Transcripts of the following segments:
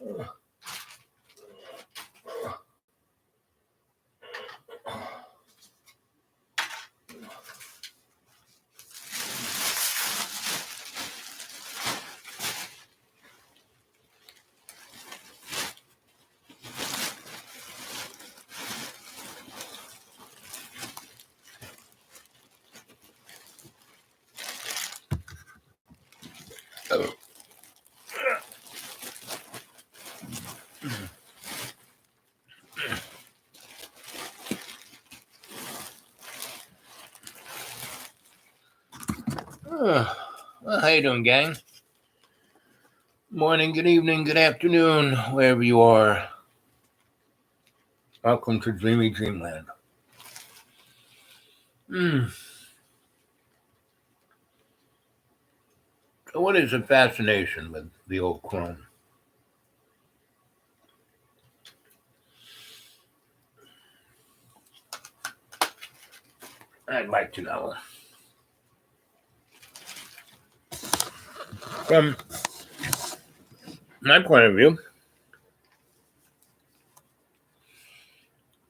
Well, how you doing, gang? Morning, good evening, good afternoon, wherever you are. Welcome to Dreamy Dreamland. So what is the fascination with the old crone? I'd like to know. From my point of view,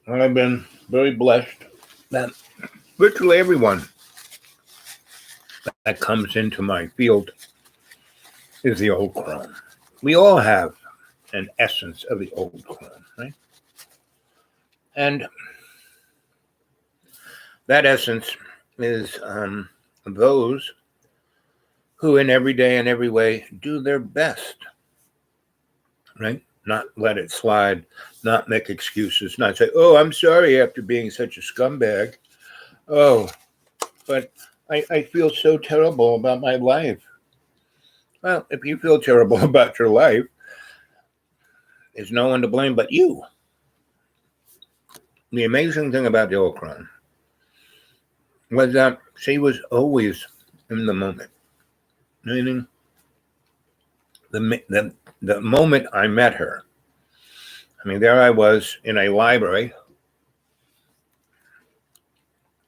I've been very blessed that virtually everyone that comes into my field is the old crone. We all have an essence of the old crone, right? And that essence is those who in every day and every way do their best, right? Not let it slide, not make excuses, not say, oh, I'm sorry after being such a scumbag. Oh, but I feel so terrible about my life. Well, if you feel terrible about your life, there's no one to blame but you. The amazing thing about the old crone was that she was always in the moment. Meaning, the moment I met her, I mean, there I was in a library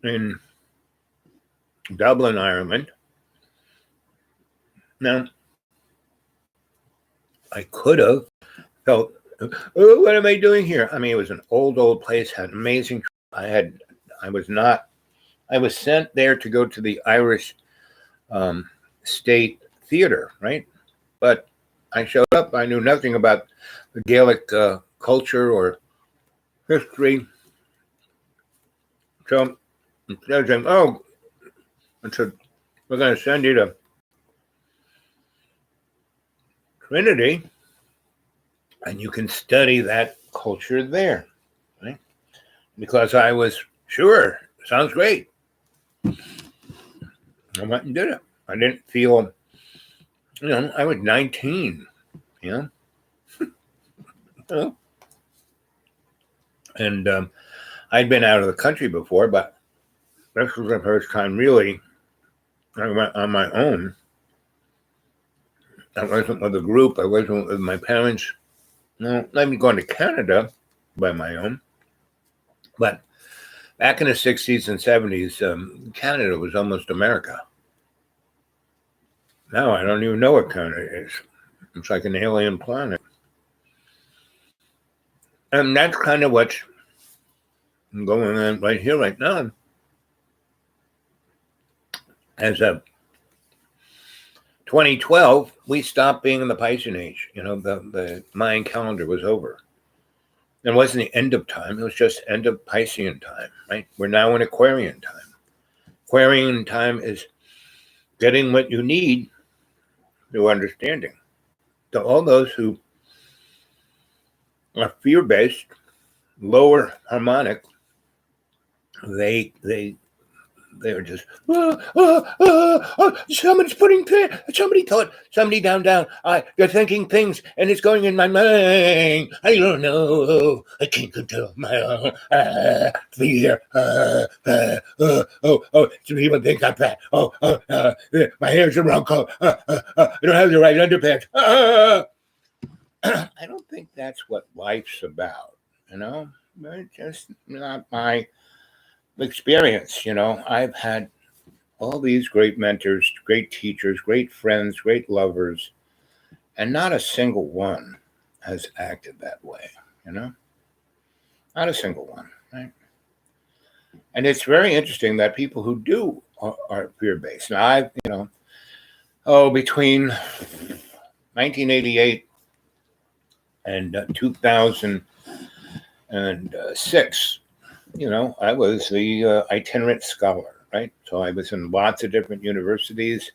in Dublin, Ireland. Now, I could have felt, oh, what am I doing here? I mean, it was an old place, had amazing. I was sent there to go to the Irish State Theater, right? But I showed up. I knew nothing about the Gaelic culture or history. So instead of saying, oh, I said, we're going to send you to Trinity, and you can study that culture there, right? Because I was sure, sounds great. I went and did it. I didn't feel, I was 19, and I'd been out of the country before, but this was the first time really I went on my own. I wasn't with a group. I wasn't with my parents. No, I've been going to Canada by my own. But back in the 60s and 70s, Canada was almost America. Now I don't even know what Canada is. It's like an alien planet. And that's kind of what's going on right here, right now. As of 2012, we stopped being in the Piscean age. The Mayan calendar was over. It wasn't the end of time. It was just end of Piscean time, right? We're now in Aquarian time. Aquarian time is getting what you need through understanding. To all those who are fear-based, lower harmonic, they're just somebody's putting somebody down. They're thinking things and it's going in my mind. I don't know. I can't control my own fear. Some people think I'm fat. My hair's the wrong color. I don't have the right underpants. I don't think that's what life's about. It's just not my experience. I've had all these great mentors, great teachers, great friends, great lovers, and not a single one has acted that way, not a single one, right? And it's very interesting that people who do are fear-based. Now, between 1988 and 2006, I was the itinerant scholar, right? So I was in lots of different universities.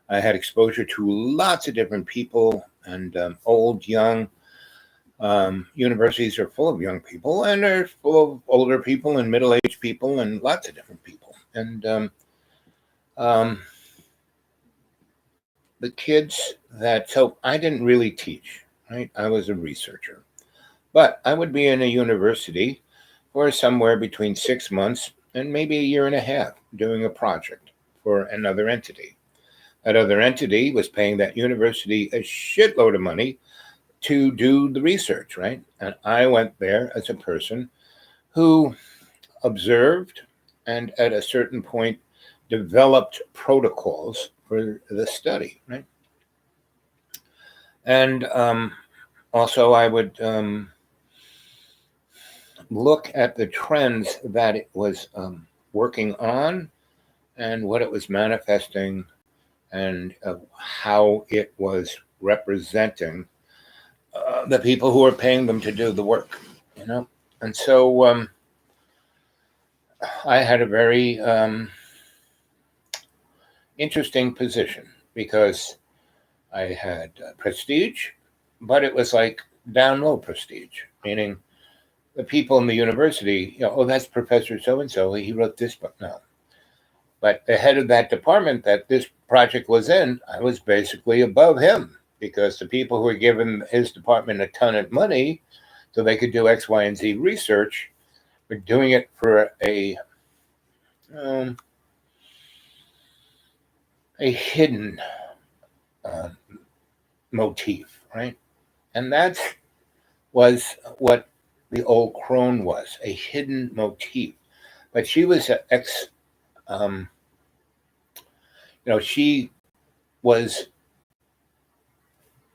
I had exposure to lots of different people, and old, young. Universities are full of young people, and they're full of older people and middle-aged people and lots of different people. And um, the kids so I didn't really teach, right? I was a researcher, but I would be in a university for somewhere between 6 months and maybe a year and a half doing a project for another entity. That other entity was paying that university a shitload of money to do the research, right? And I went there as a person who observed and at a certain point developed protocols for the study, right? And also I would look at the trends that it was working on and what it was manifesting and how it was representing the people who are paying them to do the work, And so I had a very interesting position because I had prestige, but it was like down low prestige, meaning the people in the university, oh, that's Professor so-and-so, he wrote this book. No. But the head of that department that this project was in, I was basically above him because the people who were giving his department a ton of money so they could do X, Y, and Z research were doing it for a hidden motif, right? And that was what the old crone was, a hidden motif. But she was she was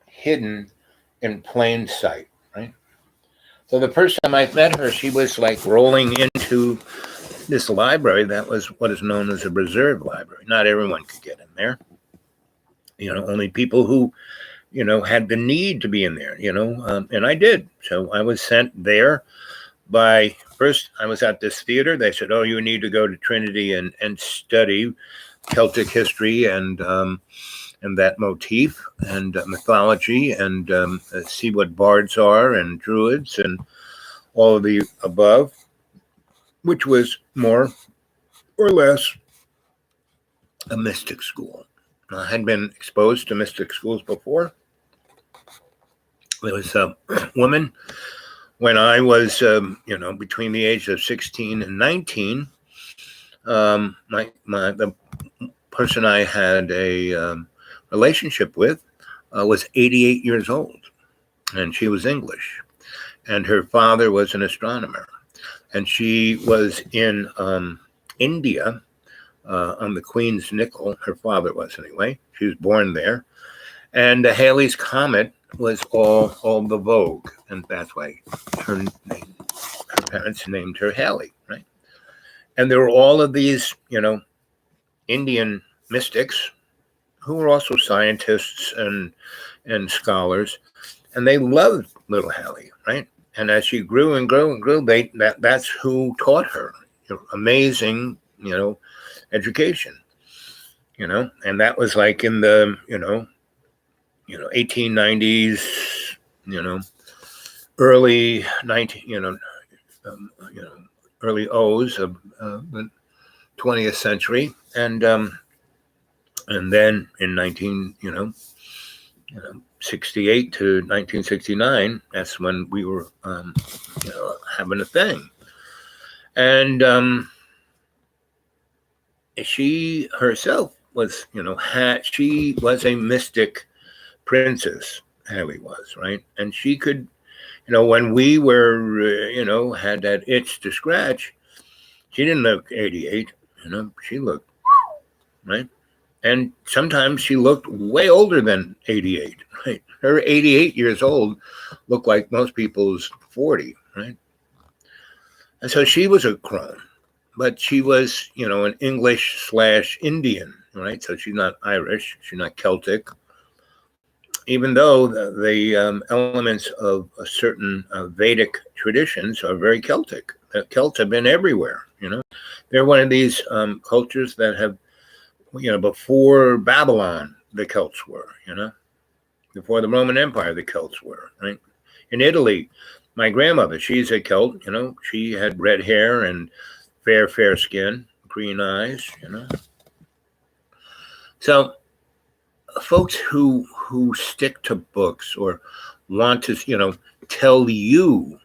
hidden in plain sight, right? So the first time I met her, she was like rolling into this library that was what is known as a reserve library. Not everyone could get in there. Only people who, had the need to be in there, and I did. So I was sent there first I was at this theater. They said, oh, you need to go to Trinity and study Celtic history and that motif and mythology and see what bards are and druids and all of the above, which was more or less a mystic school. I had been exposed to mystic schools before. There was a woman when I was, between the age of 16 and 19. The person I had a relationship with was 88 years old, and she was English, and her father was an astronomer, and she was in India on the Queen's Nickel. Her father was anyway. She was born there, and Halley's Comet was all the vogue, and that's why her parents named her Halley, right? And there were all of these, Indian mystics who were also scientists and scholars, and they loved little Halley, right? And as she grew and grew and grew, that's who taught her amazing, education, and that was like in the 1890s, early 19, early O's of the 20th century, and then in 68 to 1969, that's when we were having a thing, and she herself was, she was a mystic princess. Halley was, right, and she could. When we were, had that itch to scratch, she didn't look 88. She looked, right? And sometimes she looked way older than 88, right? Her 88 years old looked like most people's 40, right? And so she was a crone, but she was, an English/Indian, right? So she's not Irish, she's not Celtic, even though the elements of a certain Vedic traditions are very Celtic. The Celts have been everywhere. They're one of these cultures that have, before Babylon, the Celts were. Before the Roman Empire, the Celts were, right? In Italy, my grandmother, she's a Celt. She had red hair and fair skin, green eyes. So folks who stick to books or want to, tell you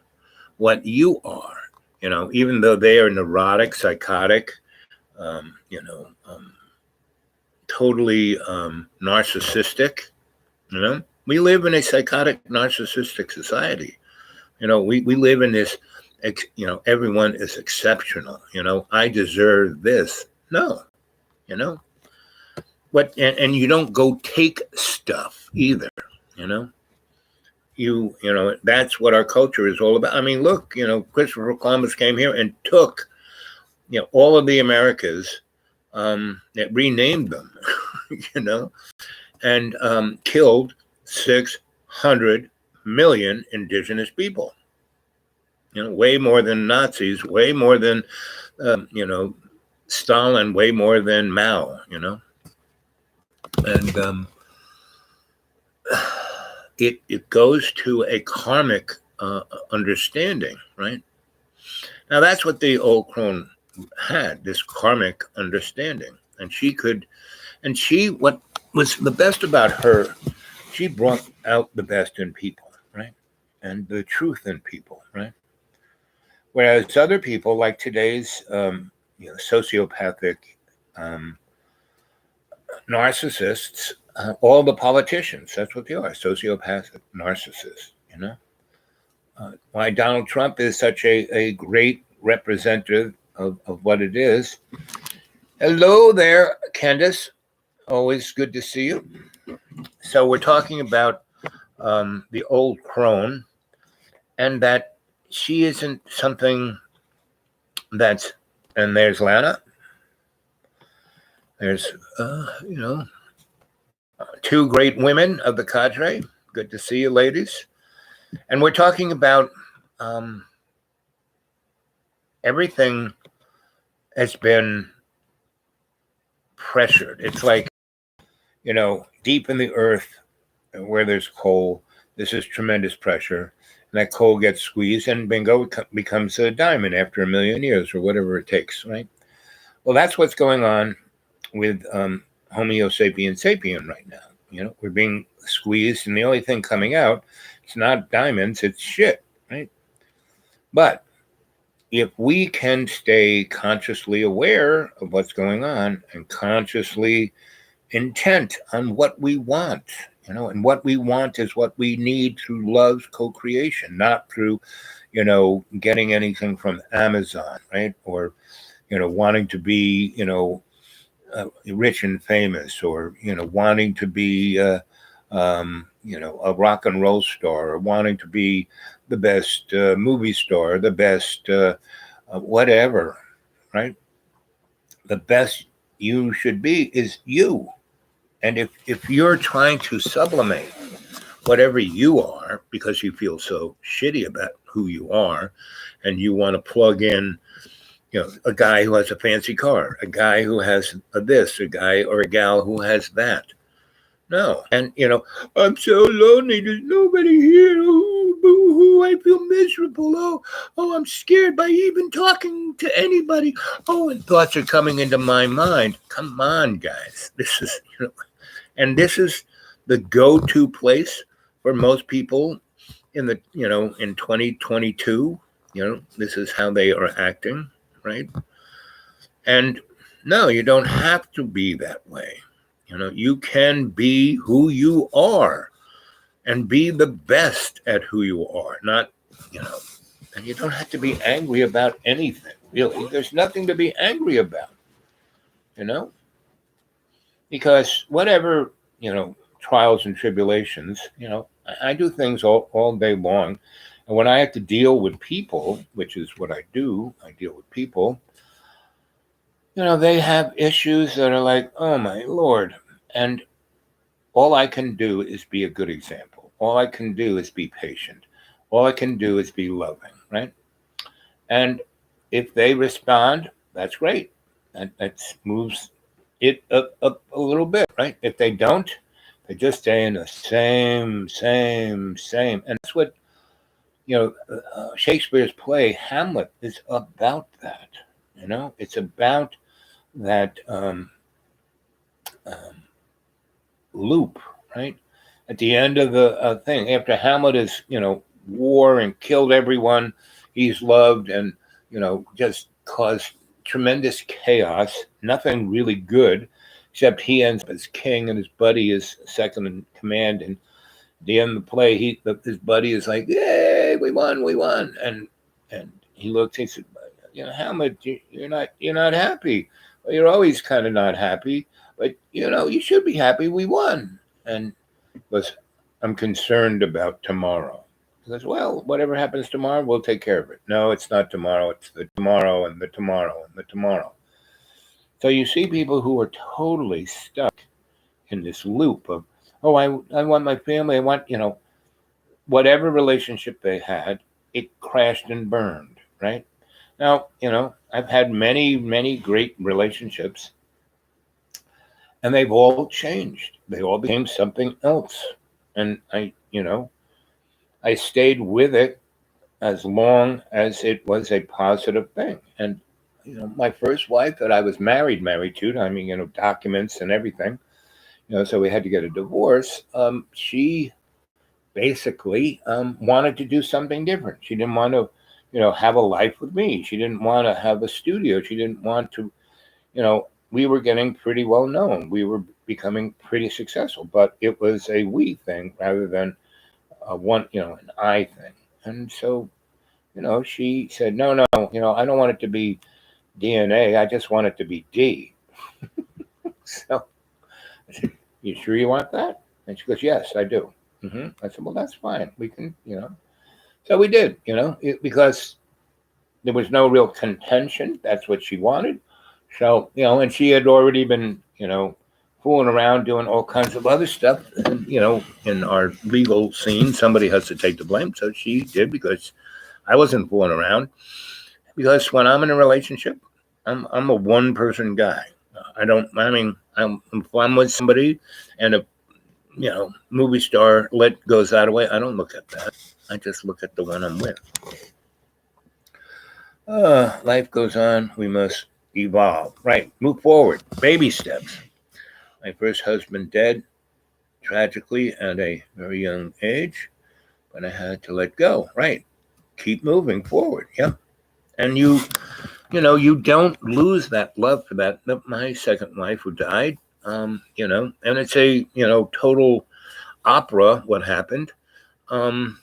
what you are, even though they are neurotic, psychotic, um, you know, um, totally narcissistic. We live in a psychotic, narcissistic society. We live in this, everyone is exceptional. I deserve this. No, you know, and you don't go take stuff either. You know, that's what our culture is all about. I mean, look, Christopher Columbus came here and took, all of the Americas, that renamed them, you know, and killed 600 million indigenous people. Way more than Nazis, way more than, Stalin, way more than Mao. And it goes to a karmic understanding, right? Now that's what the old crone had, this karmic understanding, and what was the best about her, she brought out the best in people, right, and the truth in people, right. Whereas other people, like today's, sociopathic um, narcissists, all the politicians, that's what they are, sociopathic narcissists. Why Donald Trump is such a great representative of what it is. Hello there, Candace. Always good to see you. So we're talking about the old crone, and that she isn't something that's, and there's Lana. There's, two great women of the cadre. Good to see you, ladies. And we're talking about everything has been pressured. It's like, deep in the earth where there's coal, this is tremendous pressure. And that coal gets squeezed and bingo, it becomes a diamond after 1,000,000 years or whatever it takes, right? Well, that's what's going on with Homo sapiens sapien right now. We're being squeezed, and the only thing coming out, it's not diamonds, it's shit, right? But if we can stay consciously aware of what's going on and consciously intent on what we want, and what we want is what we need through love's co-creation, not through, getting anything from Amazon, right? Or, wanting to be, rich and famous, or, wanting to be, a rock and roll star, or wanting to be the best movie star, the best whatever, right? The best you should be is you. And if you're trying to sublimate whatever you are because you feel so shitty about who you are, and you want to plug in, a guy who has a fancy car, a guy who has this, a guy or a gal who has that. No. And, I'm so lonely. There's nobody here. Oh, boo-hoo, I feel miserable. Oh, I'm scared by even talking to anybody. Oh, and thoughts are coming into my mind. Come on, guys. This is, and this is the go-to place for most people in the, in 2022. This is how they are acting, right? And no, you don't have to be that way. You can be who you are and be the best at who you are, not, and you don't have to be angry about anything, really. There's nothing to be angry about, because whatever, trials and tribulations, I do things all day long. And when I have to deal with people, which is what I do, I deal with people, they have issues that are like, oh my Lord. And all I can do is be a good example. All I can do is be patient. All I can do is be loving, right? And if they respond, that's great. That moves it up a little bit, right? If they don't, they just stay in the same. And that's what, Shakespeare's play, Hamlet, is about that. It's about that um, loop, right? At the end of the thing, after Hamlet is, war and killed everyone he's loved and, just caused tremendous chaos, nothing really good, except he ends up as king and his buddy is second in command. And at the end of the play, his buddy is like, "Yay, we won!" And he looks, he said, Hamlet, you're not happy. Well, you're always kind of not happy, but you should be happy. We won. And was, I'm concerned about tomorrow. He goes, well, whatever happens tomorrow, we'll take care of it. No, it's not tomorrow. It's the tomorrow and the tomorrow and the tomorrow. So you see people who are totally stuck in this loop of, oh, I want my family. I want, whatever relationship they had, it crashed and burned, right? Now, I've had many, many great relationships, and they've all changed. They all became something else. And I stayed with it as long as it was a positive thing. And, my first wife that I was married to, I mean, documents and everything, so we had to get a divorce. She basically wanted to do something different. She didn't want to, have a life with me. She didn't want to have a studio. She didn't want to, we were getting pretty well known. We were becoming pretty successful, but it was a we thing rather than an I thing. And so, she said, no, I don't want it to be DNA. I just want it to be D. So I said, you sure you want that? And she goes, yes, I do. I said, well, that's fine. We can, So we did, because there was no real contention. That's what she wanted. So, and she had already been, fooling around doing all kinds of other stuff. And, in our legal scene, somebody has to take the blame. So she did, because I wasn't fooling around. Because when I'm in a relationship, I'm a one person guy. If I'm with somebody and a movie star goes that way, I don't look at that. I just look at the one I'm with. Life goes on. We must evolve. Right. Move forward. Baby steps. My first husband dead tragically at a very young age, but I had to let go. Right. Keep moving forward. Yeah. And you don't lose that love for that. My second wife who died, and it's a, total opera what happened. And,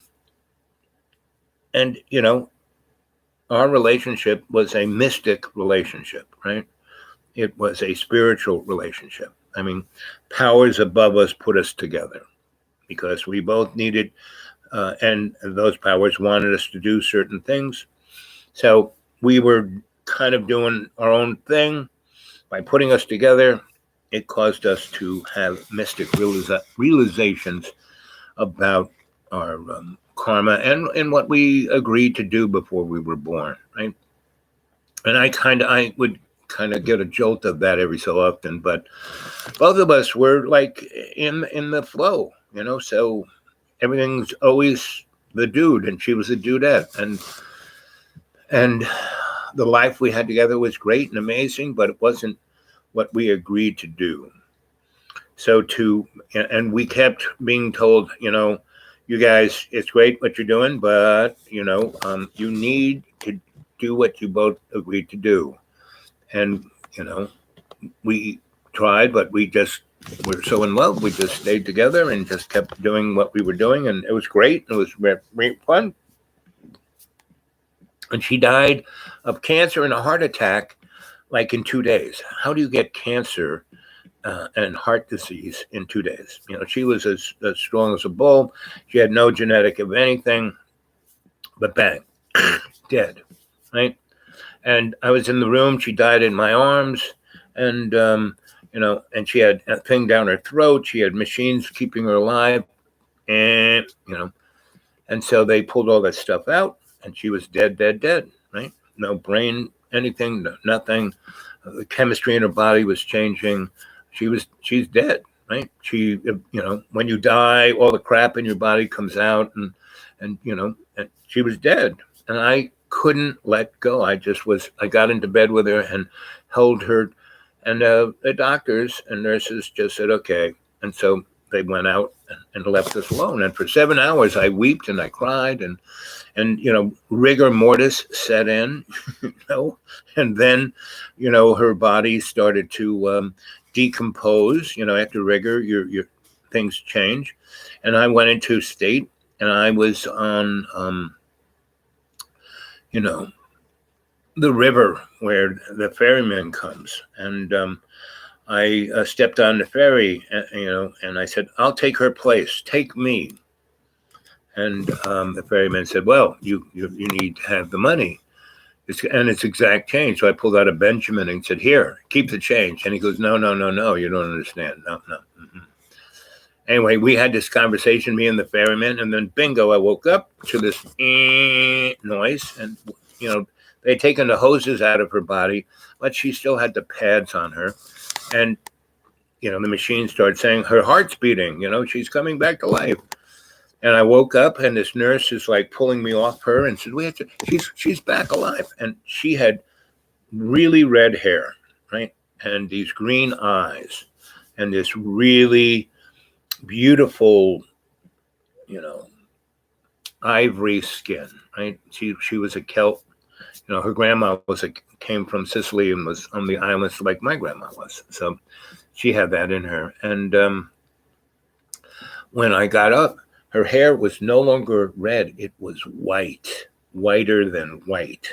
our relationship was a mystic relationship, right? It was a spiritual relationship. I mean, powers above us put us together because we both needed, and those powers wanted us to do certain things. So we were kind of doing our own thing. By putting us together, it caused us to have mystic realizations about our karma and what we agreed to do before we were born, right? And I would kind of get a jolt of that every so often, but both of us were like in the flow, so everything's always the dude, and she was a dudette, and the life we had together was great and amazing, but it wasn't what we agreed to do. So and we kept being told, you guys, it's great what you're doing, but you need to do what you both agreed to do. And we tried, but we were so in love, we just stayed together and just kept doing what we were doing, and it was great. It was very fun. And she died of cancer and a heart attack, like in 2 days. How do you get cancer and heart disease in 2 days. She was as strong as a bull. She had no genetic of anything, but bang, dead, right? And I was in the room. She died in my arms, and and she had a thing down her throat. She had machines keeping her alive, and so they pulled all that stuff out, and she was dead, dead, dead, right? No brain, anything, nothing. The chemistry in her body was changing. She's dead, right? When you die, all the crap in your body comes out, and she was dead, and I couldn't let go. I got into bed with her and held her, and the doctors and nurses just said, okay. And so they went out and left us alone. And for 7 hours, I wept and I cried, and rigor mortis set in, and then, her body started to decompose. After rigor, your things change, and I went into state, and I was on, the river where the ferryman comes, and I stepped on the ferry, and I said, "I'll take her place. Take me." And the ferryman said, "Well, you need to have the money. It's exact change." So I pulled out a Benjamin and said, "Here, keep the change." And he goes, "No, no, no, no. You don't understand. No, no." Mm-mm. Anyway, we had this conversation, me and the ferryman, and then bingo, I woke up to this noise, and they'd taken the hoses out of her body, but she still had the pads on her. And, the machine started saying, her heart's beating, she's coming back to life. And I woke up, and this nurse is like pulling me off her and said, she's back alive. And she had really red hair, right? And these green eyes and this really beautiful, ivory skin, right? She was a Celt. Her grandma came from Sicily and was on the islands like my grandma was. So she had that in her. And when I got up, her hair was no longer red. It was white, whiter than white.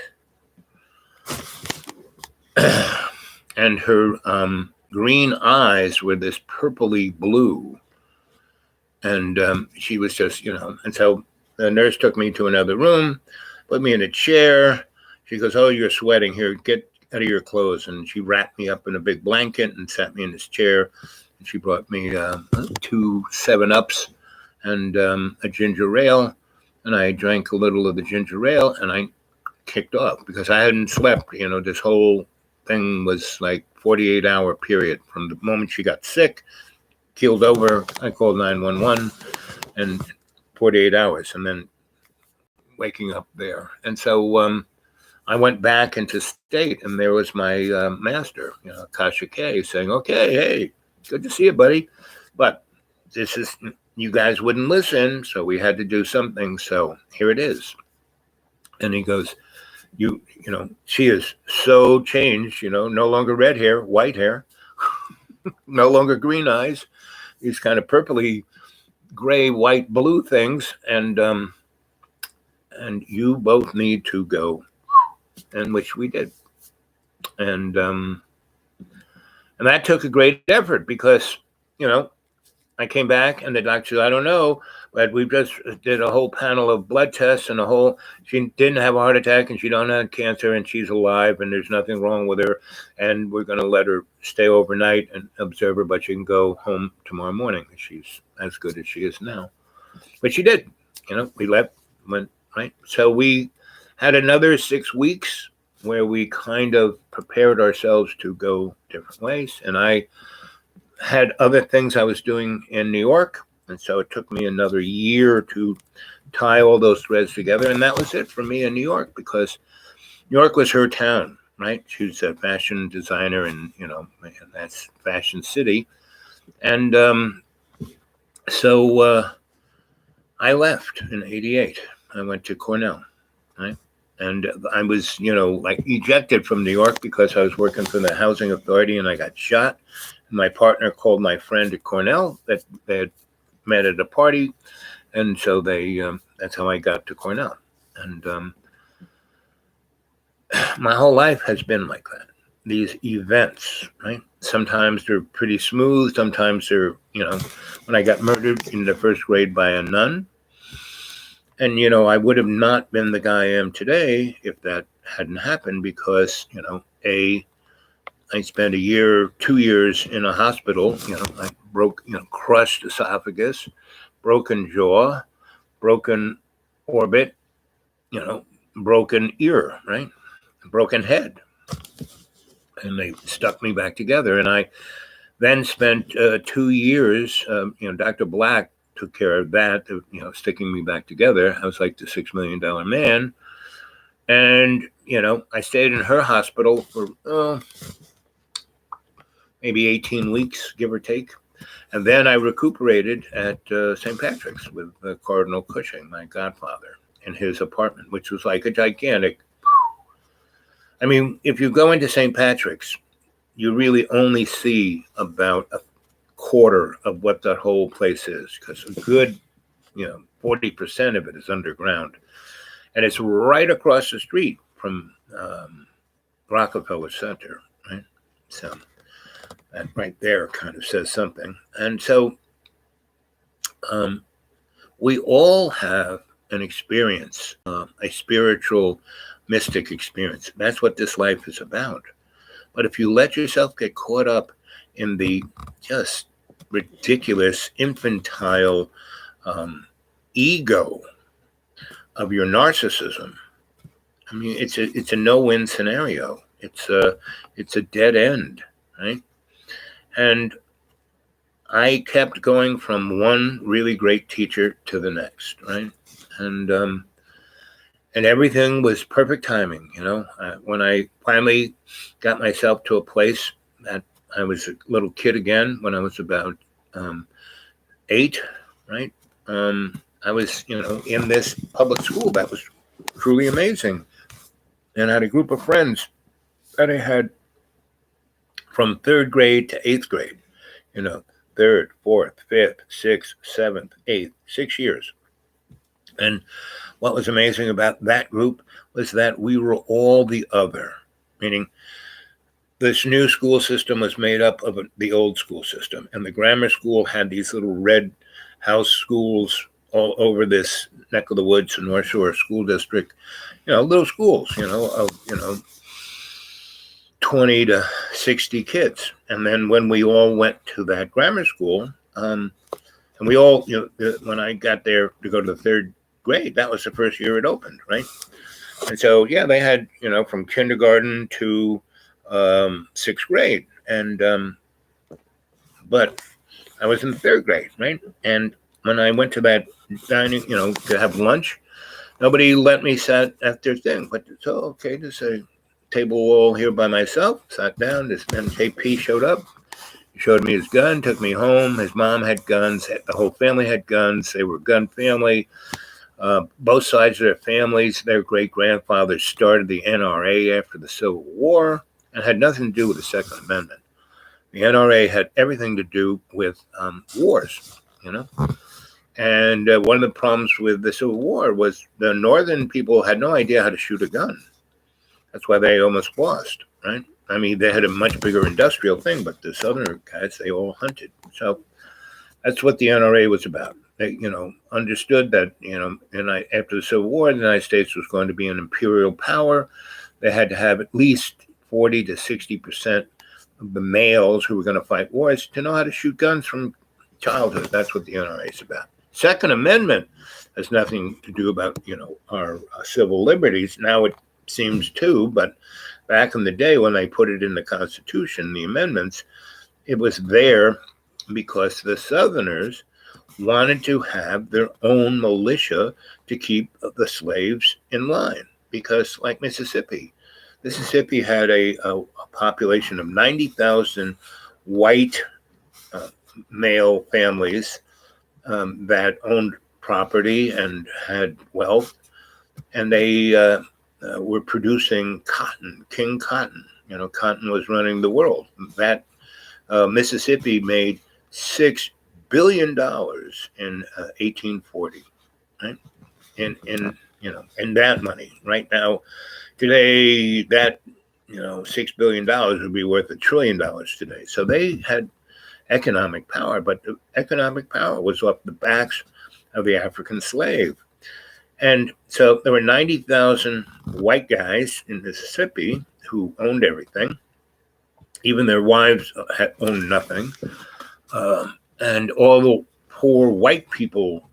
And her green eyes were this purpley blue. And she was just, and so the nurse took me to another room, put me in a chair. She goes, "Oh, you're sweating. Here, get out of your clothes." And she wrapped me up in a big blanket and sat me in this chair. And she brought me 2 7-Ups and a ginger ale. And I drank a little of the ginger ale, and I kicked off because I hadn't slept. This whole thing was like 48-hour period from the moment she got sick, keeled over. I called 911, and 48 hours, and then waking up there. And so I went back into state, and there was my master, Kasha K, saying, "Okay, hey, good to see you, buddy. But you guys wouldn't listen, so we had to do something. So here it is." And he goes, she is so changed, no longer red hair, white hair, no longer green eyes, these kind of purpley, gray, white, blue things. And you both need to go. And which we did. And that took a great effort because, I came back and the doctor said, "I don't know, but we just did a whole panel of blood tests and she didn't have a heart attack and she don't have cancer and she's alive and there's nothing wrong with her. And we're going to let her stay overnight and observe her, but she can go home tomorrow morning. She's as good as she is now." But she did, we went, right? So we had another 6 weeks where we kind of prepared ourselves to go different ways. And I had other things I was doing in New York. And so it took me another year to tie all those threads together. And that was it for me in New York, because New York was her town, right? She was a fashion designer, and, that's Fashion City. And so I left in 88. I went to Cornell, right? And I was, ejected from New York because I was working for the housing authority and I got shot. My partner called my friend at Cornell that they had met at a party. And so that's how I got to Cornell. And my whole life has been like that. these events, right? Sometimes they're pretty smooth. Sometimes they're, when I got murdered in the first grade by a nun, and, I would have not been the guy I am today if that hadn't happened because, I spent a year, 2 years in a hospital, I broke, crushed esophagus, broken jaw, broken orbit, you know, broken ear, right? Broken head. And they stuck me back together. And I then spent 2 years, Dr. Black took care of that, sticking me back together. I was like the $6 million man. And, I stayed in her hospital for maybe 18 weeks, give or take. And then I recuperated at St. Patrick's with Cardinal Cushing, my godfather, in his apartment, which was like a gigantic. I mean, if you go into St. Patrick's, you really only see about a quarter of what that whole place is, because a good, 40% of it is underground. And it's right across the street from Rockefeller Center, right? So that right there kind of says something. And so we all have an experience, a spiritual, mystic experience. That's what this life is about. But if you let yourself get caught up in the just ridiculous, infantile ego of your narcissism, I mean, it's a no-win scenario. It's a dead end, right? And I kept going from one really great teacher to the next, right? And everything was perfect timing, when I finally got myself to a place that I was a little kid again when I was about 8, right? I was, in this public school that was truly amazing. And I had a group of friends that I had from 3rd grade to 8th grade, 3rd, 4th, 5th, 6th, 7th, 8th, 6 years. And what was amazing about that group was that we were all the other, meaning this new school system was made up of the old school system. And the grammar school had these little red house schools all over this neck of the woods, North Shore School District, little schools, of 20 to 60 kids. And then when we all went to that grammar school, and we all, when I got there to go to the 3rd grade, that was the first year it opened, right? And so, yeah, they had, from kindergarten to 6th grade. And, but I was in 3rd grade, right? And when I went to that dining, to have lunch, nobody let me sit at their thing. But it's okay, there's a table all here by myself. Sat down. This then KP showed up. He showed me his gun, took me home. His mom had guns. The whole family had guns. They were a gun family. Both sides of their families, their great-grandfathers started the NRA after the Civil War and had nothing to do with the Second Amendment. The NRA had everything to do with wars, And one of the problems with the Civil War was the northern people had no idea how to shoot a gun. That's why they almost lost, right? I mean, they had a much bigger industrial thing, but the southern guys, they all hunted. So that's what the NRA was about. They, understood that, after the Civil War, the United States was going to be an imperial power. They had to have at least 40 to 60% of the males who were going to fight wars to know how to shoot guns from childhood. That's what the NRA is about. Second Amendment has nothing to do about, our civil liberties. Now it seems to, but back in the day when they put it in the Constitution, the amendments, it was there because the Southerners wanted to have their own militia to keep the slaves in line. Because like Mississippi had a population of 90,000 white male families that owned property and had wealth, and they were producing cotton, king cotton. Cotton was running the world. That Mississippi made $6 billion in 1840, right? In that money. Right now, today, that $6 billion would be worth $1 trillion today. So they had economic power, but the economic power was off the backs of the African slave. And so there were 90,000 white guys in Mississippi who owned everything. Even their wives had owned nothing. And all the poor white people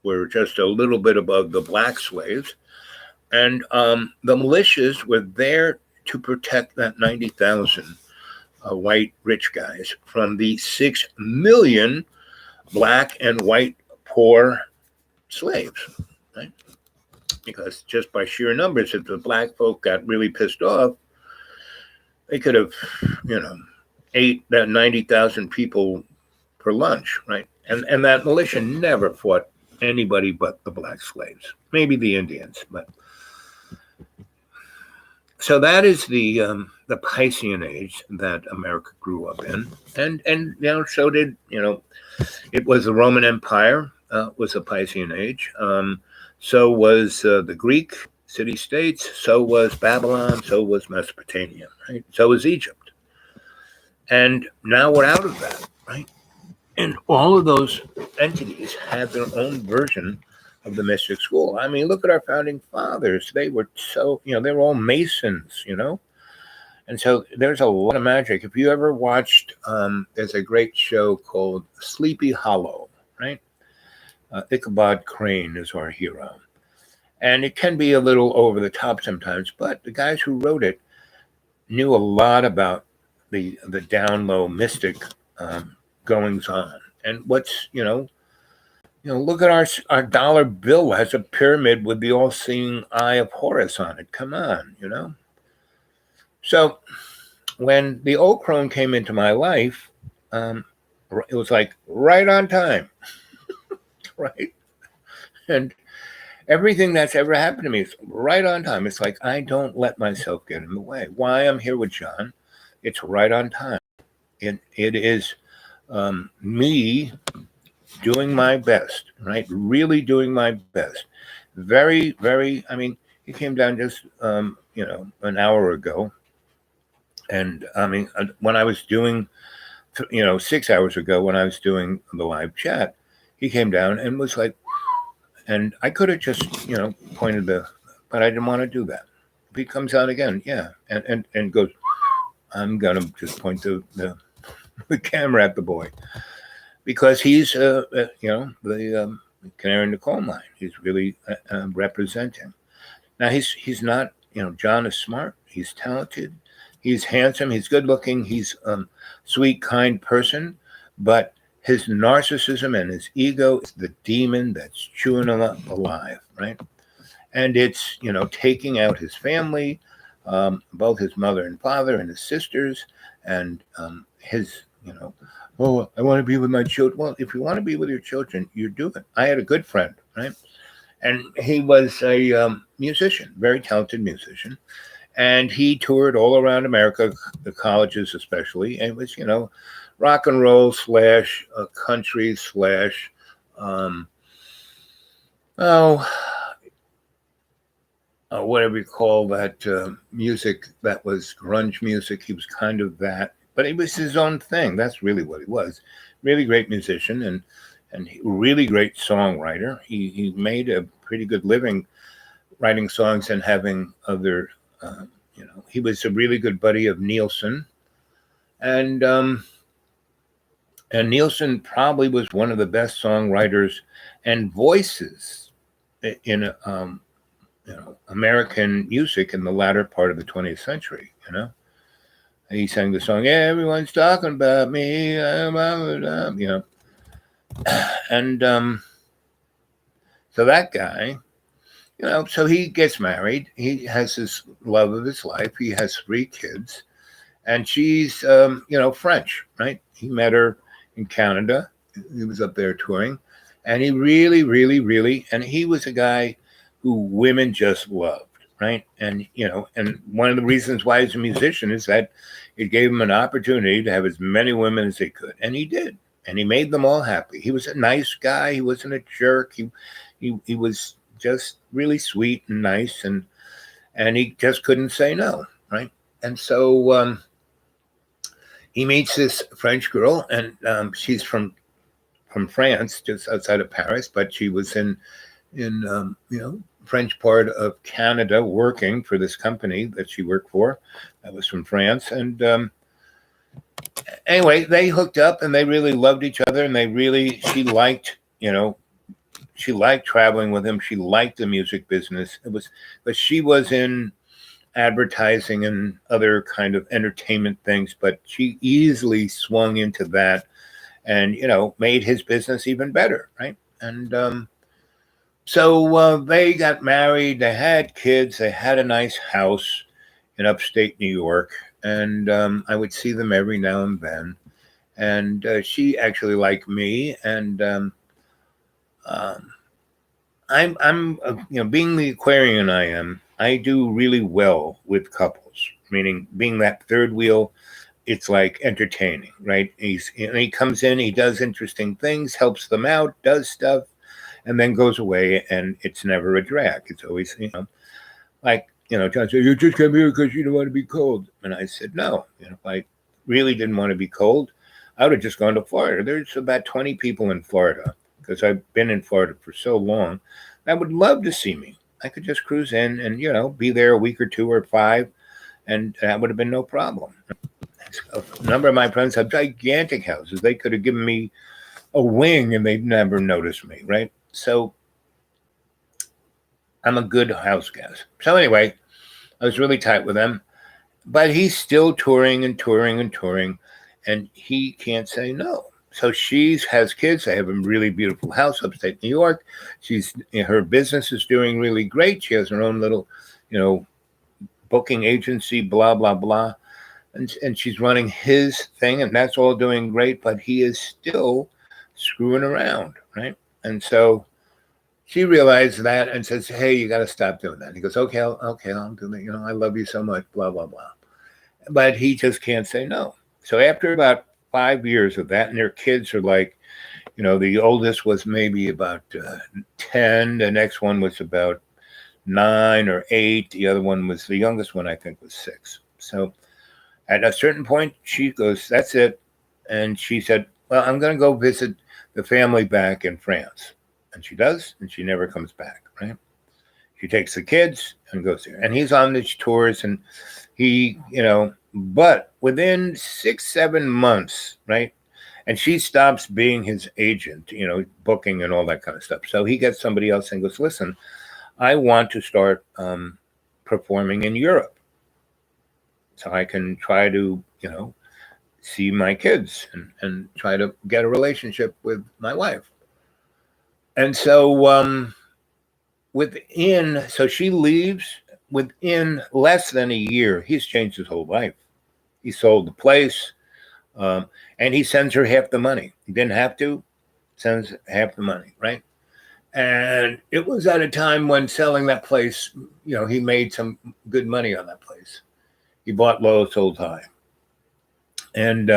were just a little bit above the black slaves. And the militias were there to protect that 90,000 white rich guys from the 6 million black and white poor slaves, right? Because just by sheer numbers, if the black folk got really pissed off, they could have, ate that 90,000 people for lunch, right? And that militia never fought anybody but the black slaves, maybe the Indians, but so that is the Piscean age that America grew up in, and so did it was the Roman Empire was a Piscean age. So was the Greek city-states. So was Babylon. So was Mesopotamia. Right. So was Egypt. And now we're out of that. Right. And all of those entities had their own version of the mystic school. I mean, look at our founding fathers. They were so, they were all Masons, And so there's a lot of magic. If you ever watched, there's a great show called Sleepy Hollow, right? Ichabod Crane is our hero. And it can be a little over the top sometimes, but the guys who wrote it knew a lot about the down low mystic goings on. And what's, look at our dollar bill has a pyramid with the all-seeing eye of Horus on it. Come on, So when the old crone came into my life, it was like right on time, right? And everything that's ever happened to me is right on time. It's like I don't let myself get in the way. Why I'm here with John, it's right on time. It is me doing my best, right? Really doing my best. Very, very, I mean, he came down just, an hour ago. And I mean, when I was doing, 6 hours ago, when I was doing the live chat, he came down and was like, and I could have just, pointed but I didn't want to do that. If he comes out again, yeah, and goes, I'm going to just point the camera at the boy. Because he's, the canary in the coal mine. He's really representing. Now, he's not, John is smart. He's talented. He's handsome. He's good looking. He's a sweet, kind person. But his narcissism and his ego is the demon that's chewing him up alive, right? And it's, taking out his family, both his mother and father and his sisters, and his, oh, I want to be with my children. Well, if you want to be with your children, you do it. I had a good friend, right? And he was a musician, very talented musician. And he toured all around America, the colleges especially. And it was, rock and roll / country / whatever you call that music that was grunge music. He was kind of that. But it was his own thing. That's really what he was. Really great musician and really great songwriter. He made a pretty good living writing songs and having other, he was a really good buddy of Nielsen. And Nielsen probably was one of the best songwriters and voices in American music in the latter part of the 20th century, He sang the song, everyone's talking about me, And so that guy, so he gets married. He has his love of his life. He has 3 kids. And she's, French, right? He met her in Canada. He was up there touring. And he really, really, really, and he was a guy who women just loved. Right. And, and one of the reasons why he's a musician is that it gave him an opportunity to have as many women as he could. And he did. And he made them all happy. He was a nice guy. He wasn't a jerk. He was just really sweet and nice. And he just couldn't say no. Right. And so he meets this French girl, and she's from France, just outside of Paris, but she was in French part of Canada working for this company that she worked for that was from France. And anyway, they hooked up and they really loved each other, and she liked traveling with him. She liked the music business. But she was in advertising and other kind of entertainment things, but she easily swung into that and, made his business even better. Right. And so they got married, they had kids, they had a nice house in upstate New York. And I would see them every now and then. And she actually liked me. And um, being the Aquarian I am, I do really well with couples, meaning being that third wheel. It's like entertaining, right? He comes in, he does interesting things, helps them out, does stuff, and then goes away, and it's never a drag. It's always, like, John said, you just came here because you don't want to be cold. And I said, no, if I really didn't want to be cold, I would have just gone to Florida. There's about 20 people in Florida because I've been in Florida for so long. I would love to see me. I could just cruise in and, be there a week or 2 or 5, and that would have been no problem. A number of my friends have gigantic houses. They could have given me a wing and they'd never noticed me, right? So I'm a good house guest. So anyway, I was really tight with him, but he's still touring and touring and touring, and he can't say no. So she has kids. They have a really beautiful house upstate New York. Her business is doing really great. She has her own little, booking agency, blah, blah, blah. And she's running his thing, and that's all doing great, but he is still screwing around, right? And so she realized that and says, hey, you got to stop doing that. He goes, okay, I'll do that. I love you so much, blah, blah, blah. But he just can't say no. So after about 5 years of that, and their kids are like, the oldest was maybe about 10. The next one was about 9 or 8. The other one the youngest one, I think, was 6. So at a certain point, she goes, that's it. And she said, well, I'm going to go visit the family back in France. And she does, and she never comes back, right? She takes the kids and goes there. And he's on these tours, and he, but within 6-7 months, right? And she stops being his agent, booking and all that kind of stuff. So he gets somebody else and goes, listen, I want to start performing in Europe, so I can try to, see my kids and try to get a relationship with my wife. And so so she leaves. Within less than a year, he's changed his whole life. He sold the place, and he sends her half the money. He didn't have to, sends half the money, right? And it was at a time when selling that place, he made some good money on that place. He bought low, sold high. And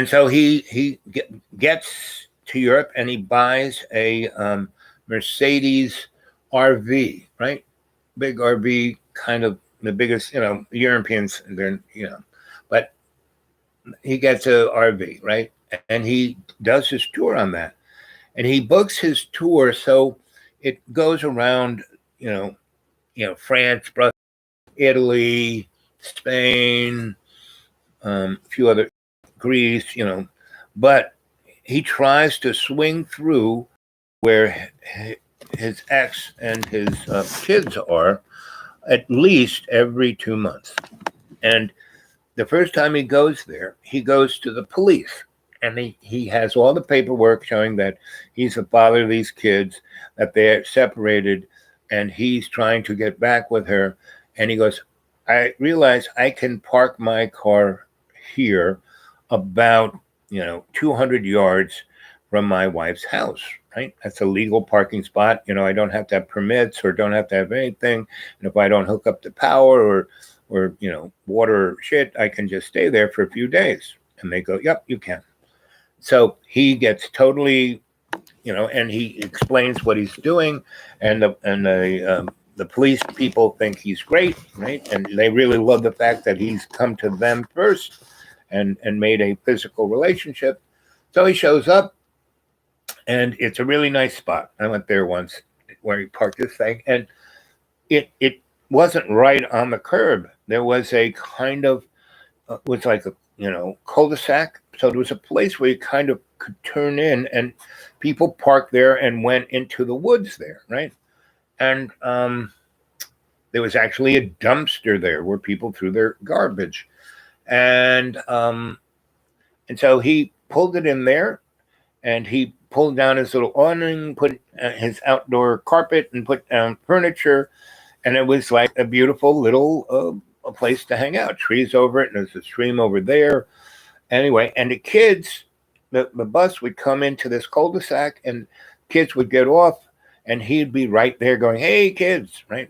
so he gets to Europe, and he buys a Mercedes RV, right? Big RV, kind of the biggest, Europeans, but he gets a RV, right? And he does his tour on that. And he books his tour so it goes around, France, Brussels, Italy, Spain, a few other, Greece, but he tries to swing through where his ex and his kids are at least every 2 months. And the first time he goes there, he goes to the police, and he has all the paperwork showing that he's the father of these kids, that they're separated, and he's trying to get back with her. And he goes, I realize I can park my car here about 200 yards from my wife's house, right? That's a legal parking spot. I don't have to have permits or don't have to have anything. And if I don't hook up the power or water or shit, I can just stay there for a few days. And they go, yep, you can. So he gets totally, and he explains what he's doing, and the the police people think he's great, right? And they really love the fact that he's come to them first and made a physical relationship. So he shows up, and it's a really nice spot. I went there once where he parked this thing, and it wasn't right on the curb. There was a kind of was like a cul-de-sac. So there was a place where you kind of could turn in, and people parked there and went into the woods there, right? And there was actually a dumpster there where people threw their garbage, and so he pulled it in there, and he pulled down his little awning, put his outdoor carpet, and put down furniture, and it was like a beautiful little a place to hang out. Trees over it, and there's a stream over there. Anyway, and the kids, the bus would come into this cul-de-sac, and kids would get off, and he'd be right there going, "Hey, kids," right?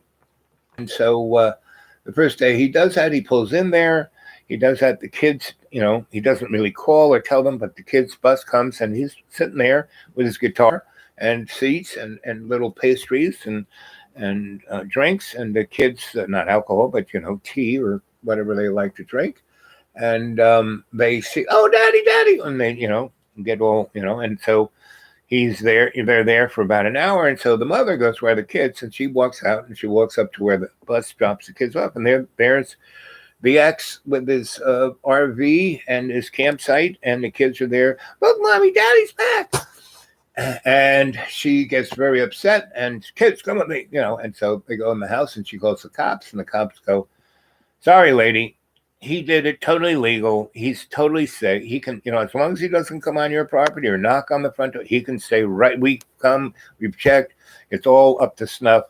And so the first day he does that, he pulls in there. He does that. The kids, he doesn't really call or tell them, but the kids' bus comes, and he's sitting there with his guitar and seats and little pastries and drinks, and the kids, not alcohol, but tea or whatever they like to drink, and they see, "Oh, daddy, daddy," and they get all and so he's there. They're there for about an hour, and so the mother goes where the kids, and she walks out, and she walks up to where the bus drops the kids off, and there's the ex with his RV and his campsite, and the kids are there. "Look, mommy, daddy's back." And she gets very upset, and, "Kids, come with me," and so they go in the house, and she calls the cops, and the cops go, "Sorry, lady, he did it totally legal. He's totally safe. He can, as long as he doesn't come on your property or knock on the front door, he can stay right. We've checked. It's all up to snuff.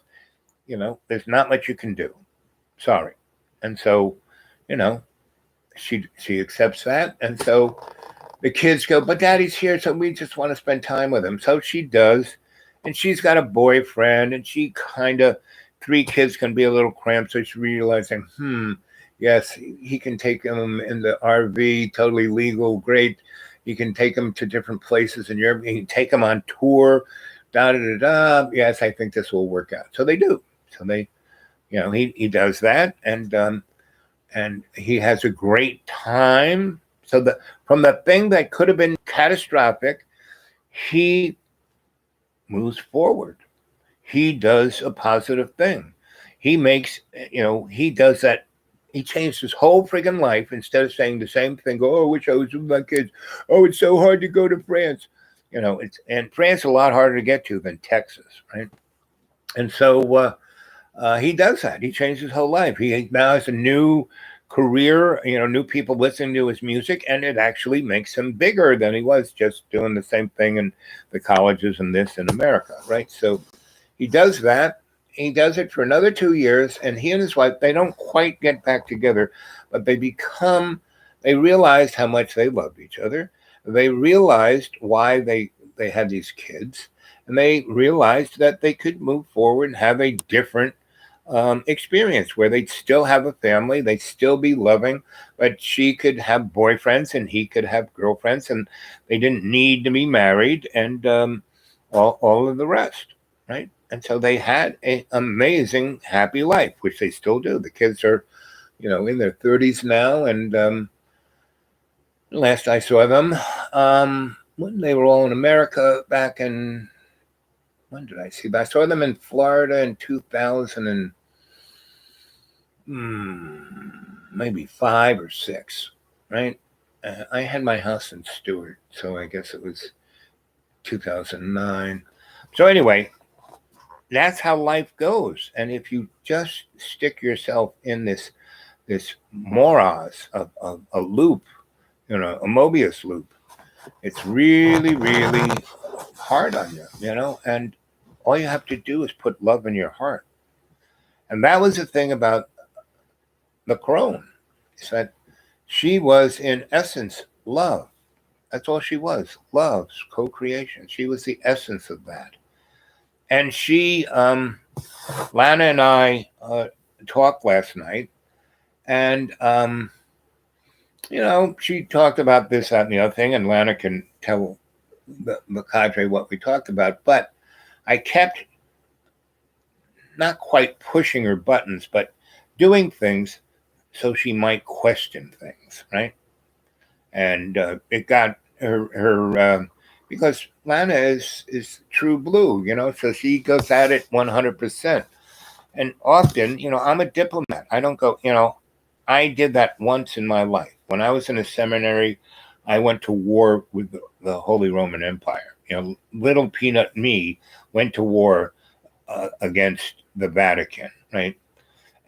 There's not much you can do. Sorry." And so, she accepts that. And so the kids go, "But daddy's here, so we just want to spend time with him." So she does. And she's got a boyfriend, and she kind of, 3 kids can be a little cramped. So she's realizing, yes, he can take them in the RV, totally legal, great. He can take them to different places in Europe. He can take them on tour, da-da-da-da. Yes, I think this will work out. So they do. So they, he does that, and he has a great time. So from the thing that could have been catastrophic, he moves forward. He does a positive thing. He makes, he does that. He changed his whole friggin' life. Instead of saying the same thing, go, "Oh, I wish I was with my kids. Oh, it's so hard to go to France." And France is a lot harder to get to than Texas, right? And so he does that. He changed his whole life. He now has a new career, new people listening to his music, and it actually makes him bigger than he was just doing the same thing in the colleges and this in America, right? So he does that. He does it for another 2 years, and he and his wife, they don't quite get back together, but they realized how much they loved each other. They realized why they had these kids, and they realized that they could move forward and have a different experience where they'd still have a family, they'd still be loving, but she could have boyfriends and he could have girlfriends, and they didn't need to be married, and all of the rest, right? And so they had an amazing, happy life, which they still do. The kids are, in their 30s now, and last I saw them, when they were all in America back in, when did I see them? I saw them in Florida in 2000 and maybe 5 or 6, right? I had my house in Stewart, so I guess it was 2009. So anyway, that's how life goes. And if you just stick yourself in this morass of a loop, a Mobius loop, it's really, really hard on you, and all you have to do is put love in your heart. And that was the thing about the crone, is that she was in essence love. That's all she was. Love's co-creation. She was the essence of that. And she, Lana and I talked last night, and she talked about this, that, and the other thing, and Lana can tell the cadre what we talked about. But I kept not quite pushing her buttons, but doing things so she might question things, right? And it got her because Lana is true blue, so she goes at it 100%. And often, I'm a diplomat. I don't go, I did that once in my life. When I was in a seminary, I went to war with the Holy Roman Empire. Little peanut me went to war against the Vatican, right?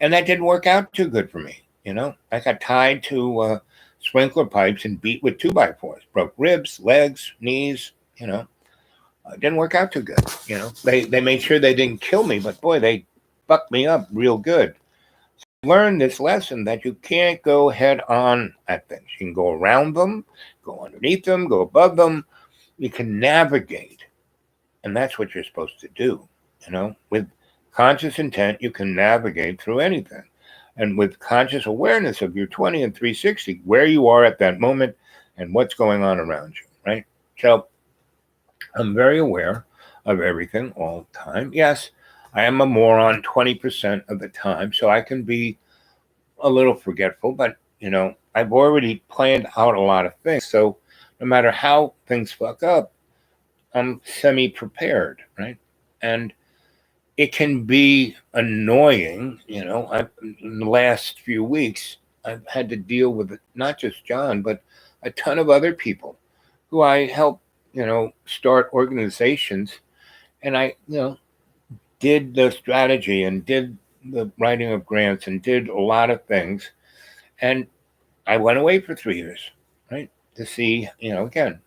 And that didn't work out too good for me. I got tied to sprinkler pipes and beat with 2x4s, broke ribs, legs, knees. It didn't work out too good. They made sure they didn't kill me, but boy, they fucked me up real good. So I learned this lesson that you can't go head on at things. You can go around them, go underneath them, go above them. You can navigate, and that's what you're supposed to do. With conscious intent, you can navigate through anything. And with conscious awareness of your 20 and 360, where you are at that moment and what's going on around you, right? So I'm very aware of everything all the time. Yes, I am a moron 20% of the time, so I can be a little forgetful, but, I've already planned out a lot of things. So no matter how things fuck up, I'm semi-prepared, right? And it can be annoying, in the last few weeks, I've had to deal with not just John, but a ton of other people who I help, start organizations. And I, did the strategy and did the writing of grants and did a lot of things. And I went away for 3 years, right? To see, again,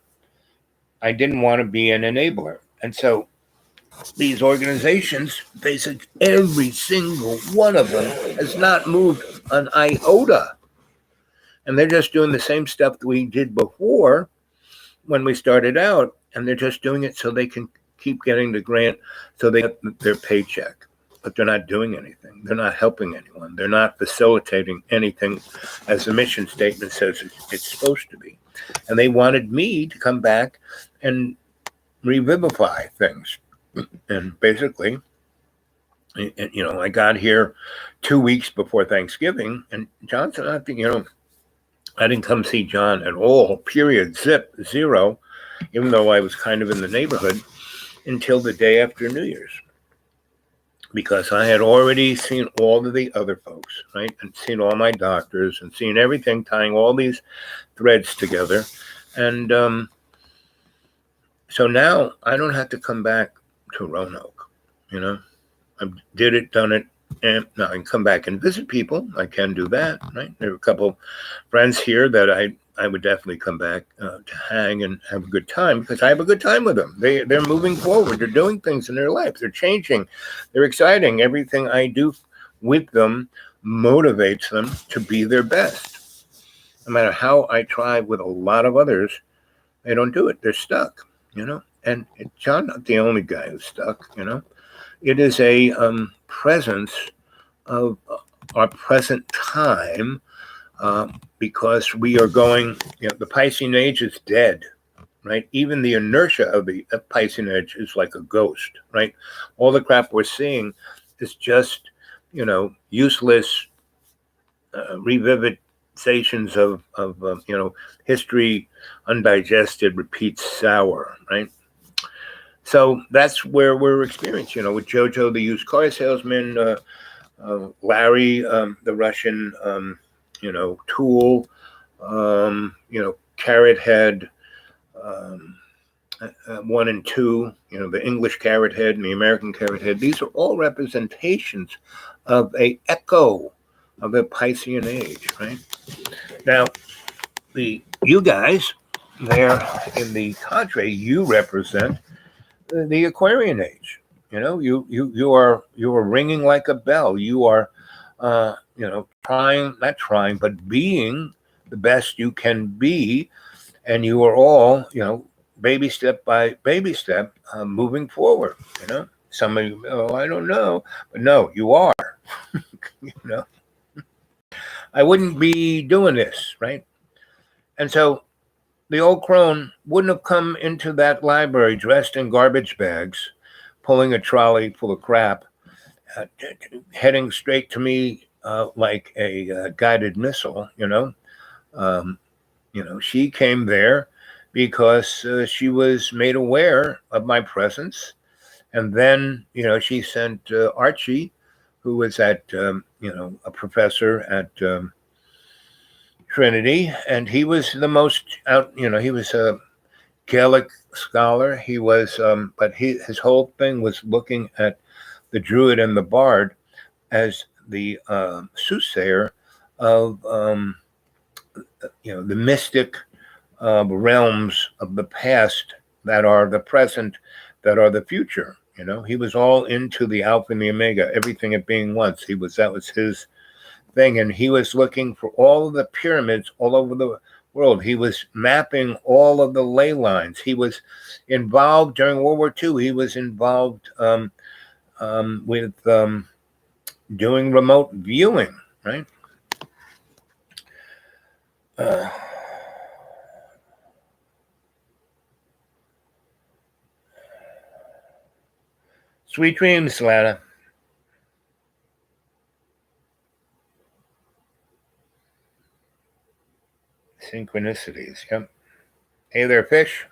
I didn't want to be an enabler. And so these organizations, basically every single one of them has not moved an iota. And they're just doing the same stuff that we did before when we started out. And they're just doing it so they can keep getting the grant, so they get their paycheck. But they're not doing anything. They're not helping anyone. They're not facilitating anything as the mission statement says it's supposed to be. And they wanted me to come back and revivify things. And basically, I got here 2 weeks before Thanksgiving, and Johnson, I think, I didn't come see John at all, period, zip, zero, even though I was kind of in the neighborhood, until the day after New Year's. Because I had already seen all of the other folks, right? And seen all my doctors and seen everything, tying all these threads together. And so now I don't have to come back to Roanoke, I did it, done it, and now I can come back and visit people. I can do that, right? There are a couple friends here that I would definitely come back to hang and have a good time, because I have a good time with them. They're moving forward. They're doing things in their life. They're changing. They're exciting. Everything I do with them motivates them to be their best. No matter how I try with a lot of others, they don't do it. They're stuck, And John's not the only guy who's stuck, It is a presence of our present time, because we are going, the Piscean age is dead, right? Even the inertia of the Piscean age is like a ghost, right? All the crap we're seeing is just, useless revivifications of history, undigested, repeats sour, right? So that's where we're experiencing, with Jojo, the used car salesman, Larry, the Russian, tool, Carrot Head, 1 and 2, the English Carrot Head and the American Carrot Head. These are all representations of a echo of the Piscean age, right? Now, you guys there in the cadre, you represent the Aquarian age. You are ringing like a bell. You are, not trying, but being the best you can be, and you are all, baby step by baby step, moving forward. Some of you, I don't know, but no, you are. I wouldn't be doing this, right? And so the old crone wouldn't have come into that library dressed in garbage bags, pulling a trolley full of crap, heading straight to me like a guided missile. Um, she came there because she was made aware of my presence, and then she sent Archie, who was a professor at Trinity, and he was the most out. He was a Gaelic scholar. He was, but his whole thing was looking at the Druid and the Bard as the soothsayer of the mystic realms of the past that are the present, that are the future. He was all into the Alpha and the Omega, everything at being once. That was his thing, and he was looking for all of the pyramids all over the world. He was mapping all of the ley lines. He was involved during World War II. He was involved with doing remote viewing, right? Sweet dreams, Lana. Synchronicities, yep. Hey there, fish.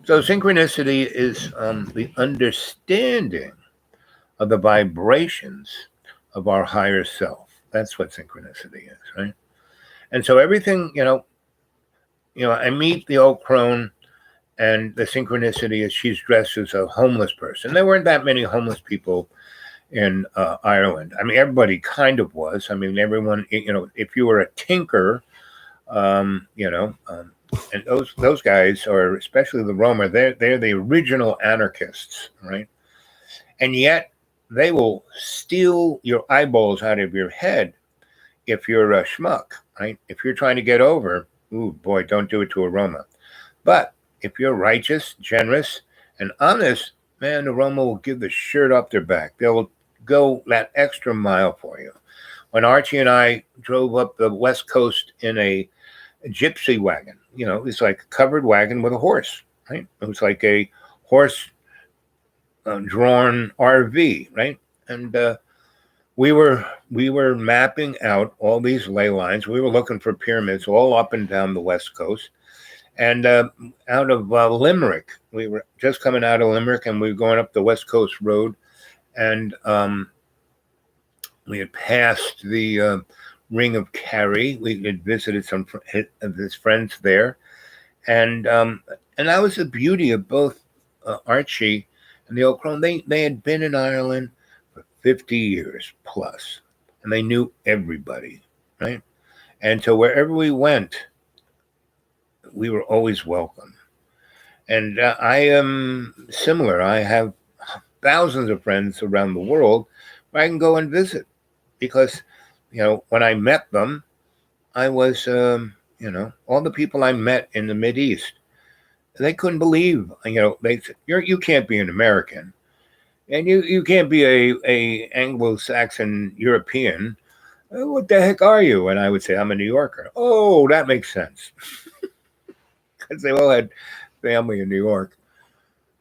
So synchronicity is the understanding of the vibrations of our higher self. That's what synchronicity is, right? And so everything, I meet the old crone, and the synchronicity is she's dressed as a homeless person. There weren't that many homeless people in Ireland. I mean, everybody kind of was. I mean, everyone, if you were a tinker, and those guys, or especially the Roma, they're the original anarchists, right? And yet they will steal your eyeballs out of your head if you're a schmuck, right? If you're trying to get over, ooh boy, don't do it to a Roma. But if you're righteous, generous, and honest, man, the Roma will give the shirt off their back. They'll go that extra mile for you. When Archie and I drove up the West Coast in a gypsy wagon, it's like a covered wagon with a horse, right? It was like a horse drawn RV, right? And we were mapping out all these ley lines. We were looking for pyramids all up and down the West Coast. And out of Limerick, we were just coming out of Limerick, and we were going up the West Coast Road, and we had passed the Ring of Kerry. We had visited some of his friends there, and that was the beauty of both Archie and the old crone. They had been in Ireland for 50 years plus, and they knew everybody, right? And so wherever we went, we were always welcome. And I am similar. I have thousands of friends around the world where I can go and visit because, when I met them, I was, all the people I met in the Mideast, they couldn't believe, they said, you can't be an American, and you can't be a Anglo-Saxon European. What the heck are you? And I would say, I'm a New Yorker. Oh, that makes sense. Because they all had family in New York.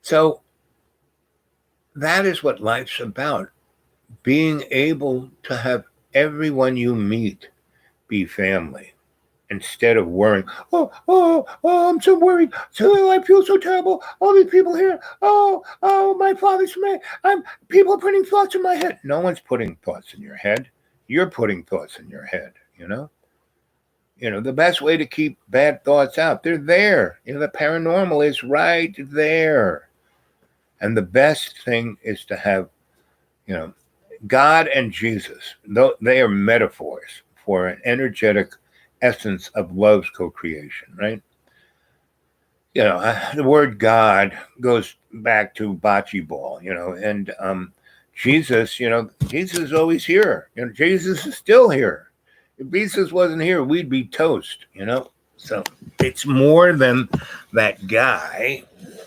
So that is what life's about. Being able to have everyone you meet be family instead of worrying, oh, I'm so worried. So I feel so terrible. All these people here. Oh, my father's man. People are putting thoughts in my head. No one's putting thoughts in your head. You're putting thoughts in your head, the best way to keep bad thoughts out, they're there. The paranormal is right there. And the best thing is to have, God and Jesus. They are metaphors for an energetic essence of love's co-creation, right? The word God goes back to bocce ball, and Jesus, Jesus is always here. Jesus is still here. If Jesus wasn't here, we'd be toast, So it's more than that guy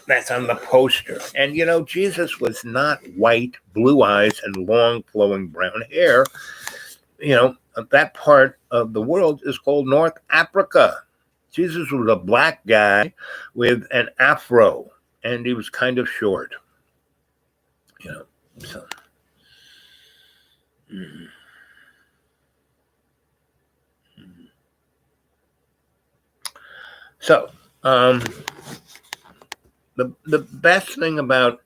that's on the poster. And, Jesus was not white, blue eyes, and long flowing brown hair. That part of the world is called North Africa. Jesus was a black guy with an afro, and he was kind of short, So So, the best thing about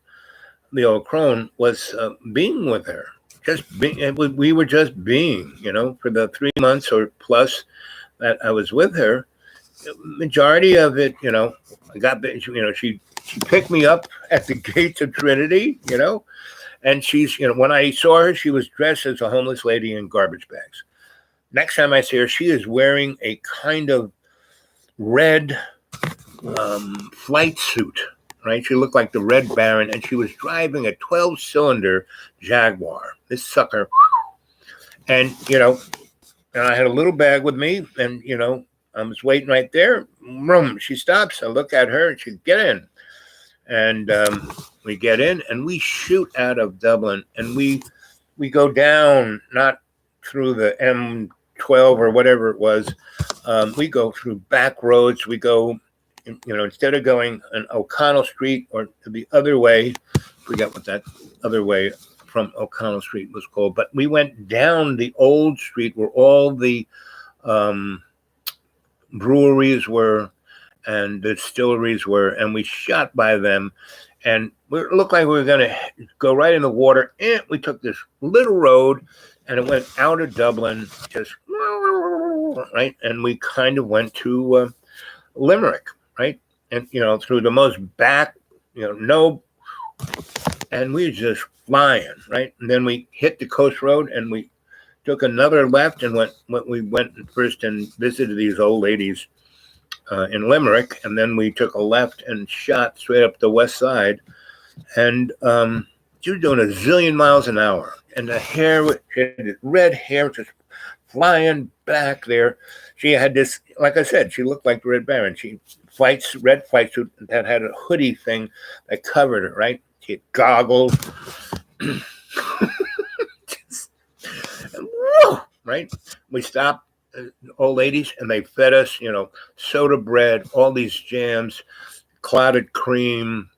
the old crone was being with her. Just being, we were just being, for the 3 months or plus that I was with her. Majority of it, I got, she picked me up at the gates of Trinity, and she's, when I saw her, she was dressed as a homeless lady in garbage bags. Next time I see her, she is wearing a kind of red flight suit, right? She looked like the Red Baron, and she was driving a 12-cylinder Jaguar. This sucker. And, and I had a little bag with me, and, I was waiting right there. Vroom, she stops. I look at her, and she get in. And we get in, and we shoot out of Dublin, and we go down, not through the M12 or whatever it was. We go through back roads. We go, instead of going on O'Connell Street or the other way, forget what that other way from O'Connell Street was called, but we went down the old street where all the breweries were and the distilleries were, and we shot by them, and it looked like we were going to go right in the water, and we took this little road, and it went out of Dublin, just right, and we kind of went to Limerick, right, and through the most back, no, and we were just flying, right, and then we hit the coast road, and we took another left, and we went first and visited these old ladies in Limerick, and then we took a left and shot straight up the west side, and she was doing a zillion miles an hour, and the hair, she had this red hair just flying back there. She had this, like I said, she looked like the Red Baron. She red flight suit that had a hoodie thing that covered her, right? She had goggles. Right? We stopped old ladies, and they fed us, soda bread, all these jams, clotted cream,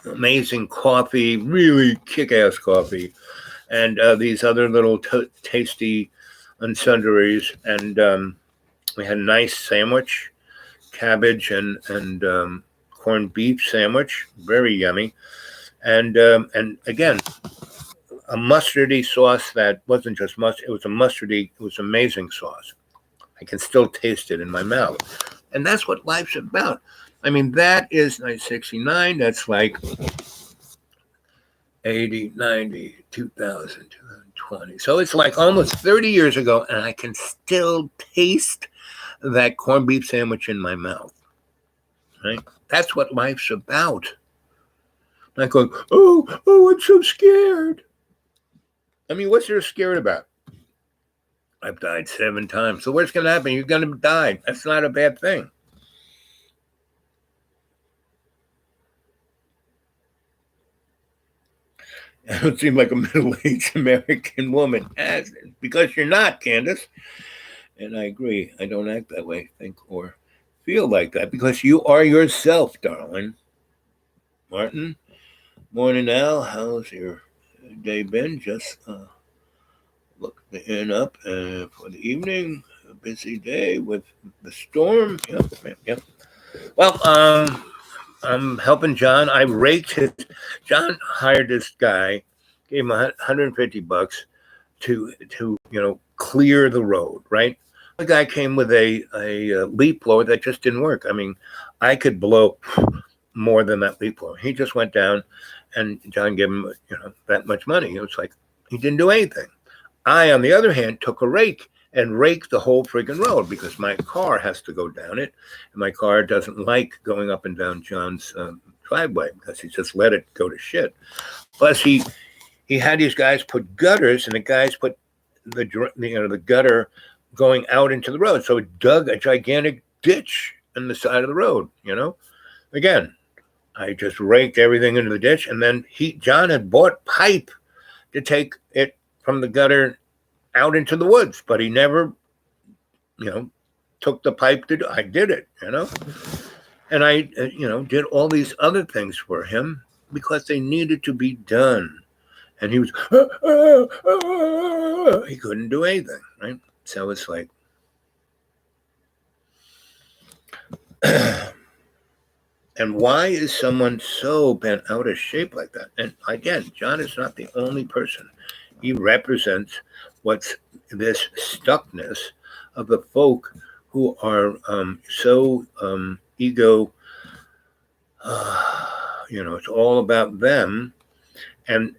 amazing coffee, really kick-ass coffee, and these other little tasty unsundries. And we had a nice sandwich, cabbage and corned beef sandwich, very yummy. And again, a mustardy sauce that wasn't just mustard, it was a mustardy, it was amazing sauce. I can still taste it in my mouth. And that's what life's about. I mean, that is 1969, that's like 80, 90, 2000, 2020. So it's like almost 30 years ago, and I can still taste that corned beef sandwich in my mouth. Right? That's what life's about. Not going, oh, I'm so scared. I mean, what's there scared about? I've died 7 times. So what's going to happen? You're going to die. That's not a bad thing. I don't seem like a middle-aged American woman. Because you're not, Candace. And I agree. I don't act that way, think, or feel like that, because you are yourself, darling. Martin, morning, Al. How's your day been? Just looking up for the evening. A busy day with the storm. Yep. Well, I'm helping John. I raked his. John hired this guy, gave him $150 to clear the road. Right. The guy came with a leaf blower that just didn't work. I mean, I could blow more than that leaf blower. He just went down, and John gave him that much money. It was like he didn't do anything. I, on the other hand, took a rake and raked the whole friggin' road, because my car has to go down it, and my car doesn't like going up and down John's driveway, because he just let it go to shit. Plus, he had these guys put gutters, and the guys put the gutter going out into the road, so it dug a gigantic ditch on the side of the road. Again, I just raked everything into the ditch, and then John had bought pipe to take it from the gutter out into the woods, but he never, took the pipe to do. I did it, and I, did all these other things for him because they needed to be done, and he was, he couldn't do anything, right? So it's like, And why is someone so bent out of shape like that? And again, John is not the only person. He represents what's this stuckness of the folk who are so ego. It's all about them. And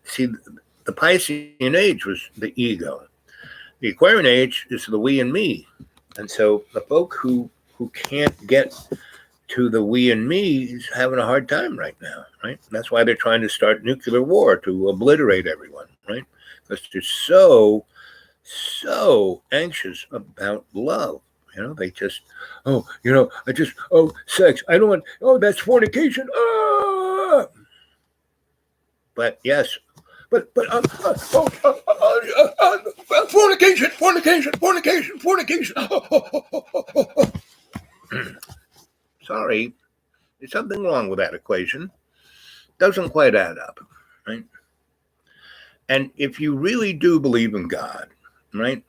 see, the Piscean age was the ego. The Aquarian age is the we and me. And so the folk who can't get to the we and me is having a hard time right now, right? That's why they're trying to start nuclear war to obliterate everyone, right? Because they're so anxious about love. They just, sex. I don't want, that's fornication. But yes, but fornication. Sorry, there's something wrong with that equation. Doesn't quite add up, right? And if you really do believe in God, right,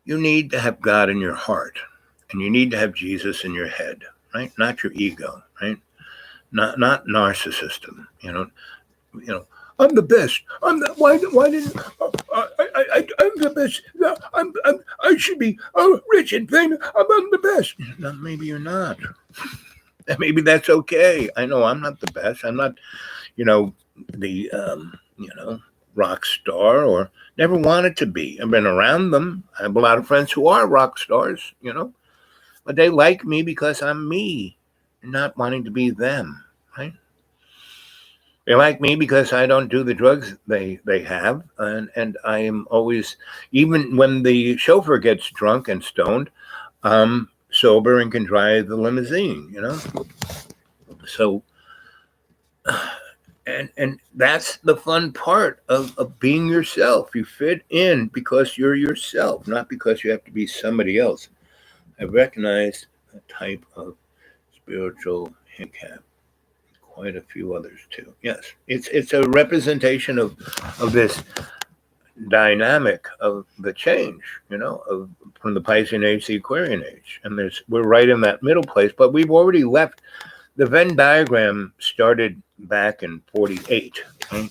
you need to have God in your heart, and you need to have Jesus in your head, right? Not your ego, right? Not narcissism. I'm the best. I'm the why didn't I'm the best. I should be rich and famous. I'm the best. No, maybe you're not. Maybe that's okay. I know I'm not the best. I'm not, the rock star, or never wanted to be. I've been around them. I have a lot of friends who are rock stars, but they like me because I'm me, not wanting to be them, right? They like me because I don't do the drugs they have, and I am always, even when the chauffeur gets drunk and stoned, sober and can drive the limousine, So, and that's the fun part of being yourself. You fit in because you're yourself, not because you have to be somebody else. I recognize a type of spiritual handicap. Quite a few others too. Yes, it's a representation of this dynamic of the change, of from the Piscean age to the Aquarian age, and we're right in that middle place. But we've already left. The Venn diagram started back in '48, okay,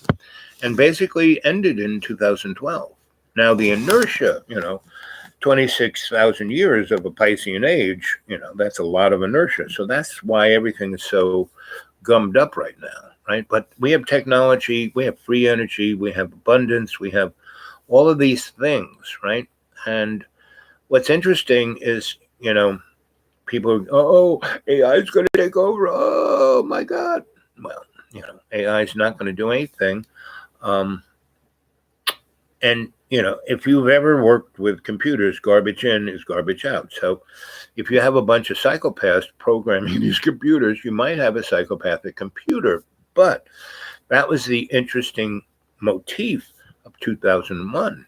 and basically ended in 2012. Now the inertia, 26,000 years of a Piscean age, that's a lot of inertia. So that's why everything is so gummed up right now, right? But we have technology, we have free energy, we have abundance, we have all of these things, right? And what's interesting is, people, AI is going to take over. Oh my God. Well, AI is not going to do anything. And, if you've ever worked with computers, garbage in is garbage out. So if you have a bunch of psychopaths programming these computers, you might have a psychopathic computer. But that was the interesting motif of 2001,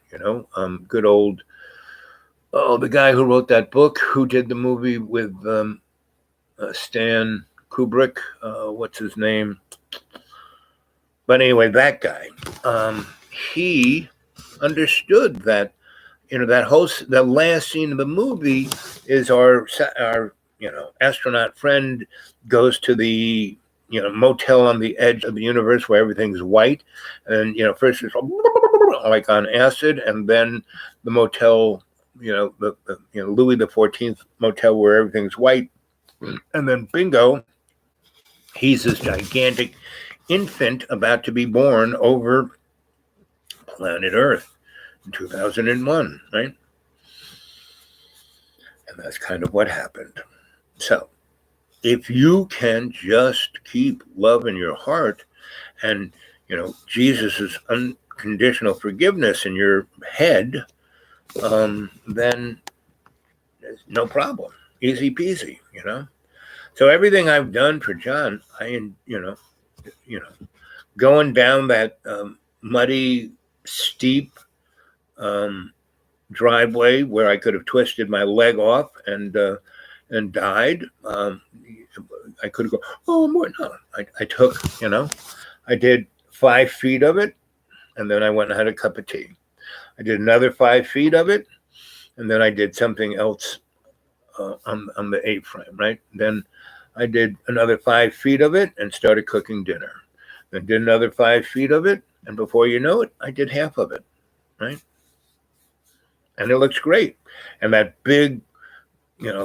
good old, the guy who wrote that book, who did the movie with Stan Kubrick, what's his name? But anyway, that guy, he understood that, the last scene of the movie is our astronaut friend goes to the, motel on the edge of the universe where everything's white. And, first it's like on acid, and then the motel, the Louis the 14th motel where everything's white. And then bingo, he's this gigantic infant about to be born over planet Earth in 2001, right? And that's kind of what happened. So if you can just keep love in your heart, and, Jesus's unconditional forgiveness in your head, then there's no problem. Easy peasy, So everything I've done for John, going down that muddy, steep driveway where I could have twisted my leg off and died. I could have gone, oh, more. No, I took, I did 5 feet of it, and then I went and had a cup of tea. I did another 5 feet of it, and then I did something else on the A-frame, right? Then I did another 5 feet of it and started cooking dinner. Then did another 5 feet of it, and before you know it, I did half of it, right? And it looks great. And that big,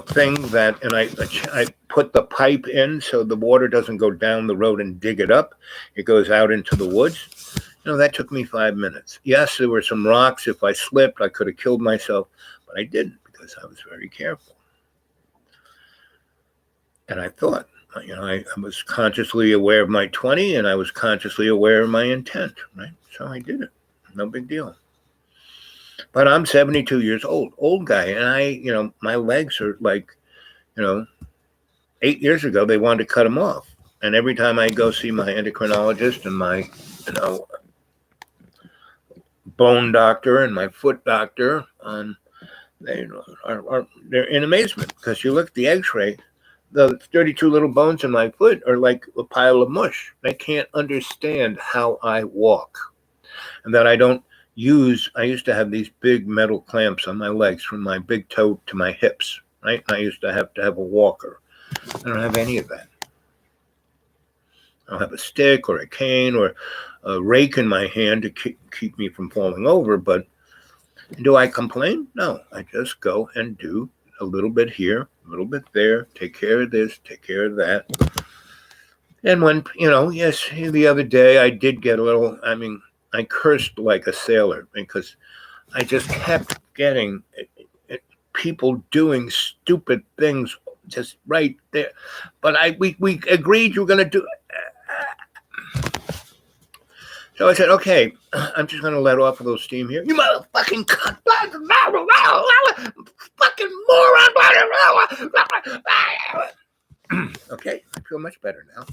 thing that, and I put the pipe in so the water doesn't go down the road and dig it up. It goes out into the woods. That took me 5 minutes. Yes, there were some rocks. If I slipped, I could have killed myself, but I didn't because I was very careful. And I thought, I was consciously aware of my 20 and I was consciously aware of my intent, right? So I did it. No big deal. But I'm 72 years old guy. And my legs are like, 8 years ago, they wanted to cut them off. And every time I go see my endocrinologist and my, bone doctor and my foot doctor, they're in amazement because you look at the x-ray, the 32 little bones in my foot are like a pile of mush. They can't understand how I walk and that I don't I used to have these big metal clamps on my legs from my big toe to my hips, right? And I used to have a walker. I don't have any of that. I don't have a stick or a cane or a rake in my hand to keep me from falling over. But do I complain? No, I just go and do a little bit here, a little bit there, take care of this, take care of that. And when, yes, the other day I did get a little, I cursed like a sailor because I just kept getting people doing stupid things just right there. But we agreed you were going to do it. So I said, okay, I'm just going to let off a little steam here. You motherfucking cunt. Fucking moron. Okay, I feel much better now.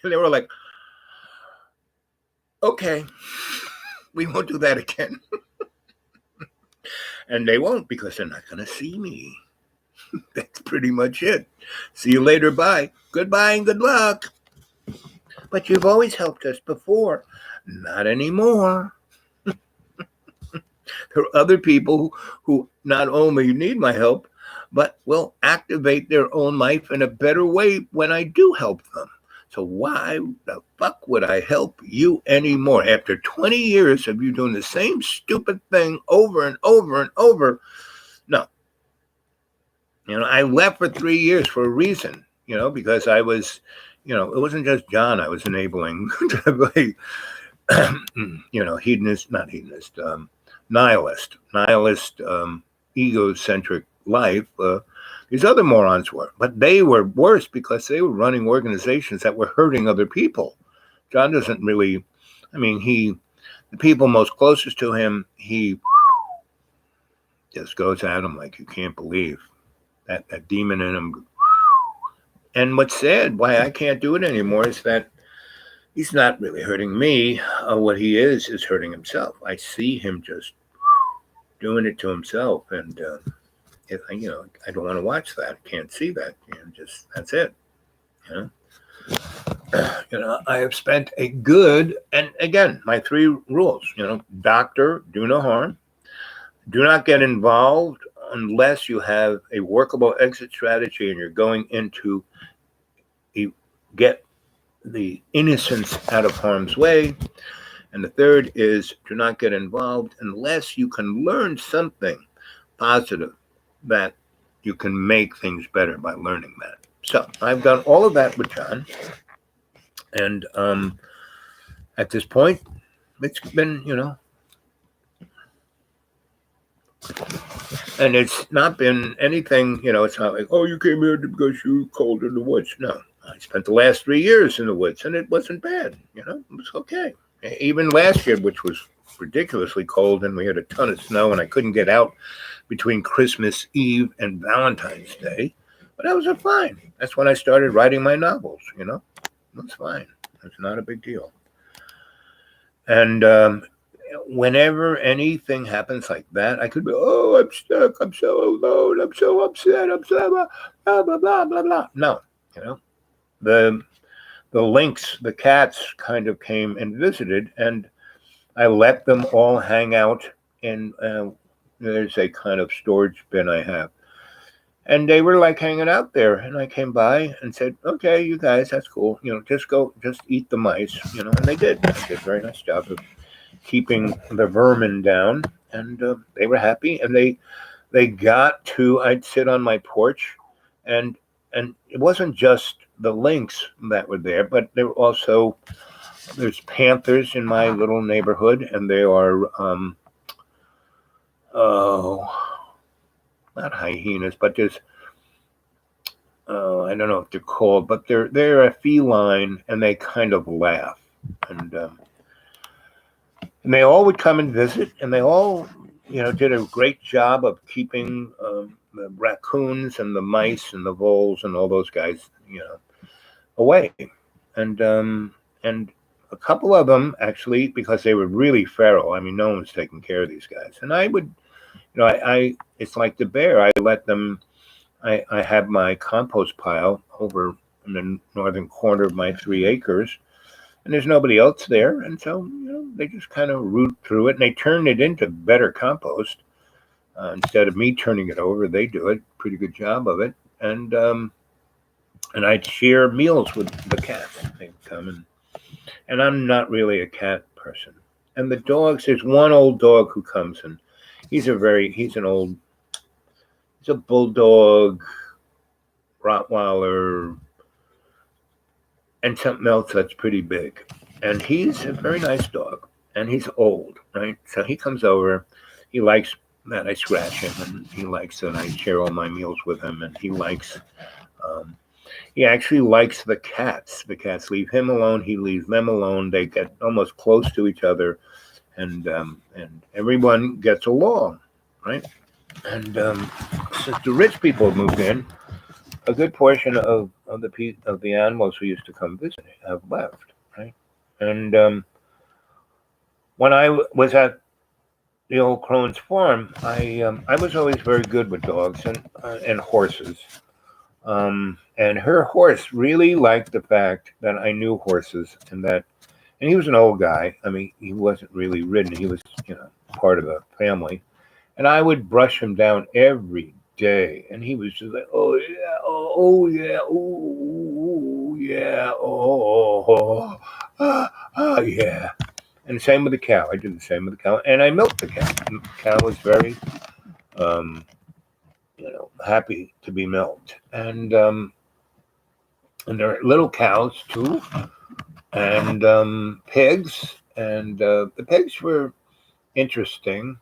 And they were like, okay, we won't do that again. And they won't because they're not going to see me. That's pretty much it. See you later. Bye. Goodbye and good luck. But you've always helped us before. Not anymore. There are other people who not only need my help, but will activate their own life in a better way when I do help them. So why the fuck would I help you anymore? After 20 years of you doing the same stupid thing over and over and over. No. I left for 3 years for a reason, because I was, it wasn't just John I was enabling to be, nihilist, egocentric life. These other morons were, but they were worse because they were running organizations that were hurting other people. John doesn't really, the people most closest to him, he just goes at them like you can't believe that demon in him. And what's sad, why I can't do it anymore, is that he's not really hurting me. What he is hurting himself. I see him just doing it to himself, and I don't want to watch that. Can't see that. That's it. I have spent a good, and again, my 3 rules. Doctor, do no harm. Do not get involved unless you have a workable exit strategy and you're going into get the innocence out of harm's way. And the third is do not get involved unless you can learn something positive that you can make things better by learning that. So I've done all of that with John. And at this point, it's been, and it's not been anything, it's not like, oh, you came here because you were cold in the woods. No, I spent the last 3 years in the woods and it wasn't bad. It was okay. Even last year, which was ridiculously cold and we had a ton of snow and I couldn't get out between Christmas Eve and Valentine's Day, but that was fine. That's when I started writing my novels, That's fine. It's not a big deal. And whenever anything happens like that, I could be, oh, I'm stuck, I'm so alone, I'm so upset, I'm so blah, blah, blah, blah, blah. No, the lynx, the cats kind of came and visited, and I let them all hang out in There's a kind of storage bin I have. And they were like hanging out there. And I came by and said, okay, you guys, that's cool. Just eat the mice, and they did. They did a very nice job of keeping the vermin down. And they were happy. And they got to, I'd sit on my porch and, it wasn't just the lynx that were there, but there were also, there's panthers in my little neighborhood, and they are, oh, not hyenas, but there's, I don't know what they're called, but they're a feline, and they kind of laugh, and they all would come and visit, and they all, did a great job of keeping the raccoons and the mice and the voles and all those guys, away, and a couple of them actually, because they were really feral. I mean, no one was taking care of these guys, and I would, I it's like the bear. I let them. I have my compost pile over in the northern corner of my 3 acres, and there's nobody else there, and so they just kind of root through it, and they turn it into better compost instead of me turning it over. They do it pretty good job of it, and I'd share meals with the cats. They'd come and I'm not really a cat person. And the dogs, there's one old dog who comes, and he's a bulldog, Rottweiler, and something else that's pretty big. And he's a very nice dog, and he's old, right? So he comes over, he likes that I scratch him, and he likes that I share all my meals with him, and he actually likes the cats. The cats leave him alone, he leaves them alone. They get almost close to each other, and everyone gets along, right? And since the rich people moved in, a good portion of the animals who used to come visit have left, right? And when I was at the old crone's farm, I was always very good with dogs and horses. And her horse really liked the fact that I knew horses, and he was an old guy. I mean, he wasn't really ridden. He was, part of the family. And I would brush him down every day. And he was just like, oh, yeah, oh yeah, oh, yeah, oh, yeah. And the same with the cow. I did the same with the cow. And I milked the cow. And the cow was very, happy to be milked. And there are little cows too, and pigs. And the pigs were interesting.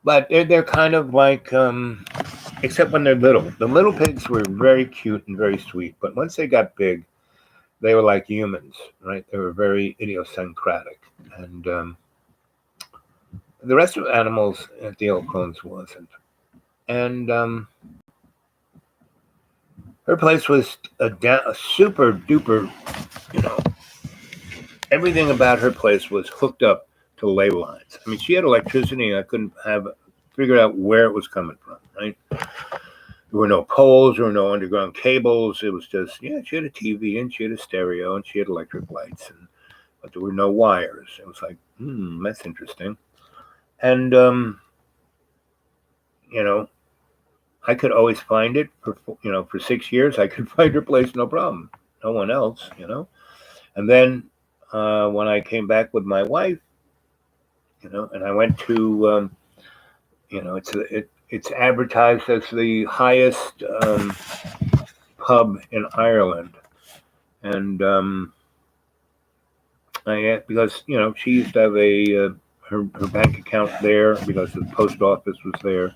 But they're kind of like, except when they're little. The little pigs were very cute and very sweet. But once they got big, they were like humans, right? They were very idiosyncratic. And the rest of the animals at the old crones wasn't. And her place was a super duper, everything about her place was hooked up to ley lines. I mean, she had electricity, and I couldn't figure out where it was coming from, right? There were no poles, there were no underground cables. It was just, she had a TV, and she had a stereo, and she had electric lights, but there were no wires. It was like, that's interesting. And, I could always find it for 6 years. I could find her place, no problem. No one else, And then when I came back with my wife, and I went to, it's advertised as the highest pub in Ireland, and because she used to have her bank account there because the post office was there,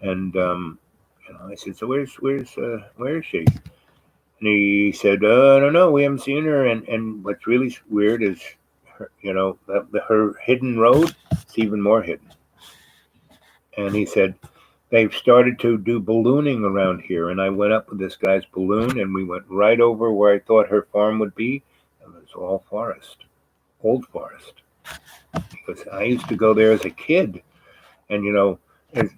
and I said, so where is she? And he said, I don't know, we haven't seen her. And what's really weird is her, her hidden road, it's even more hidden. And he said, they've started to do ballooning around here. And I went up with this guy's balloon, and we went right over where I thought her farm would be. And it was all forest, old forest. Because I used to go there as a kid. And,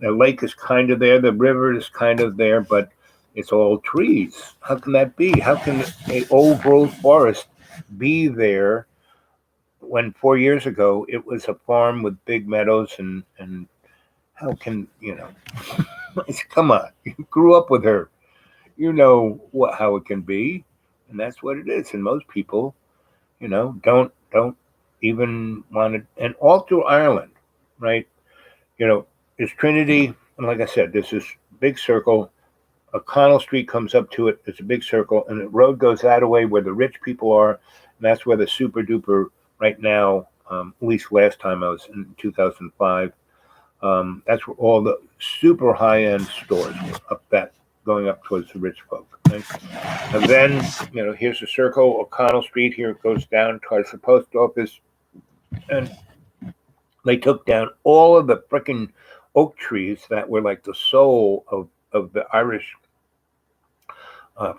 the lake is kind of there, the river is kind of there, but it's all trees. How can that be? How can an old growth forest be there when 4 years ago it was a farm with big meadows and how can come on, you grew up with her, how it can be, and that's what it is. And most people, don't even want to. And all through Ireland, right? It's Trinity, and like I said, there's this big circle. O'Connell Street comes up to it. It's a big circle, and the road goes that way where the rich people are, and that's where the super duper right now. At least last time I was in 2005. That's where all the super high end stores were going up towards the rich folk. Right? And then, here's the circle, O'Connell Street. Here it goes down towards the post office. And they took down all of the freaking oak trees that were like the soul of the Irish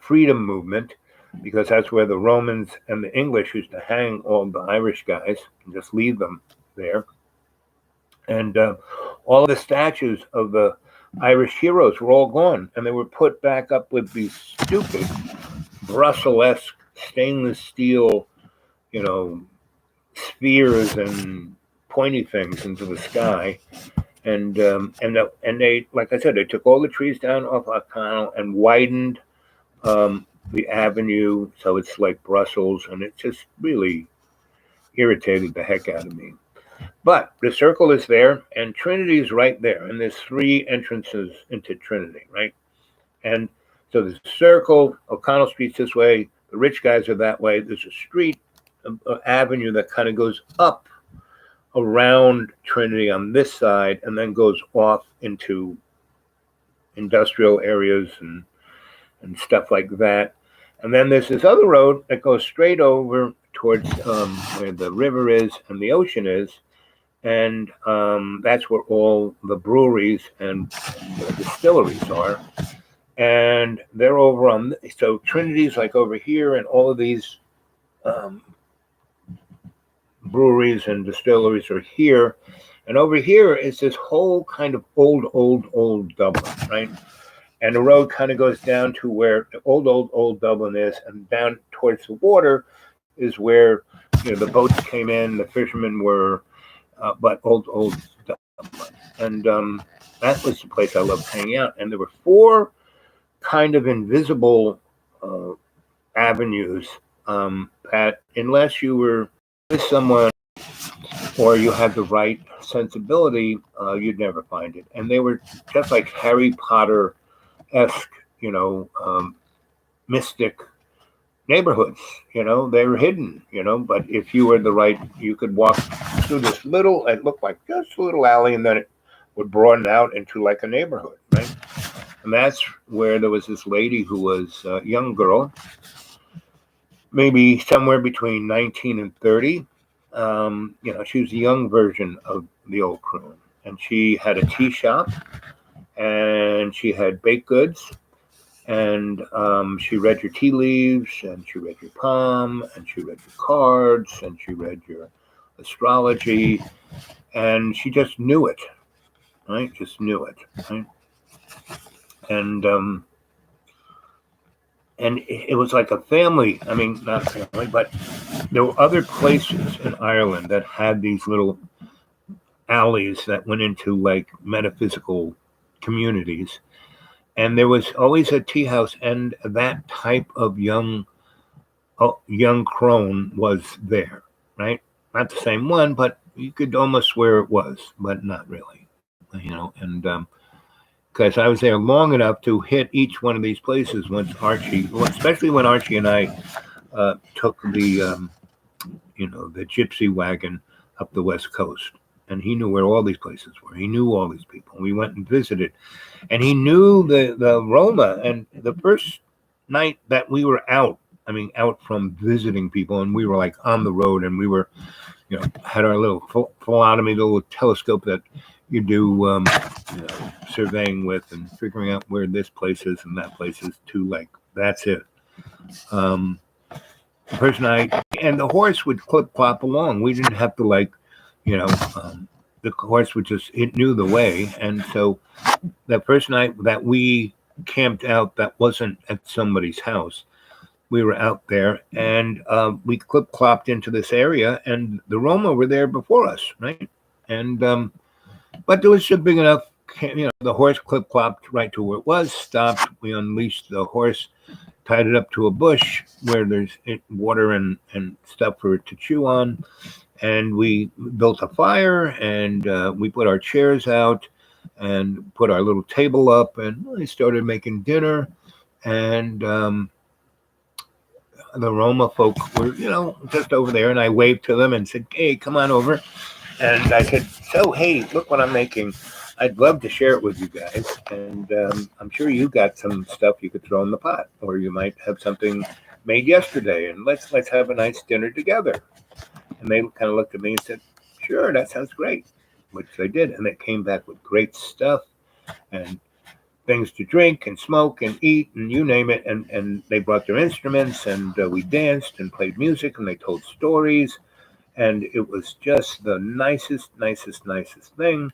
freedom movement, because that's where the Romans and the English used to hang all the Irish guys and just leave them there. And all of the statues of the Irish heroes were all gone, and they were put back up with these stupid Brussels-esque stainless steel, spheres and pointy things into the sky. And they, like I said, they took all the trees down off O'Connell and widened the avenue so it's like Brussels, and it just really irritated the heck out of me. But the circle is there, and Trinity is right there, and there's 3 entrances into Trinity, right? And so there's a circle, O'Connell Street's this way, the rich guys are that way. There's a street, avenue that kind of goes up around Trinity on this side, and then goes off into industrial areas and stuff like that. And then there's this other road that goes straight over towards where the river is and the ocean is. And that's where all the breweries and the distilleries are. And they're over on, so Trinity's like over here, and all of these breweries and distilleries are here. And over here is this whole kind of old Dublin, right? And the road kind of goes down to where the old Dublin is, and down towards the water is where the boats came in, the fishermen were, but old Dublin. And that was the place I loved hanging out. And there were 4 kind of invisible avenues that, unless you were with someone or you had the right sensibility, you'd never find it. And they were just like Harry Potter-esque, mystic neighborhoods. They were hidden, but if you were the right, you could walk through this little, it looked like just a little alley, and then it would broaden out into like a neighborhood, right? And that's where there was this lady who was a young girl, maybe somewhere between 19 and 30. She was a young version of the old crone, and she had a tea shop, and she had baked goods, and she read your tea leaves, and she read your palm, and she read your cards, and she read your astrology, and she just knew it, right? Just knew it, right? And it was like a family. I mean, not a family, but there were other places in Ireland that had these little alleys that went into like metaphysical communities. And there was always a tea house, and that type of young crone was there, right? Not the same one, but you could almost swear it was, but not really, and because I was there long enough to hit each one of these places once especially when Archie and I took the gypsy wagon up the West Coast. And he knew where all these places were. He knew all these people. We went and visited. And he knew the Roma. And the first night that we were out from visiting people, and we were like on the road, and we were, had our little phlebotomy, the little telescope that you do surveying with and figuring out where this place is and that place is to, like, that's it. The first night, and the horse would clip-clop along. We didn't have to, the horse would just, it knew the way. And so that first night that we camped out, that wasn't at somebody's house, we were out there, and we clip clopped into this area, and the Roma were there before us, right? And but there was a big enough, the horse clip clopped right to where it was, stopped. We unleashed the horse, tied it up to a bush where there's water and stuff for it to chew on, and we built a fire, and we put our chairs out and put our little table up, and we started making dinner. And the Roma folk were, just over there, and I waved to them and said, "Hey, come on over." And I said, "So, hey, look what I'm making. I'd love to share it with you guys. And I'm sure you got some stuff you could throw in the pot, or you might have something made yesterday, and let's have a nice dinner together." And they kind of looked at me and said, "Sure, that sounds great," which they did. And they came back with great stuff and things to drink and smoke and eat and you name it. And they brought their instruments, and we danced and played music, and they told stories. And it was just the nicest thing.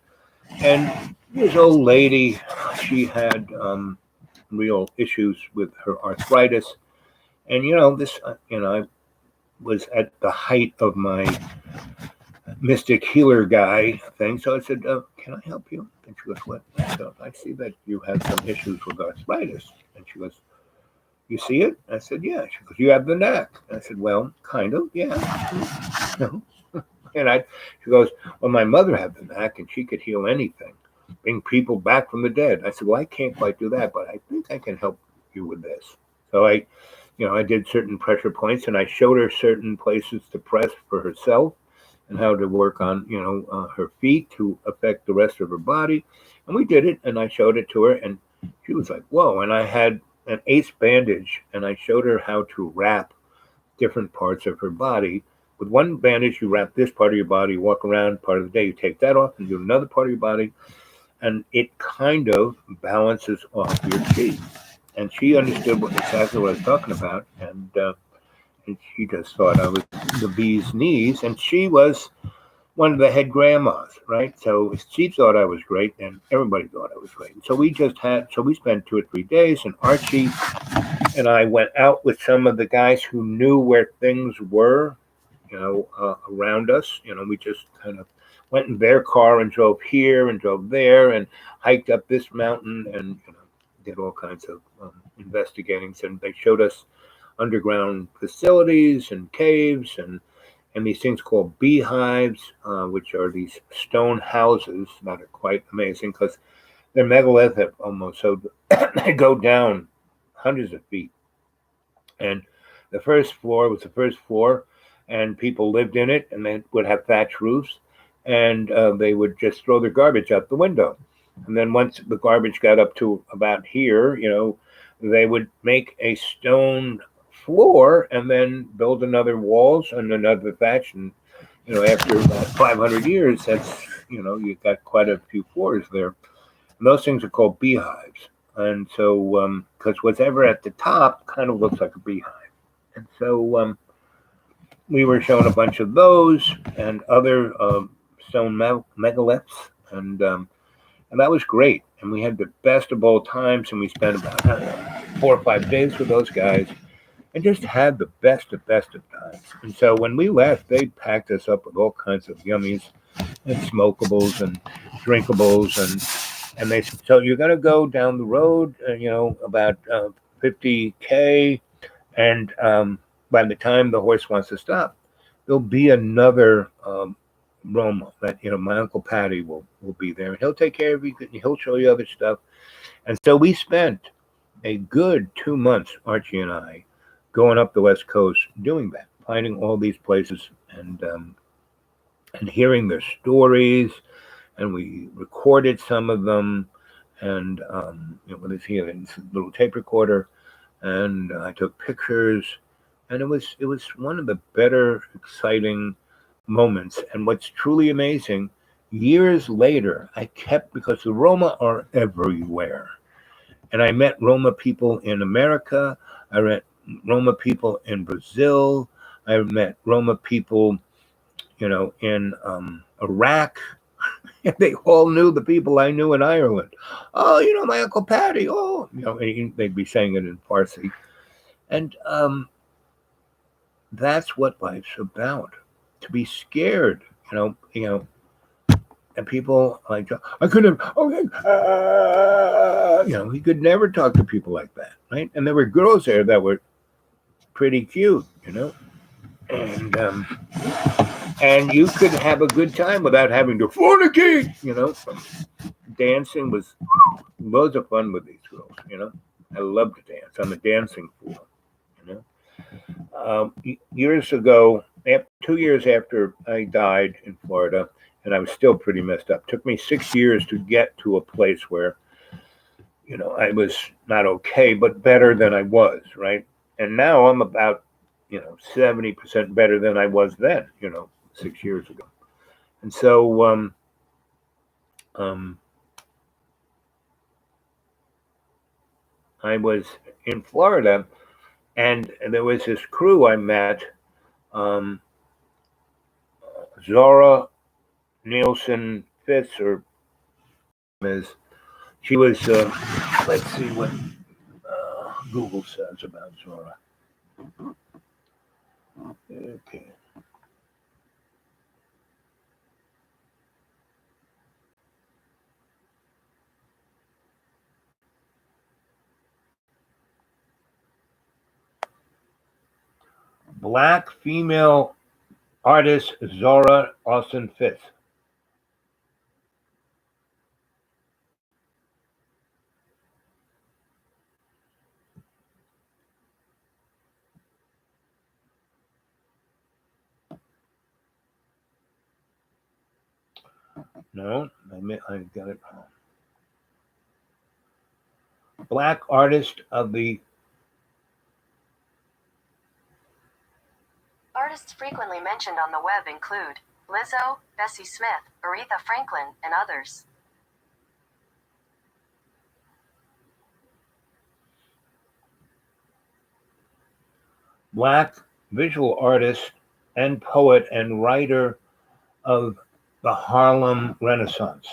And this old lady, she had real issues with her arthritis. And, I was at the height of my mystic healer guy thing. So I said, "Can I help you?" And she goes, "What?" I said, "I see that you have some issues with arthritis." And she goes, "You see it?" I said, "Yeah." She goes, "You have the knack." I said, "Well, kind of, yeah." No. And she goes, "Well, my mother had the knack, and she could heal anything, bring people back from the dead." I said, "Well, I can't quite do that, but I think I can help you with this." So I did certain pressure points, and I showed her certain places to press for herself, and how to work on, her feet to affect the rest of her body. And we did it, and I showed it to her, and she was like, "Whoa!" And I had an ace bandage, and I showed her how to wrap different parts of her body. With one bandage, you wrap this part of your body, walk around part of the day, you take that off and do another part of your body, and it kind of balances off your chi. And she understood exactly what I was talking about, and she just thought I was the bee's knees, and she was one of the head grandmas, right? So she thought I was great, and everybody thought I was great. And so we spent 2 or 3 days, and Archie and I went out with some of the guys who knew where things were, around us. We just kind of went in their car and drove here and drove there and hiked up this mountain and did all kinds of investigating. And they showed us underground facilities and caves and these things called beehives, which are these stone houses that are quite amazing because they're megalithic almost. So they go down hundreds of feet. And the first floor was the first floor, and people lived in it, and they would have thatch roofs, and they would just throw their garbage out the window. And then once the garbage got up to about here, they would make a stone floor and then build another walls and another thatch. And, after about 500 years, that's, you've got quite a few floors there. And those things are called beehives. And so, because whatever at the top kind of looks like a beehive. And so we were shown a bunch of those and other stone megaliths. And that was great. And we had the best of all times. And we spent about 4 or 5 days with those guys and just had the best of times. And so when we left, they packed us up with all kinds of yummies and smokables and drinkables. And they said, "So you're going to go down the road, about 50K. And by the time the horse wants to stop, there'll be another Roma that, my Uncle Patty will be there. And he'll take care of you. And he'll show you other stuff." And so we spent a good 2 months, Archie and I, going up the West Coast doing that, finding all these places and hearing their stories. And we recorded some of them, and with this here, this little tape recorder, and I took pictures, and it was one of the better, exciting moments. And what's truly amazing, years later, because the Roma are everywhere, and I met Roma people in America, I met Roma people in Brazil, I met Roma people, in Iraq. They all knew the people I knew in Ireland. "Oh, my Uncle Patty. Oh," they'd be saying it in Farsi. And that's what life's about. To be scared, and people like, I couldn't, okay, he could never talk to people like that, right? And there were girls there that were pretty cute, and you could have a good time without having to fornicate, Dancing was loads of fun with these girls. I love to dance. I'm a dancing fool, you know. Years ago, 2 years after I died in Florida, and I was still pretty messed up. It took me 6 years to get to a place where, I was not okay, but better than I was, right? And now I'm about, 70% better than I was then, 6 years ago. And so, um, I was in Florida, and there was this crew I met, um, Zora Nielsen Fitz, or is she was. Let's see what Google says about Zora. Okay. Black female artist Zora Austin Fitz. No, I got it wrong. Black artist of the. Artists frequently mentioned on the web include Lizzo, Bessie Smith, Aretha Franklin, and others. Black visual artist and poet and writer of the Harlem Renaissance.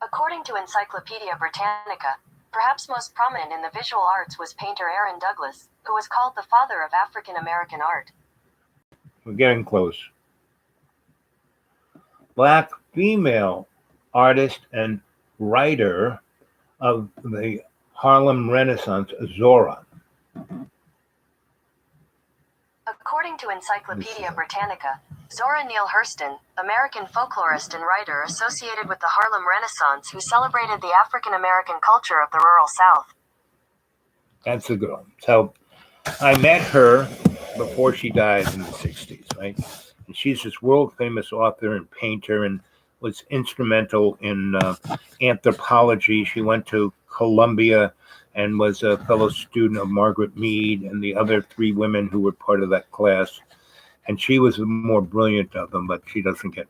According to Encyclopedia Britannica, perhaps most prominent in the visual arts was painter Aaron Douglas, who was called the father of African American art. We're getting close. Black female artist and writer of the Harlem Renaissance, Zora. According to Encyclopedia Britannica, Zora Neale Hurston, American folklorist and writer associated with the Harlem Renaissance who celebrated the African American culture of the rural South. That's the girl. So I met her before she died in the 60s, right? And she's this world famous author and painter and was instrumental in anthropology. She went to Columbia and was a fellow student of Margaret Mead and the other three women who were part of that class. And she was the more brilliant of them, but she doesn't get,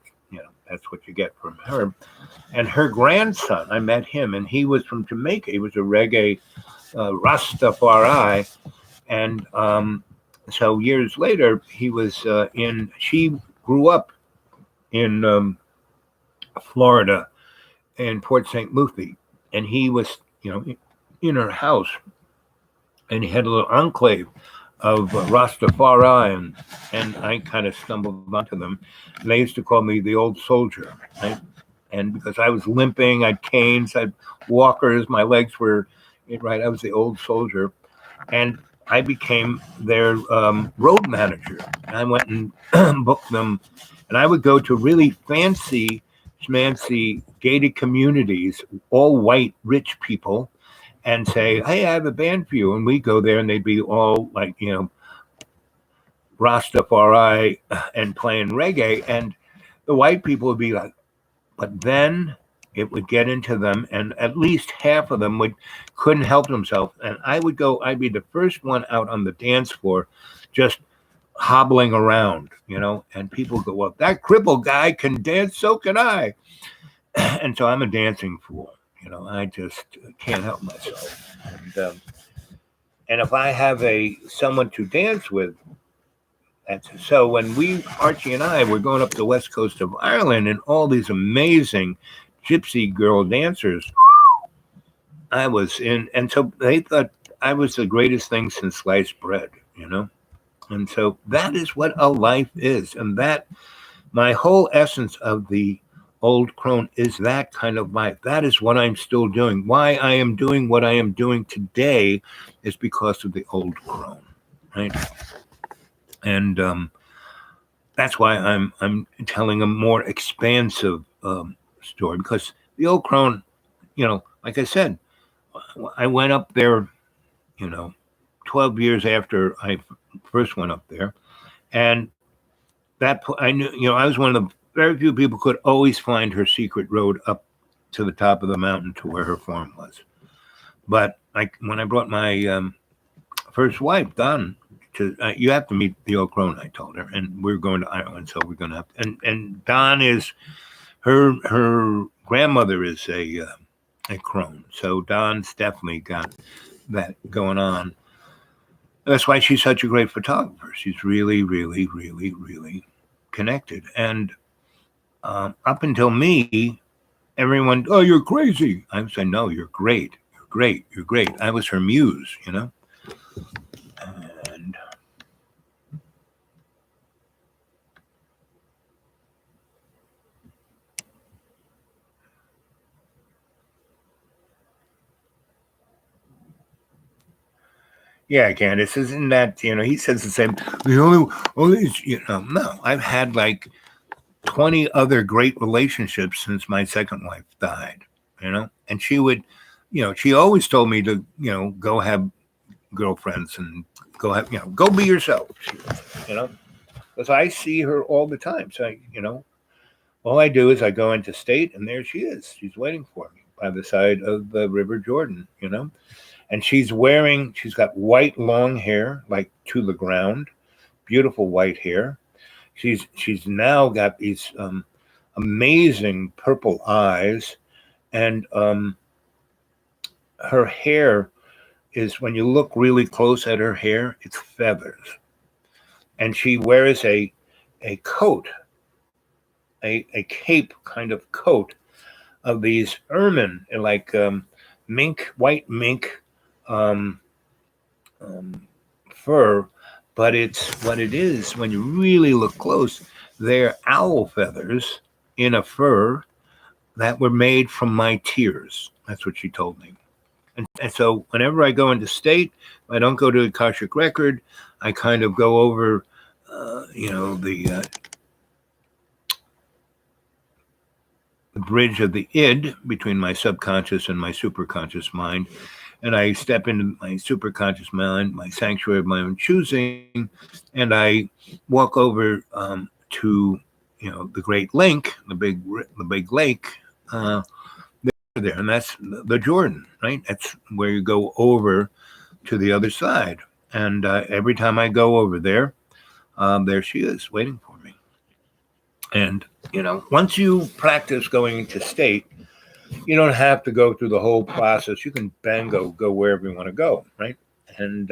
that's what you get from her. And her grandson, I met him, and he was from Jamaica. He was a reggae Rastafari. And so years later, he was she grew up in Florida in Port St. Lucie. And he was, in her house. And he had a little enclave of Rastafari, and I kind of stumbled onto them. And they used to call me the old soldier, right? And because I was limping, I had canes, I had walkers, my legs were right. I was the old soldier, and I became their road manager. And I went and booked them, and I would go to really fancy, schmancy, gated communities, all white, rich people, and say, hey, I have a band for you. And we go there and they'd be all like, Rastafari and playing reggae. And the white people would be like, but then it would get into them, and at least half of them couldn't help themselves. And I'd be the first one out on the dance floor, just hobbling around, and people go, well, that crippled guy can dance, so can I. And so I'm a dancing fool. I just can't help myself. And if I have someone to dance with, so when Archie and I were going up the west coast of Ireland and all these amazing gypsy girl dancers, I was in, and so they thought I was the greatest thing since sliced bread, you know? And so that is what a life is. And that, my whole essence of the old crone is that kind of life. That is what I'm still doing. Why I am doing what I am doing today is because of the old crone, right? And that's why I'm telling a more expansive story, because the old crone, like I said, I went up there, you know, 12 years after I first went up there, and I knew, I was one of the very few people could always find her secret road up to the top of the mountain to where her farm was. But when I brought my first wife, Don, you have to meet the old crone, I told her, and we're going to Ireland, so we're going to have to, and Don is her grandmother is a crone, so Don's definitely got that going on. That's why she's such a great photographer. She's really, really, really, really connected. And up until me, everyone, oh, you're crazy. I would say, no, you're great. You're great. You're great. I was her muse, And yeah, Candace, isn't that, he says the same. The only, no, I've had like 20 other great relationships since my second wife died, and she would, she always told me to, go have girlfriends and go have, go be yourself, because I see her all the time. So, all I do is I go into state and there she is. She's waiting for me by the side of the River Jordan, and she's got white long hair, like to the ground, beautiful white hair. She's now got these amazing purple eyes, and her hair is, when you look really close at her hair, it's feathers, and she wears a coat, a cape kind of coat of these ermine, like white mink um, fur, but it's what it is when you really look close. They're owl feathers in a fur that were made from my tears. That's what she told me. And so whenever I go into state, I don't go to the Akashic Record. I kind of go over, the bridge of the id between my subconscious and my superconscious mind. And I step into my superconscious mind, my sanctuary of my own choosing, and I walk over to, the Great Lake, the big lake there, and that's the Jordan, right? That's where you go over to the other side. And every time I go over there she is waiting for me. And once you practice going into state, you don't have to go through the whole process. You can go wherever you want to go, right? And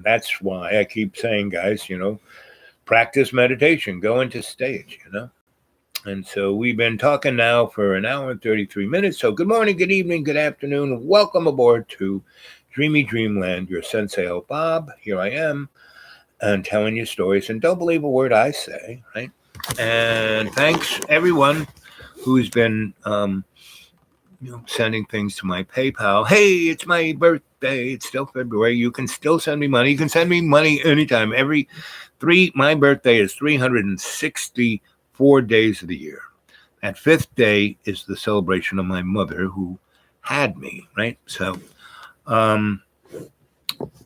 that's why I keep saying, guys, practice meditation, go into state, And so we've been talking now for an hour and 33 minutes. So good morning, good evening, good afternoon. Welcome aboard to Dreamy Dreamland. Your Sensei Bob. Here I am, and telling you stories. And don't believe a word I say, right? And thanks everyone who's been sending things to my PayPal. Hey, it's my birthday. It's still February. You can still send me money. You can send me money anytime. My birthday is 364 days of the year. That fifth day is the celebration of my mother who had me, right? So,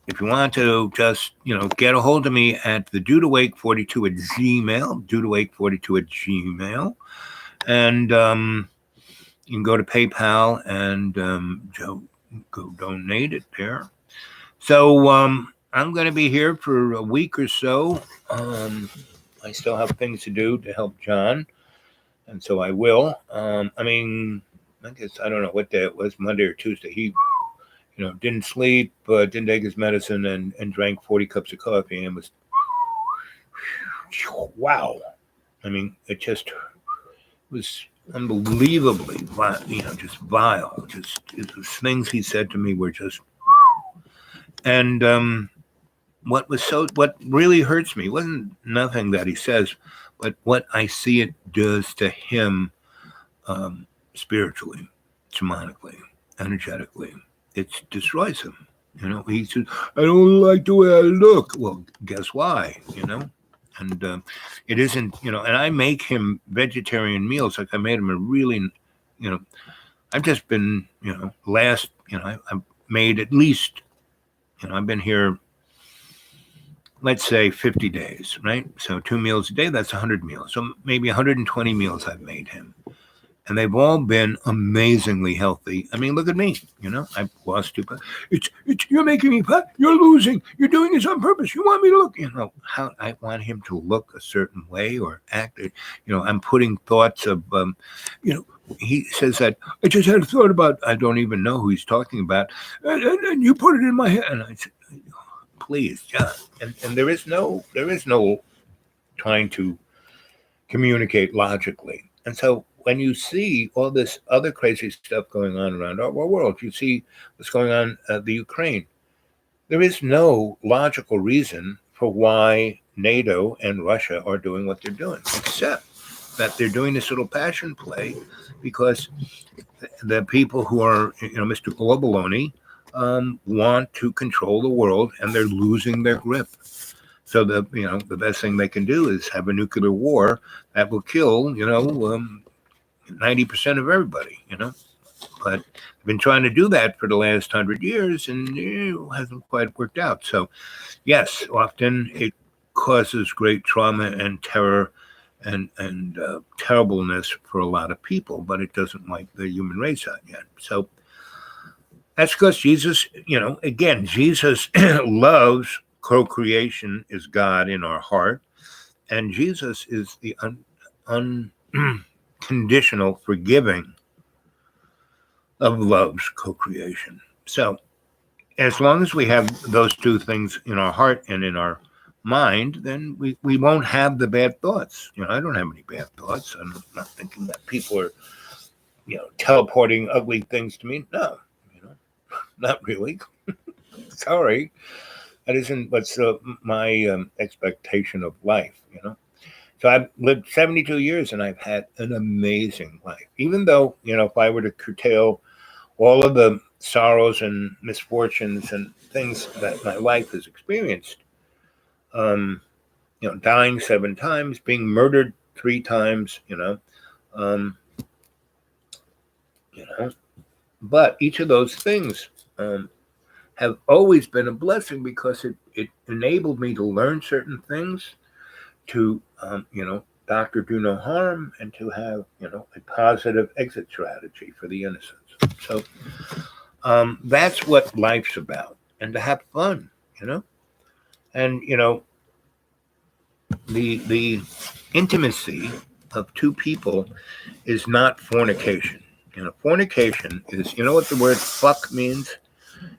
if you want to just, get a hold of me at the dudewake42 at Gmail, dudewake42 at Gmail. And you can go to PayPal and go donate it there. So I'm going to be here for a week or so. I still have things to do to help John. And so I will. I guess I don't know what day it was, Monday or Tuesday. He didn't sleep, didn't take his medicine, and drank 40 cups of coffee, and was, wow. It just was unbelievably, just vile. Just the things he said to me were just, And what really hurts me wasn't nothing that he says, but what I see it does to him, spiritually, demonically, energetically. It destroys him. He says, "I don't like the way I look." Well, guess why? And it isn't. And I make him vegetarian meals. Like I made him a really, you know, I've just been, last, I've made at least, I've been here, let's say 50 days, right? So 2 meals a day, that's 100 meals. So maybe 120 meals I've made him. And they've all been amazingly healthy. I mean, look at me. I've lost 2 pounds. You're making me fat. You're losing. You're doing this on purpose. You want me to look, how I want him to look a certain way or act. I'm putting thoughts of, he says that I just had a thought about, I don't even know who he's talking about. And you put it in my head. And I said, please, John. And there is no trying to communicate logically. And so when you see all this other crazy stuff going on around our world, you see what's going on the Ukraine. There is no logical reason for why NATO and Russia are doing what they're doing, except that they're doing this little passion play because the people who are, Mr. Globaloni, want to control the world, and they're losing their grip. So the best thing they can do is have a nuclear war that will kill 90% of everybody. But they've been trying to do that for the last 100 years, and it hasn't quite worked out. So yes, often it causes great trauma and terror and terribleness for a lot of people, but it doesn't wipe the human race out yet. So that's because Jesus, again, Jesus loves co-creation, is God in our heart, and Jesus is the unconditional forgiving of love's co-creation. So as long as we have those two things in our heart and in our mind, then we won't have the bad thoughts. I don't have any bad thoughts. I'm not thinking that people are, teleporting ugly things to me. No, not really. Sorry. That isn't what's my expectation of life, So I've lived 72 years and I've had an amazing life. Even though, if I were to curtail all of the sorrows and misfortunes and things that my life has experienced, dying 7 times, being murdered 3 times, but each of those things have always been a blessing because it enabled me to learn certain things, to, doctor do no harm, and to have, a positive exit strategy for the innocents. So that's what life's about, and to have fun, and, the intimacy of 2 people is not fornication. Fornication is, what the word fuck means?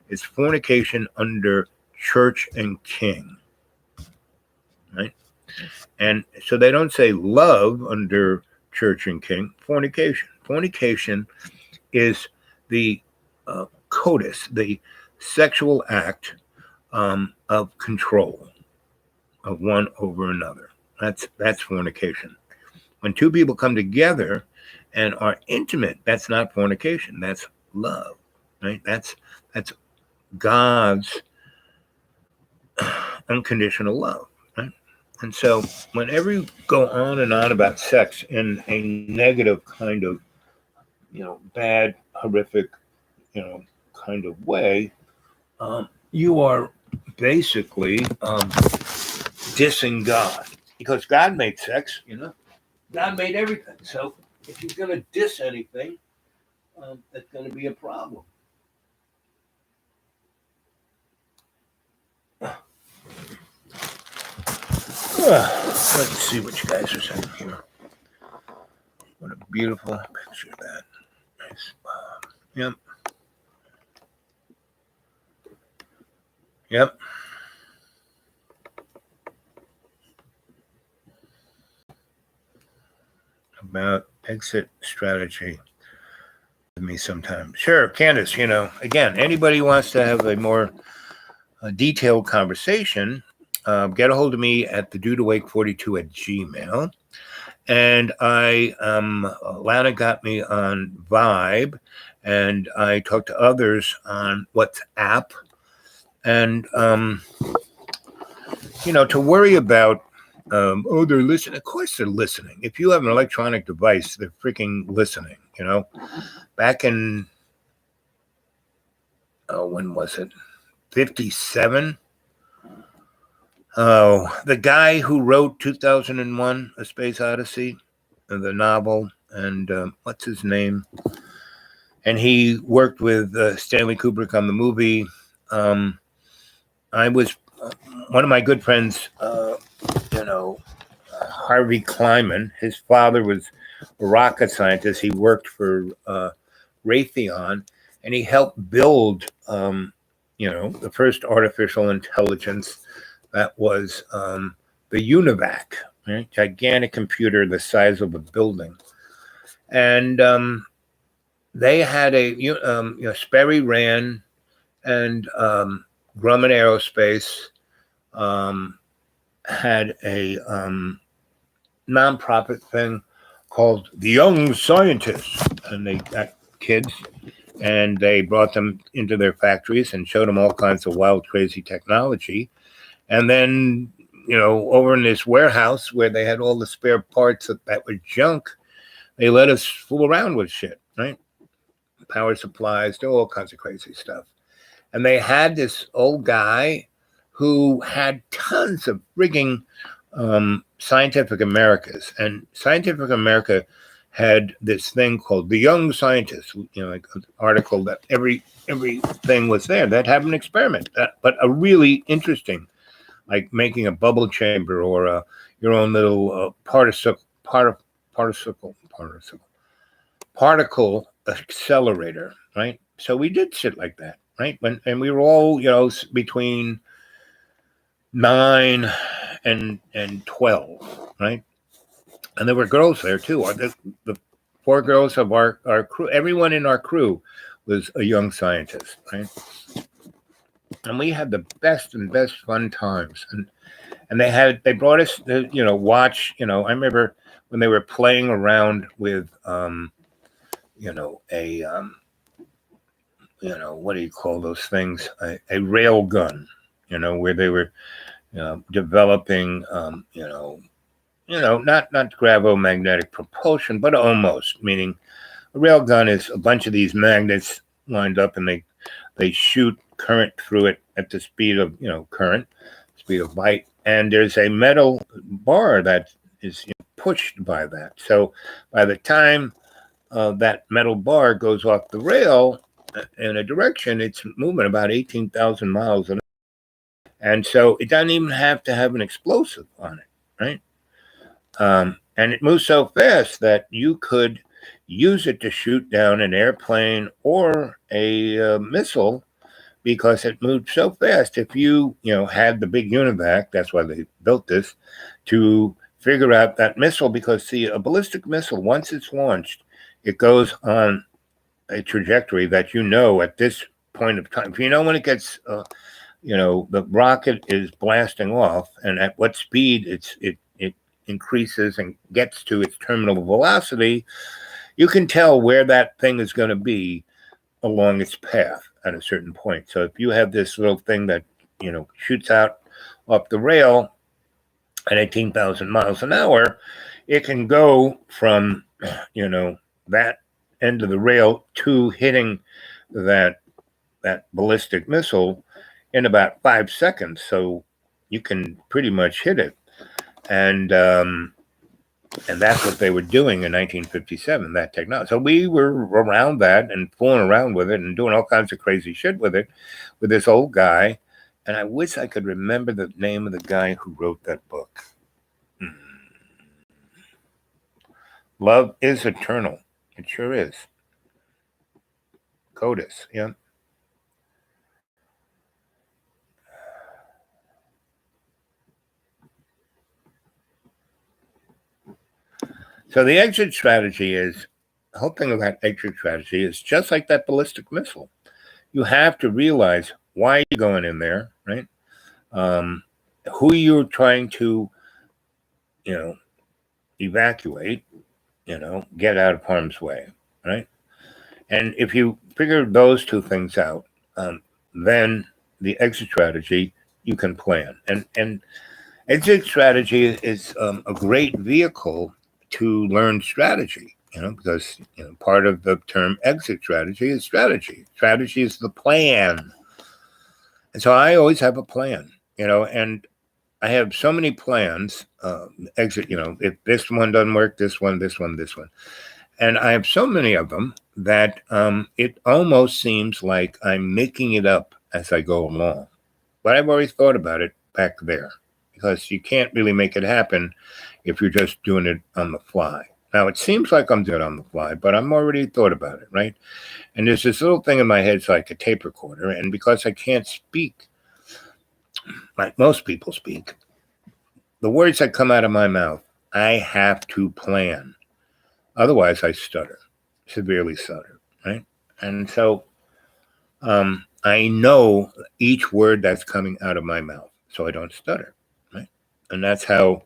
It's fornication under church and king, right? And so they don't say love under church and king. Fornication is the coitus, the sexual act of control of one over another. That's fornication. When 2 people come together and are intimate, that's not fornication. That's love, right? That's God's unconditional love, right? And so whenever you go on and on about sex in a negative kind of, bad, horrific, kind of way, you are basically dissing God, because God made sex, God made everything. So if you're going to diss anything, that's going to be a problem. Let's see what you guys are saying here. What a beautiful picture of that. Nice. Yep. Yep. About exit strategy with me sometime. Sure, Candace, again, anybody wants to have a more a detailed conversation, get a hold of me at thedudewake42@gmail. And Lana got me on Vibe, and I talked to others on WhatsApp. And, to worry about, they're listening. Of course they're listening. If you have an electronic device, they're freaking listening, Back in, when was it? 57? Oh, the guy who wrote 2001: A Space Odyssey, the novel, and what's his name? And he worked with Stanley Kubrick on the movie. I was one of my good friends, Harvey Kleiman. His father was a rocket scientist. He worked for Raytheon, and he helped build, the first artificial intelligence. That was the UNIVAC, right? Gigantic computer the size of a building. And they had Sperry Rand and Grumman Aerospace had a nonprofit thing called the Young Scientists. And they got kids and they brought them into their factories and showed them all kinds of wild, crazy technology. And then, over in this warehouse where they had all the spare parts that were junk, they let us fool around with shit, right? Power supplies, all kinds of crazy stuff. And they had this old guy who had tons of frigging Scientific Americas. And Scientific America had this thing called The Young Scientists, like an article that everything was there. That had an experiment, but a really interesting, like making a bubble chamber or your own little particle accelerator, right? So we did shit like that, right? And we were all, between 9 and 12, right? And there were girls there too. The 4 girls of our crew, everyone in our crew was a young scientist, right? And we had the best fun times. And they brought us to, watch, I remember when they were playing around with, what do you call those things? A rail gun, where they were, developing, not gravomagnetic propulsion, but almost, meaning a rail gun is a bunch of these magnets lined up and they shoot current through it at the speed of, speed of light. And there's a metal bar that is pushed by that. So by the time that metal bar goes off the rail in a direction, it's moving about 18,000 miles an hour. And so it doesn't even have to have an explosive on it, right? And it moves so fast that you could use it to shoot down an airplane or a missile because it moved so fast. If you, had the big UNIVAC, that's why they built this, to figure out that missile, because see, a ballistic missile, once it's launched, it goes on a trajectory that at this point of time. If when it gets, the rocket is blasting off and at what speed it increases and gets to its terminal velocity, you can tell where that thing is going to be along its path at a certain point. So if you have this little thing that, shoots out off the rail at 18,000 miles an hour, it can go from, that end of the rail to hitting that ballistic missile in about 5 seconds. So you can pretty much hit it. And that's what they were doing in 1957, that technology. So we were around that and fooling around with it and doing all kinds of crazy shit with it, with this old guy. And I wish I could remember the name of the guy who wrote that book. Love is Eternal. It sure is. CODIS, yeah. So the exit strategy is, the whole thing about exit strategy is just like that ballistic missile. You have to realize why are you going in there, right? Who you're trying to, evacuate, get out of harm's way, right? And if you figure those two things out, then the exit strategy you can plan. And exit strategy is a great vehicle to learn strategy. Because part of the term exit strategy is strategy. Strategy is the plan, and so I always have a plan. And I have so many plans. Exit. If this one doesn't work, this one, this one, this one. And I have so many of them that it almost seems like I'm making it up as I go along. But I've always thought about it back there because you can't really make it happen if you're just doing it on the fly. Now, it seems like I'm doing it on the fly, but I'm already thought about it, right? And there's this little thing in my head, it's like a tape recorder. And because I can't speak like most people speak, the words that come out of my mouth, I have to plan. Otherwise, I stutter, severely stutter, right? And so I know each word that's coming out of my mouth, so I don't stutter, right? And that's how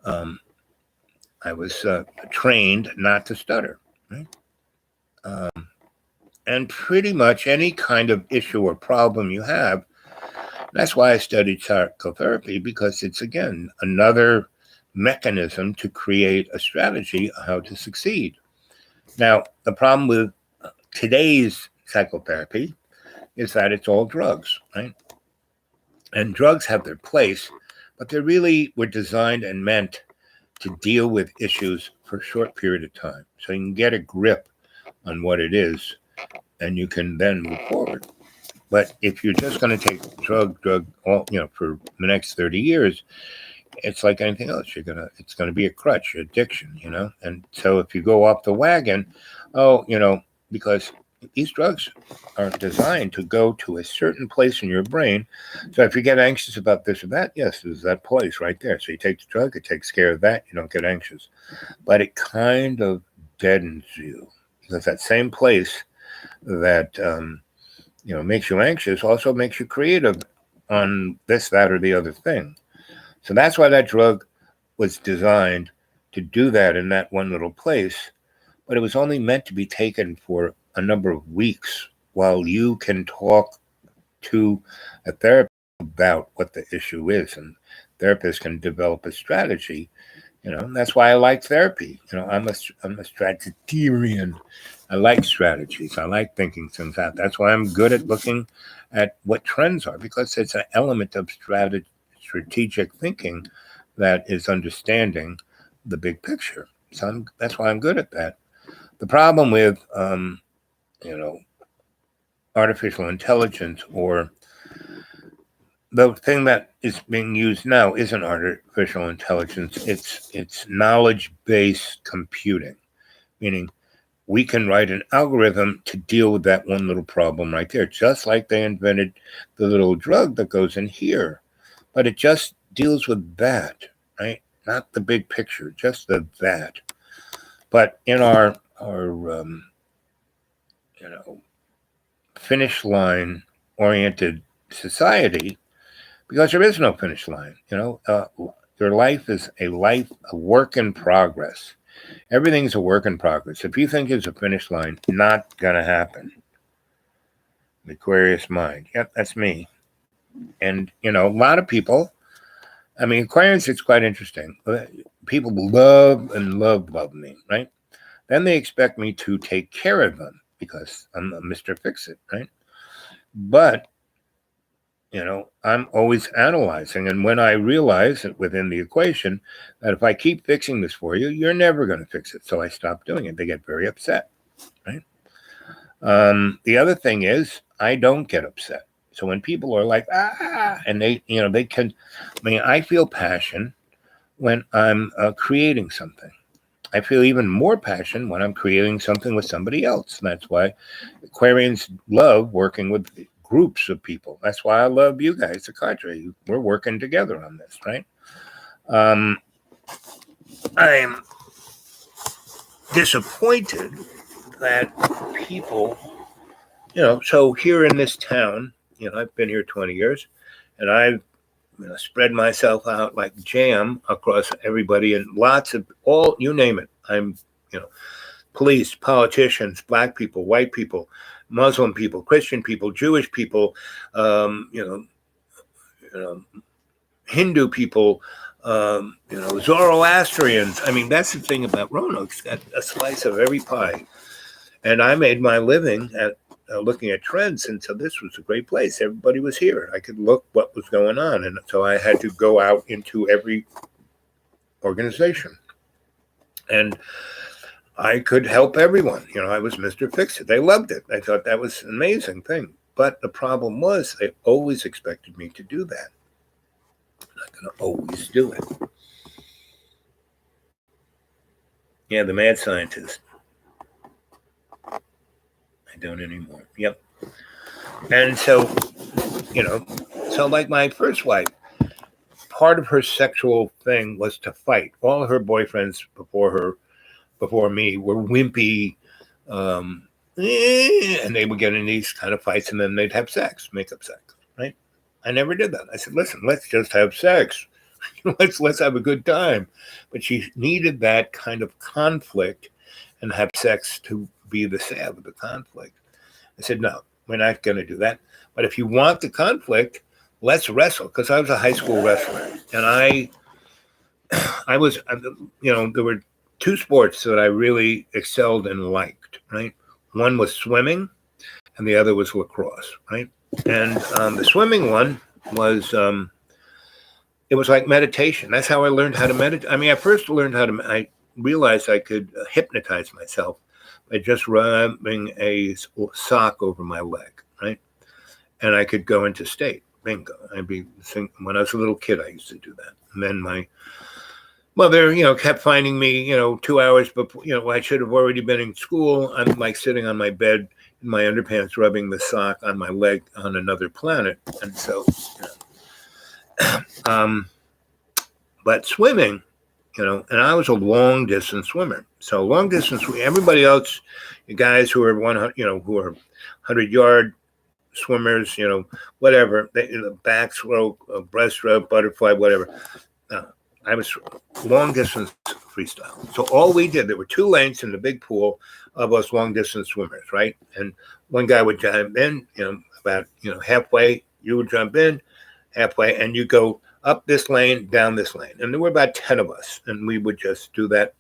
I was trained not to stutter, right? And pretty much any kind of issue or problem you have, that's why I studied psychotherapy, because it's, again, another mechanism to create a strategy on how to succeed. Now, the problem with today's psychotherapy is that it's all drugs, right? And drugs have their place, but they really were designed and meant to deal with issues for a short period of time. So you can get a grip on what it is, and you can then move forward. But if you're just going to take drug, all for the next 30 years, it's like anything else. It's gonna be a crutch, addiction, And so if you go off the wagon, because these drugs are designed to go to a certain place in your brain. So if you get anxious about this or that, yes, there's that place right there. So you take the drug, it takes care of that. You don't get anxious, but it kind of deadens you because that same place that makes you anxious also makes you creative on this, that, or the other thing. So that's why that drug was designed to do that in that one little place, but it was only meant to be taken for a number of weeks while you can talk to a therapist about what the issue is, and therapists can develop a strategy. That's why I like therapy. I'm a strategarian. I like strategies. I like thinking things out. That's why I'm good at looking at what trends are, because it's an element of strategic thinking that is understanding the big picture. So that's why I'm good at that. The problem with, artificial intelligence, or the thing that is being used now, isn't artificial intelligence. It's knowledge-based computing, meaning we can write an algorithm to deal with that one little problem right there, just like they invented the little drug that goes in here. But it just deals with that, right? Not the big picture, just that. But in our finish line oriented society, because there is no finish line, your life is a work in progress. Everything's a work in progress. If you think it's a finish line, not gonna happen. The Aquarius mind. Yep, that's me. And a lot of people, Aquarians, it's quite interesting. People love me, right? Then they expect me to take care of them because I'm a Mr. Fix-It, right? But, I'm always analyzing. And when I realize that within the equation that if I keep fixing this for you, you're never going to fix it. So I stop doing it. They get very upset, right? The other thing is I don't get upset. So when people are like, and they can, I feel passion when I'm creating something. I feel even more passion when I'm creating something with somebody else. And that's why Aquarians love working with groups of people. That's why I love you guys, the cadre. We're working together on this, right? I'm disappointed that people, so here in this town, I've been here 20 years, and I've spread myself out like jam across everybody and lots of all, you name it. I'm, police, politicians, black people, white people, Muslim people, Christian people, Jewish people, um, you know, you know, Hindu people, Zoroastrians. I mean, that's the thing about Roanoke's got a slice of every pie. And I made my living at looking at trends, and so this was a great place. Everybody was here. I could look what was going on, and so I had to go out into every organization, and I could help everyone. I was Mr. Fix-It. They loved it. I thought that was an amazing thing. But the problem was they always expected me to do that. I'm not going to always do it. Yeah, the mad scientist. I don't anymore. Yep. And so, so like my first wife, part of her sexual thing was to fight. All her boyfriends before me were wimpy, and they would get in these kind of fights, and then they'd have sex, make up sex, right? I never did that. I said, listen, let's just have sex. let's have a good time. But she needed that kind of conflict and have sex to be the salve of the conflict. I said, no, we're not going to do that. But if you want the conflict, let's wrestle. Because I was a high school wrestler, and I was, there were two sports that I really excelled and liked, right? One was swimming, and the other was lacrosse, right? And the swimming one was, it was like meditation. That's how I learned how to meditate. I mean, I first learned I realized I could hypnotize myself by just rubbing a sock over my leg, right? And I could go into state. Bingo. When I was a little kid, I used to do that. And then my mother, kept finding me, 2 hours before, I should have already been in school. I'm like sitting on my bed in my underpants, rubbing the sock on my leg on another planet. And so, but swimming, and I was a long distance swimmer. So long distance, everybody else, you guys who are 100, who are 100-yard swimmers, whatever, backstroke, breaststroke, butterfly, whatever. I was long distance freestyle. So all we did, there were two lanes in the big pool of us long distance swimmers, right? And one guy would jump in, about halfway, you would jump in halfway, and you go up this lane, down this lane. And there were about 10 of us, and we would just do that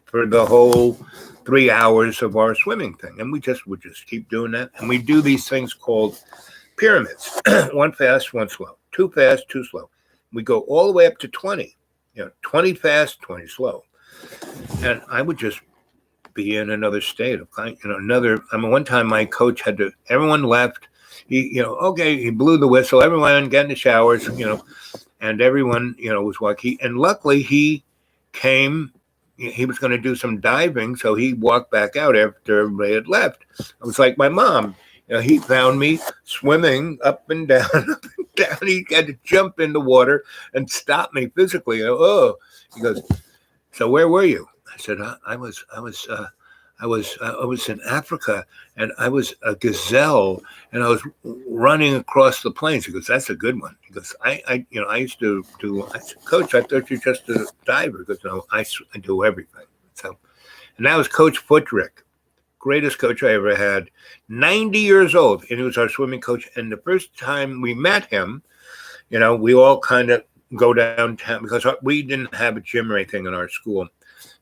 for the whole 3 hours of our swimming thing. And we would just keep doing that. And we do these things called pyramids. One fast, one slow. Two fast, two slow. We go all the way up to 20. 20 fast, 20 slow. And I would just be in another state of one time my coach everyone left. He blew the whistle, everyone get in the showers, and everyone, was walking. And luckily he was going to do some diving. So he walked back out after everybody had left. It was like my mom, he found me swimming up and down, up and down. He had to jump in the water and stop me physically. He goes, so where were you? I said, I was in Africa, and I was a gazelle, and I was running across the plains. He goes, that's a good one. He goes, I used to do. I said, Coach, I thought you're just a diver. He goes, no, I do everything. So, and that was Coach Footrick. Greatest coach I ever had, 90 years old, and he was our swimming coach. And the first time we met him, we all kind of go downtown because we didn't have a gym or anything in our school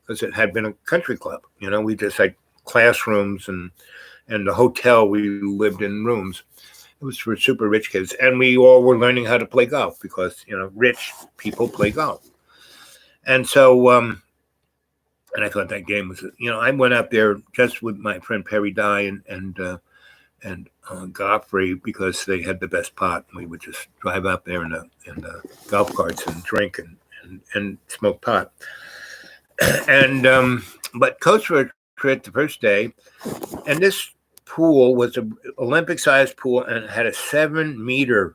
because it had been a country club. We just had classrooms and the hotel we lived in rooms. It was for super rich kids, and we all were learning how to play golf because rich people play golf. And so. And I thought that game was, I went out there just with my friend Perry Dye and Godfrey because they had the best pot. And we would just drive out there in the golf carts and drink and smoke pot. And but Coach Richard the first day, and this pool was an Olympic-sized pool, and it had a 7-meter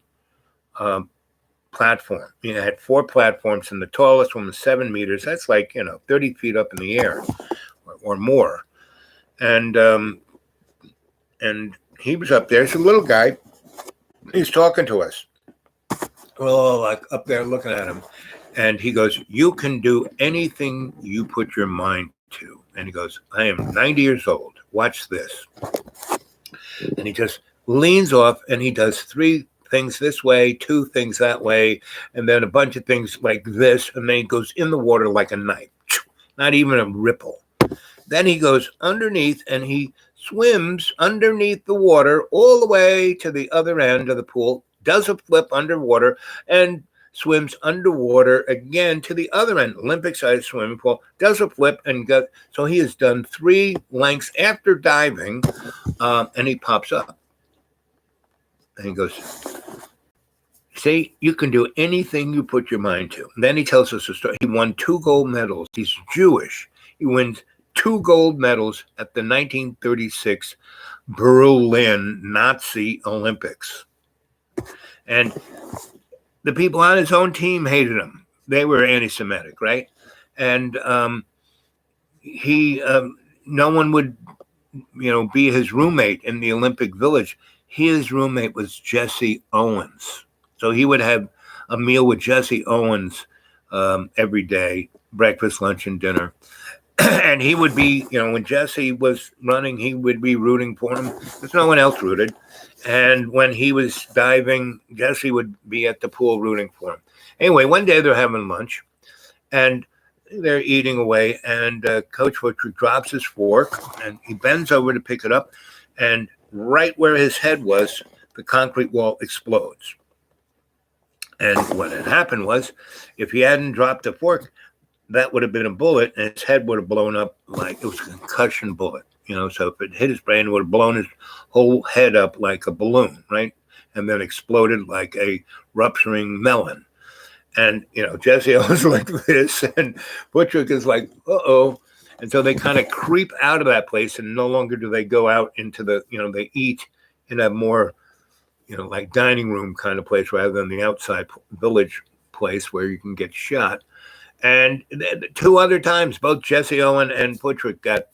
platform. It had 4 platforms, and the tallest one was 7 meters. That's like 30 feet up in the air or more. And he was up there. He's a little guy, He's talking to us. We're all like up there looking at him. And he goes, "You can do anything you put your mind to." And he goes, "I am 90 years old. Watch this." And he just leans off and he does three things this way, two things that way, and then a bunch of things like this. And then he goes in the water like a knife, not even a ripple. Then he goes underneath and he swims underneath the water all the way to the other end of the pool, does a flip underwater, and swims underwater again to the other end, Olympic-sized swimming pool, does a flip, and goes. So he has done 3 lengths after diving, and he pops up. And he goes, "See, you can do anything you put your mind to." And then he tells us a story. He won 2 gold medals. He's Jewish. He wins 2 gold medals at the 1936 Berlin Nazi Olympics. And the people on his own team hated him. They were anti-Semitic, right? And no one would, be his roommate in the Olympic Village. His roommate was Jesse Owens. So he would have a meal with Jesse Owens every day, breakfast, lunch, and dinner. And he would be, when Jesse was running, he would be rooting for him because no one else rooted. And when he was diving, Jesse would be at the pool rooting for him. Anyway, one day they're having lunch and they're eating away, and Coach Butcher drops his fork and he bends over to pick it up. And right where his head was, the concrete wall explodes. And what had happened was, if he hadn't dropped the fork, that would have been a bullet, and his head would have blown up like it was a concussion bullet. So if it hit his brain, it would have blown his whole head up like a balloon, right? And then exploded like a rupturing melon. And, Jesse was like this, and Buttrick is like, uh-oh. And so they kind of creep out of that place, and no longer do they go out into the, they eat in a more, like dining room kind of place rather than the outside village place where you can get shot. And 2 other times, both Jesse Owen and Buttrick got,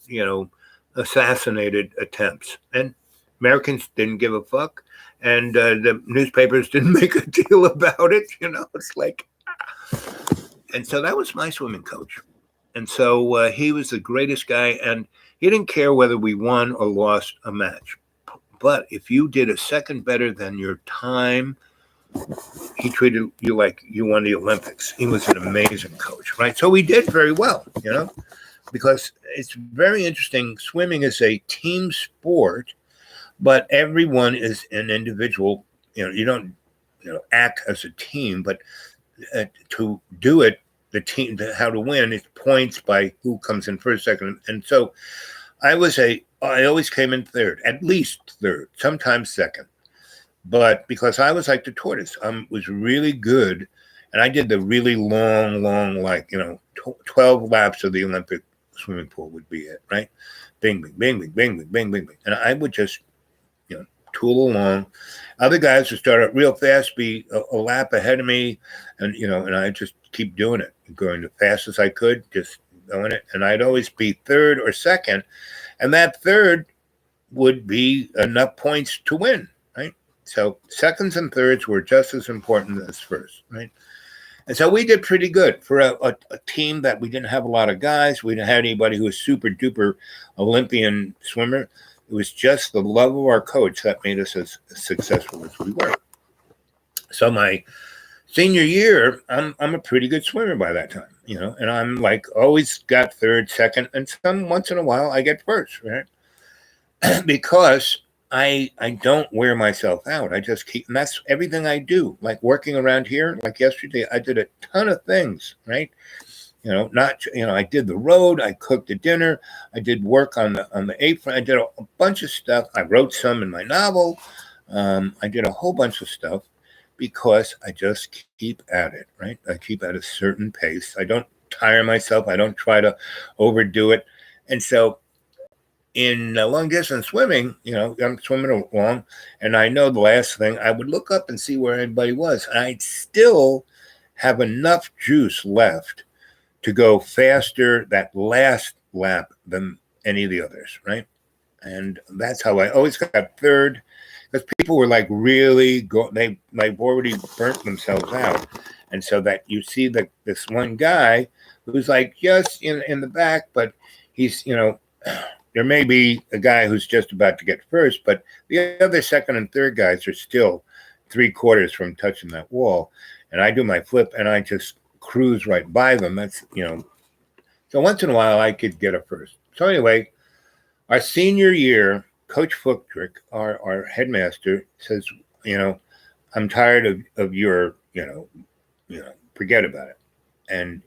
assassinated attempts. And Americans didn't give a fuck. And the newspapers didn't make a deal about it. It's like. And so that was my swimming coach. And so he was the greatest guy. And he didn't care whether we won or lost a match. But if you did a second better than your time, he treated you like you won the Olympics. He was an amazing coach, right? So we did very well, because it's very interesting. Swimming is a team sport, but everyone is an individual. You don't, act as a team, but to do it, the team, how to win is points by who comes in first, second. And so I always came in third, at least third, sometimes second. But because I was like the tortoise, was really good. And I did the really long, like, 12 laps of the Olympic swimming pool would be it, right? Bing, bing, bing, bing, bing, bing, bing, bing, bing. And I would just, tool along. Other guys would start out real fast, be a lap ahead of me. And, and I just keep doing it, going as fast as I could, just doing it. And I'd always be third or second. And that third would be enough points to win, right? So seconds and thirds were just as important as first, right? And so we did pretty good for a team that we didn't have a lot of guys. We didn't have anybody who was super duper Olympian swimmer. It was just the love of our coach that made us as successful as we were. So my senior year, I'm a pretty good swimmer by that time, and I'm like always got third, second, and once in a while I get first, right? Because I don't wear myself out. I just keep, and that's everything I do. Like working around here, like yesterday, I did a ton of things, right? I did the road, I cooked the dinner, I did work on the apron, I did a bunch of stuff. I wrote some in my novel. I did a whole bunch of stuff because I just keep at it, right? I keep at a certain pace. I don't tire myself. I don't try to overdo it. And so in long distance swimming, I'm swimming along and I know the last thing, I would look up and see where everybody was. And I'd still have enough juice left to go faster that last lap than any of the others, right? And that's how I always got third, because people were like really they've already burnt themselves out, and so that you see this one guy who's like just in the back, but he's there may be a guy who's just about to get first, but the other second and third guys are still 3/4 from touching that wall, and I do my flip and I just cruise right by them. That's so once in a while I could get a first. So anyway, our senior year, Coach Flicktrick, our headmaster, says, I'm tired of your, forget about it. And,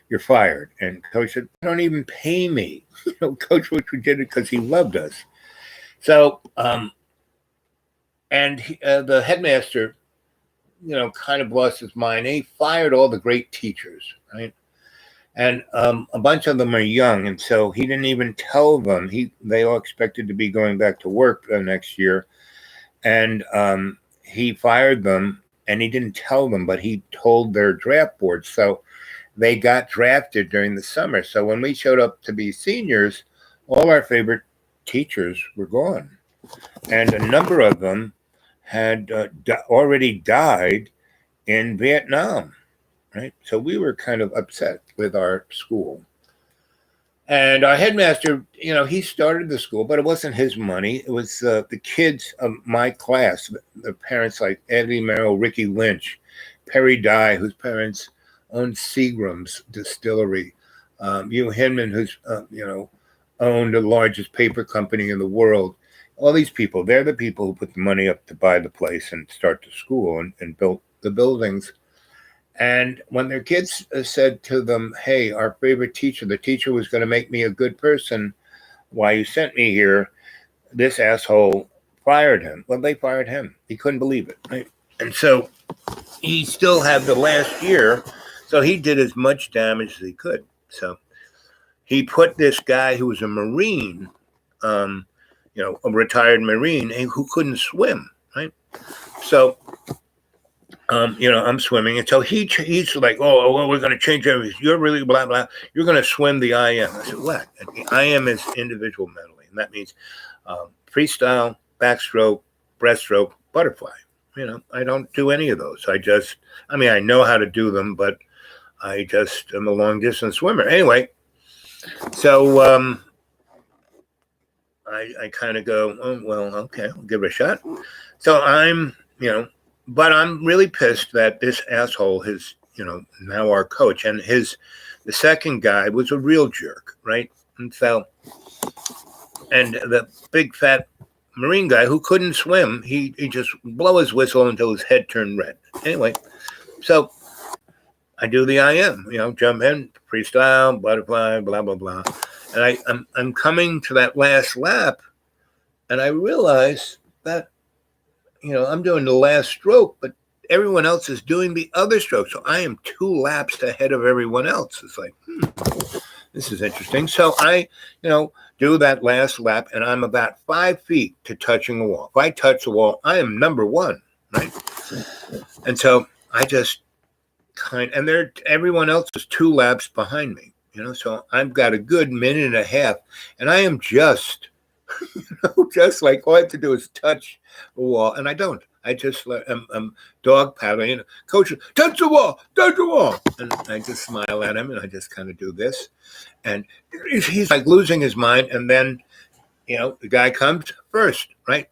you're fired. And Coach said, don't even pay me. Coach Flicktrick did it because he loved us. So, the headmaster, kind of lost his mind. He fired all the great teachers, right? And a bunch of them are young, and so he didn't even tell them. They all expected to be going back to work the next year, and he fired them, and he didn't tell them, but he told their draft board. So they got drafted during the summer. So when we showed up to be seniors, all our favorite teachers were gone, and a number of them had already died in Vietnam. Right. So we were kind of upset with our school. And our headmaster, he started the school, but it wasn't his money. It was the kids of my class, the parents like Eddie Merrill, Ricky Lynch, Perry Dye, whose parents owned Seagram's distillery, Hugh Hinman, who's, owned the largest paper company in the world. All these people, they're the people who put the money up to buy the place and start the school and built the buildings. And when their kids said to them, hey, our favorite teacher, the teacher was going to make me a good person, why you sent me here, this asshole fired him. Well, they fired him. He couldn't believe it, right? And so he still had the last year, so he did as much damage as he could. So he put this guy who was a Marine, a retired Marine, who couldn't swim, right? So I'm swimming. And so he's like, oh, well, we're going to change everything. You're really blah, blah. You're going to swim the IM. I said, what? The IM is individual medley. And that means freestyle, backstroke, breaststroke, butterfly. I don't do any of those. I know how to do them, but I just am a long distance swimmer. Anyway, so I kind of go, oh, well, okay, I'll give it a shot. So I'm, but I'm really pissed that this asshole is, now our coach, and the second guy was a real jerk, right? And so, and the big fat Marine guy who couldn't swim, he just blow his whistle until his head turned red. Anyway, so I do the IM, jump in, freestyle, butterfly, blah, blah, blah. And I'm coming to that last lap, and I realize that, I'm doing the last stroke, but everyone else is doing the other stroke. So I am 2 laps ahead of everyone else. It's like, this is interesting. So I, do that last lap, and I'm about 5 feet to touching the wall. If I touch the wall, I am number 1, right? And so I just and everyone else is 2 laps behind me, so I've got a good minute and a half, and I am just, just like all I have to do is touch the wall, and I don't. I just I'm dog paddling. Coach, touch the wall, and I just smile at him, and I just kind of do this, and he's like losing his mind, and then the guy comes first, right,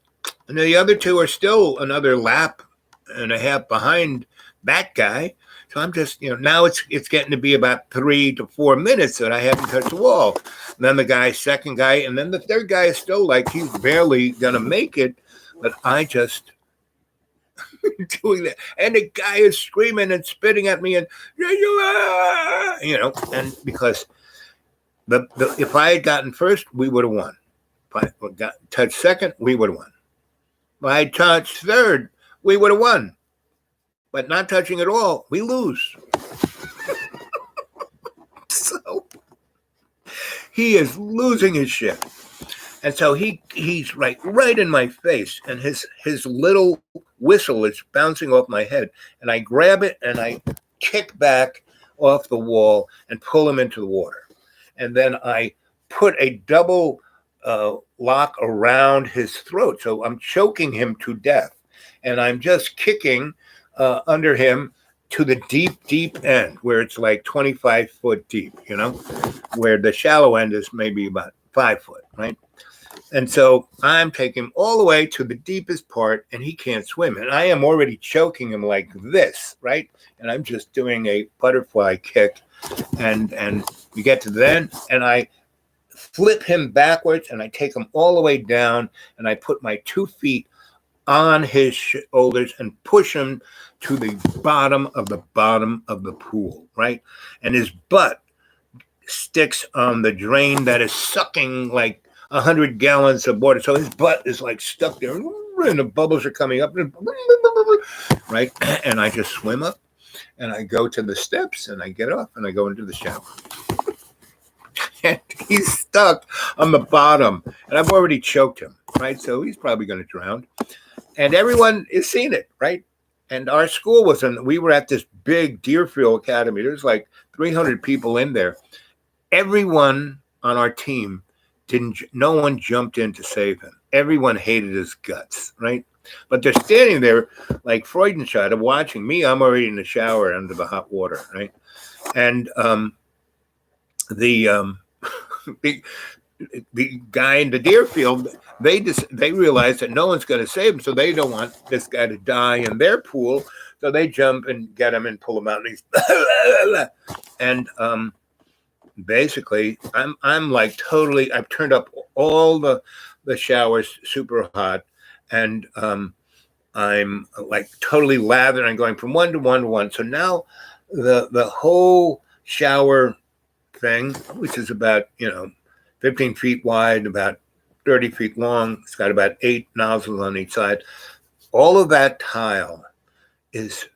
and the other 2 are still another lap and a half behind that guy. So I'm just, now it's getting to be about 3 to 4 minutes that I haven't touched the wall. And then the second guy, and then the third guy is still like he's barely gonna make it, but I just doing that, and the guy is screaming and spitting at me, and and because if I had gotten first, we would have won. If I got touched second, we would have won. If I touched third, we would have won. But not touching at all, we lose. So he is losing his shit. And so he's right in my face, and his little whistle is bouncing off my head. And I grab it and I kick back off the wall and pull him into the water. And then I put a double lock around his throat. So I'm choking him to death. And I'm just kicking under him to the deep, deep end where it's like 25 foot deep, where the shallow end is maybe about 5 foot, right? And so I'm taking him all the way to the deepest part, and he can't swim. And I am already choking him like this, right? And I'm just doing a butterfly kick. And we get to the end, and I flip him backwards, and I take him all the way down, and I put my 2 feet on his shoulders and push him to the bottom of the pool, right? And his butt sticks on the drain that is sucking like 100 gallons of water. So his butt is like stuck there, and the bubbles are coming up, right? And I just swim up, and I go to the steps, and I get off, and I go into the shower. And he's stuck on the bottom, and I've already choked him, right? So he's probably going to drown. And everyone is seeing it, right? And our school we were at this big Deerfield Academy. There's like 300 people in there. Everyone on our team no one jumped in to save him. Everyone hated his guts, right? But they're standing there like Freudenscheid watching me. I'm already in the shower under the hot water, right? And the guy in the Deerfield, they realize that no one's going to save him, so they don't want this guy to die in their pool. So they jump and get him and pull him out, and he's and basically, I'm like totally. I've turned up all the showers super hot, and I'm like totally lathered. I'm going from one to one to one. So now the whole shower thing, which is about 15 feet wide, about 30 feet long. It's got about 8 nozzles on each side. All of that tile is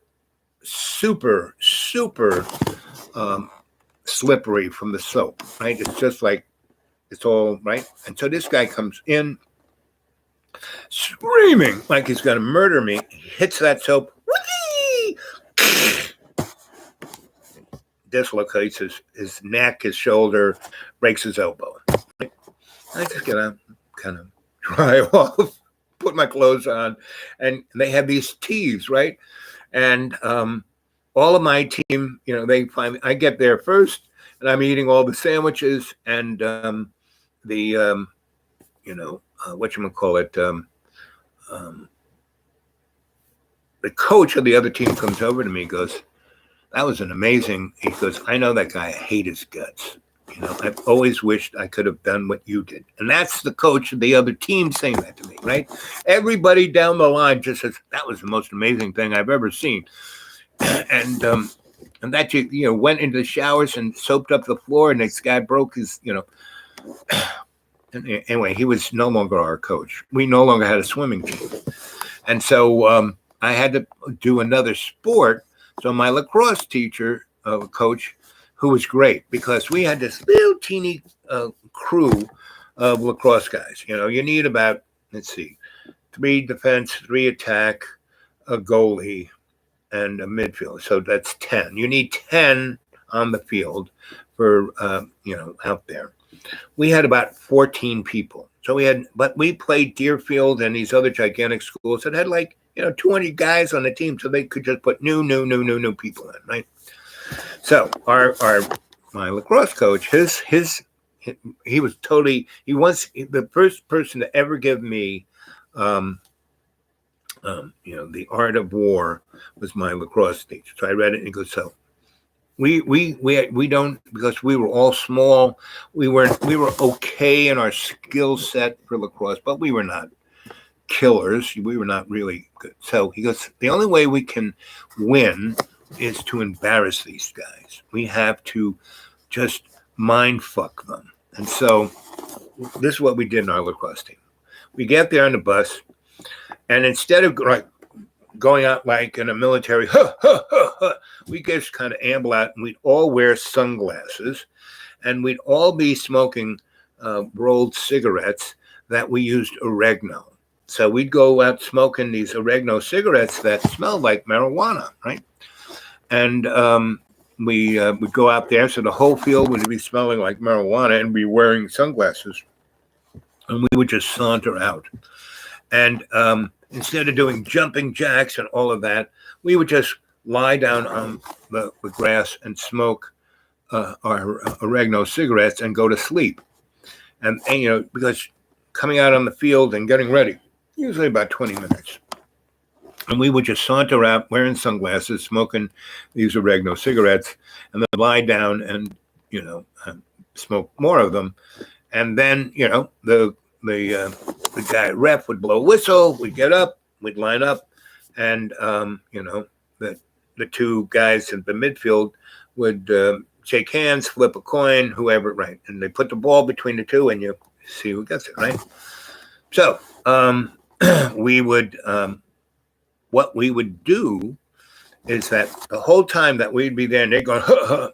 super, super slippery from the soap, right? It's just like, it's all right. And so this guy comes in screaming like he's going to murder me, hits that soap, dislocates his neck, his shoulder, breaks his elbow. I just gotta kind of dry off, put my clothes on, and they have these teas, right? And all of my team, I get there first, and I'm eating all the sandwiches, and the coach of the other team comes over to me and goes, "That was an amazing," he goes, "I know that guy, I hate his guts. I've always wished I could have done what you did." And that's the coach of the other team saying that to me, right? Everybody down the line just says, "That was the most amazing thing I've ever seen." And that went into the showers and soaped up the floor, and this guy broke his, Anyway, he was no longer our coach. We no longer had a swimming team. And so I had to do another sport. So my lacrosse teacher, coach, who was great, because we had this little teeny crew of lacrosse guys. You need about, 3 defense, 3 attack, a goalie, and a midfielder. So that's 10. You need 10 on the field for, out there. We had about 14 people. So we played Deerfield and these other gigantic schools that had 20 guys on the team, so they could just put new people in, right? So my lacrosse coach, he was the first person to ever give me, the art of war was my lacrosse teacher. So I read it and he goes, so we don't, because we were all small, we were okay in our skill set for lacrosse, but we were not killers. We were not really good. So he goes, the only way we can win is to embarrass these guys. We have to just mind fuck them. And so this is what we did in our lacrosse team. We get there on the bus, and instead of going out like in a military, we just kind of amble out, and we'd all wear sunglasses, and we'd all be smoking rolled cigarettes that we used oregano. So we'd go out smoking these oregano cigarettes that smelled like marijuana, right? And we would go out there, so the whole field would be smelling like marijuana, and be wearing sunglasses. and we would just saunter out. And instead of doing jumping jacks and all of that, we would just lie down on the grass and smoke our oregano cigarettes and go to sleep. And you know, because coming out on the field and getting ready, usually about 20 minutes. And we would just saunter out wearing sunglasses, smoking these oregano cigarettes, and then lie down and, you know, smoke more of them. And then, you know, the guy ref would blow a whistle, we'd get up, we'd line up, and, you know, the two guys in the midfield would shake hands, flip a coin, whoever, right? And they put the ball between the two and you see who gets it, right? So we would, what we would do is that the whole time that we'd be there and they're going,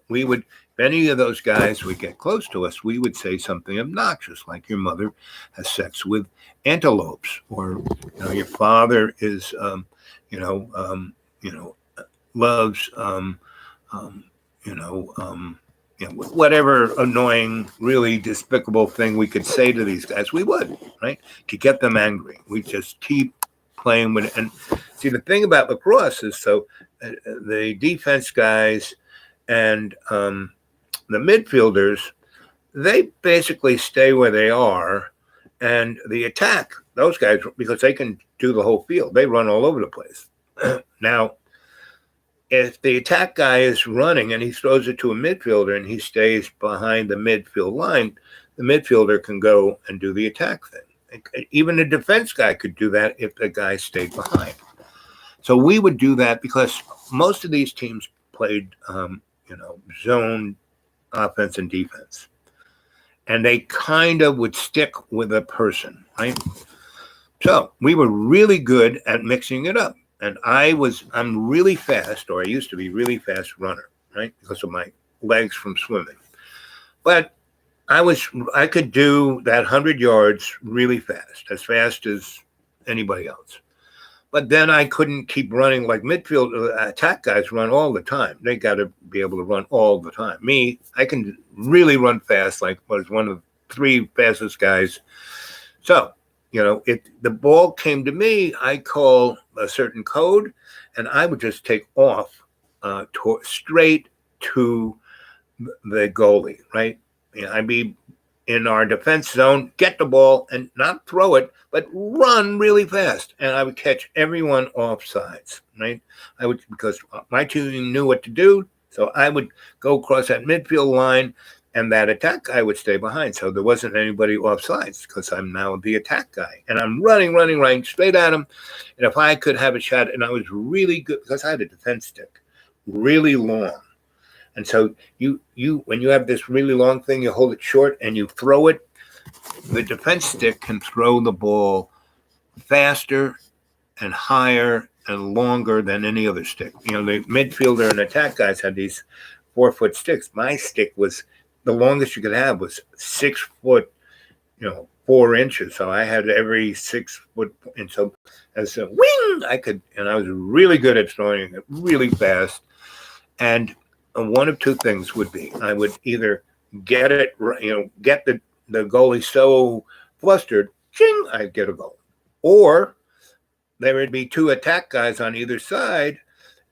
we would, if any of those guys would get close to us, we would say something obnoxious, like your mother has sex with antelopes, or you know, your father is, you know, loves, whatever annoying, really despicable thing we could say to these guys, we would, right, to get them angry. We just keep playing with it. And see, the thing about lacrosse is, so the defense guys and the midfielders, they basically stay where they are, and the attack, those guys, because they can do the whole field, they run all over the place. Now, if the attack guy is running and he throws it to a midfielder and he stays behind the midfield line, the midfielder can go and do the attack thing. Even the defense guy could do that if the guy stayed behind. So we would do that because most of these teams played, zone offense and defense. And they kind of would stick with a person, right? So we were really good at mixing it up. And I'm really fast, or I used to be really fast runner, right? Because of my legs from swimming. But I could do that 100 yards really fast, as fast as anybody else. But then I couldn't keep running like midfield attack guys run all the time. They got to be able to run all the time. Me, I can really run fast, like was one of the 3 fastest guys. So, you know, if the ball came to me, I call a certain code, and I would just take off straight to the goalie, right? You know, I'd be in our defense zone, get the ball and not throw it, but run really fast. And I would catch everyone off sides, right? Because my team knew what to do. So I would go across that midfield line, and that attack guy would stay behind. So there wasn't anybody off sides because I'm now the attack guy. And I'm running straight at him. And if I could have a shot, and I was really good because I had a defense stick, really long. And so you when you have this really long thing, you hold it short and you throw it, the defense stick can throw the ball faster and higher and longer than any other stick. You know, the midfielder and attack guys had these 4-foot sticks. My stick was, the longest you could have was 6 foot, 4 inches. So I had every 6 foot. And so as a wing, I was really good at throwing it really fast. And one of two things would be, I would either get it, get the goalie so flustered, ching, I'd get a goal. Or there would be 2 attack guys on either side,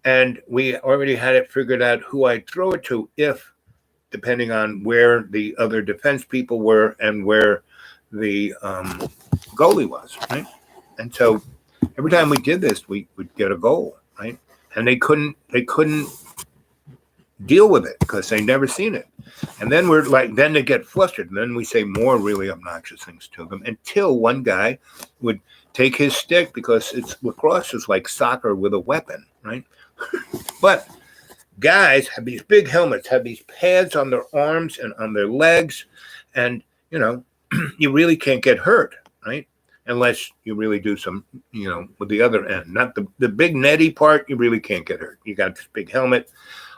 and we already had it figured out who I'd throw it to, if, depending on where the other defense people were and where the goalie was, right? And so every time we did this, we would get a goal, right? And they couldn't deal with it because they never seen it. And then then they get flustered. And then we say more really obnoxious things to them until one guy would take his stick, because lacrosse is like soccer with a weapon, right? But guys have these big helmets, have these pads on their arms and on their legs. And, you really can't get hurt, right? Unless you really do some, with the other end. Not the big netty part, you really can't get hurt. You got this big helmet.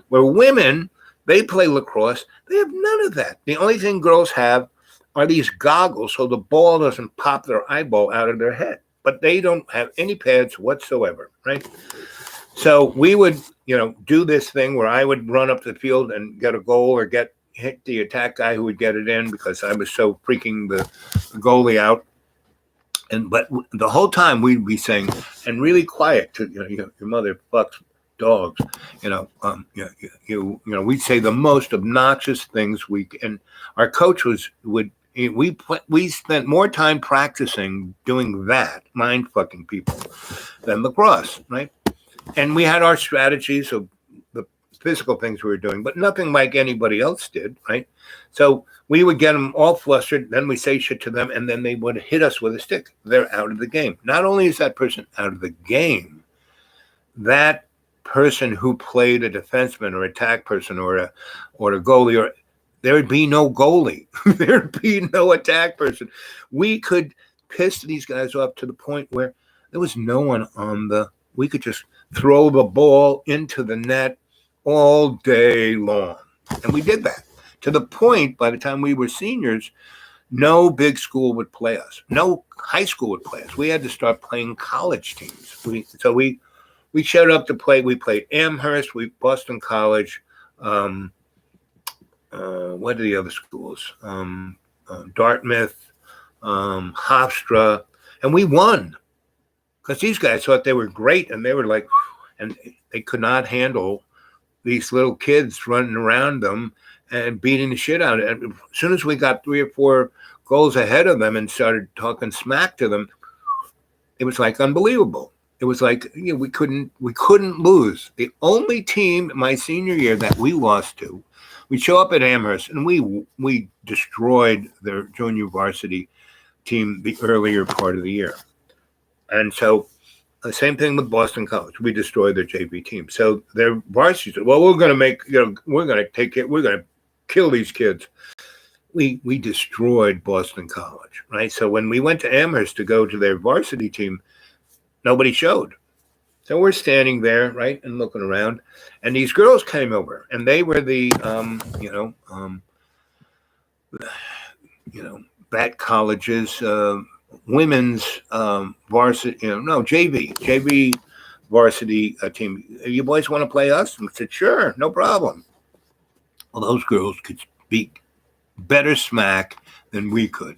Where women, they play lacrosse, they have none of that. The only thing girls have are these goggles so the ball doesn't pop their eyeball out of their head. But they don't have any pads whatsoever, right? So we would, do this thing where I would run up the field and get a goal, or get hit the attack guy who would get it in because I was so freaking the goalie out. But the whole time we'd be saying, and really quiet to your mother fucks dogs, we'd say the most obnoxious things and our coach we spent more time practicing doing that, mind fucking people, than lacrosse, right? And we had our strategies of the physical things we were doing, but nothing like anybody else did, right? So we would get them all flustered, then we say shit to them, and then they would hit us with a stick. They're out of the game. Not only is that person out of the game, that person who played a defenseman or attack person or a goalie, there would be no goalie. There'd be no attack person. We could piss these guys off to the point where there was no one we could just throw the ball into the net all day long. And we did that to the point by the time we were seniors, no big school would play us. No high school would play us. We had to start playing college teams. So we showed up to play. We played Amherst, Boston College. What are the other schools? Dartmouth, Hofstra, and we won because these guys thought they were great, and they were like, and they could not handle these little kids running around them and beating the shit out of it. As soon as we got 3 or 4 goals ahead of them and started talking smack to them, it was like unbelievable. It was like we couldn't lose. The only team my senior year that we lost to, we show up at Amherst and we destroyed their junior varsity team the earlier part of the year. And so the same thing with Boston College. We destroyed their JV team. So their varsity said, well, we're going to kill these kids. We destroyed Boston College, right? So when we went to Amherst to go to their varsity team, nobody showed. So we're standing there, right, and looking around, and these girls came over, and they were the, that college's women's varsity, JV varsity team. You boys want to play us? And I said, sure, no problem. Well, those girls could speak better smack than we could.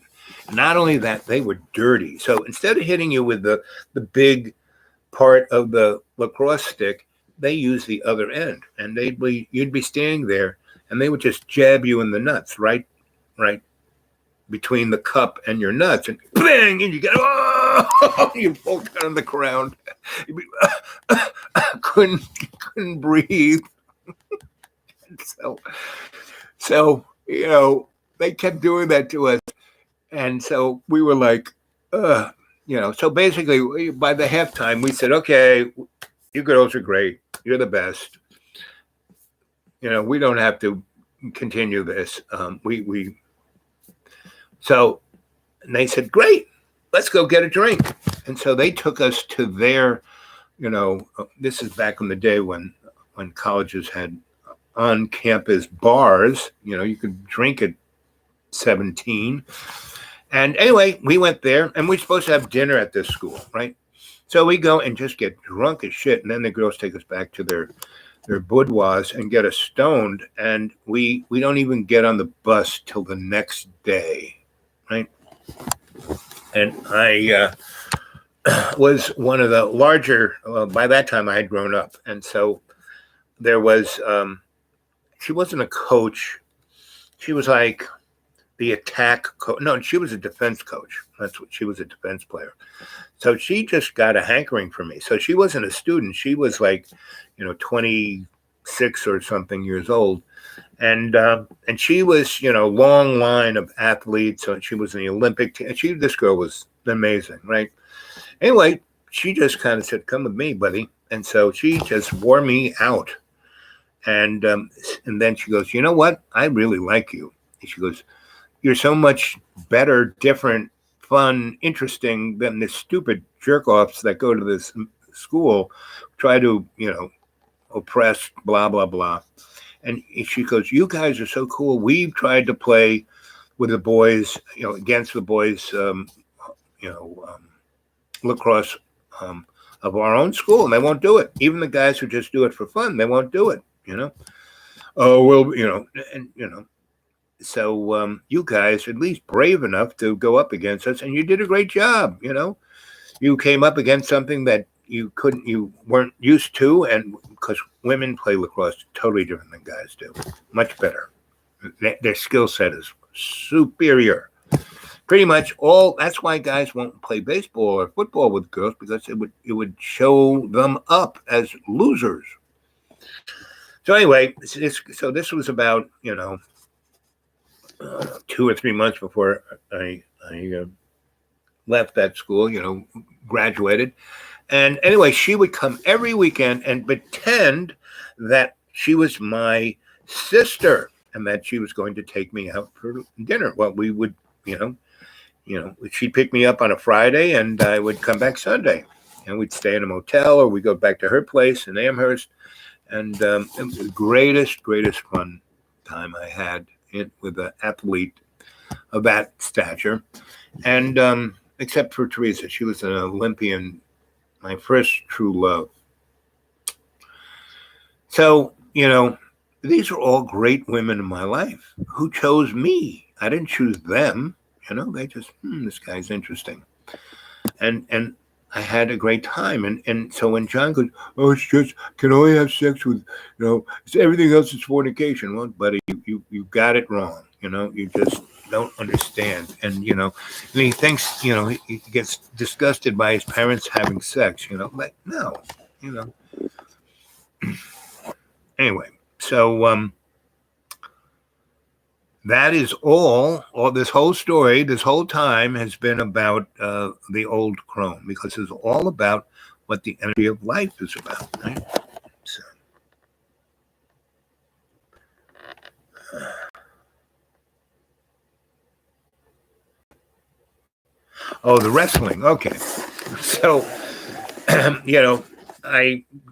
Not only that, they were dirty. So instead of hitting you with the big part of the lacrosse stick, they used the other end, and you'd be standing there, and they would just jab you in the nuts, right between the cup and your nuts, and bang, and you get you fall down on the ground. couldn't breathe. So they kept doing that to us. And so we were like, so basically by the halftime, we said, okay, you girls are great. You're the best. We don't have to continue this. So they said, great, let's go get a drink. And so they took us to their, this is back in the day when colleges had on-campus bars. You could drink at 17. And anyway, we went there, and we're supposed to have dinner at this school, right? So we go and just get drunk as shit, and then the girls take us back to their boudoirs and get us stoned, and we don't even get on the bus till the next day, right? And I was one of the larger, by that time I had grown up, and so there was, she wasn't a coach. She was like the attack coach. No, she was a defense coach. That's what she was, a defense player. So she just got a hankering for me. So she wasn't a student. She was like, 26 or something years old. And she was, long line of athletes. So she was in the Olympic team. This girl was amazing, right? Anyway, she just kind of said, come with me, buddy. And so she just wore me out. And then she goes, you know what? I really like you. And she goes, you're so much better, different, fun, interesting than the stupid jerk-offs that go to this school, try to, oppress, blah, blah, blah. And she goes, you guys are so cool. We've tried to play with the boys, against the boys, lacrosse of our own school, and they won't do it. Even the guys who just do it for fun, they won't do it, Oh, well, So you guys at least brave enough to go up against us, and you did a great job. You came up against something that you weren't used to, and because women play lacrosse totally different than guys do, much better. Their skill set is superior. Pretty much all. That's why guys won't play baseball or football with girls, because it would show them up as losers. So anyway, so this was about 2 or 3 months before I left that school, graduated. And anyway, she would come every weekend and pretend that she was my sister and that she was going to take me out for dinner. Well, we would, she'd pick me up on a Friday and I would come back Sunday. And we'd stay in a motel or we'd go back to her place in Amherst. And it was the greatest fun time I had with an athlete of that stature. And except for Teresa, she was an Olympian, my first true love. So, these are all great women in my life who chose me. I didn't choose them. They just, this guy's interesting. And I had a great time. And so when John goes, oh, it's just, can only have sex with, everything else is fornication. Well, buddy, you got it wrong. You just don't understand. And he thinks, he gets disgusted by his parents having sex, like, no, Anyway, so that is all this whole story, this whole time has been about the old crone, because it's all about what the energy of life is about, right? So. Oh, the wrestling. Okay. So,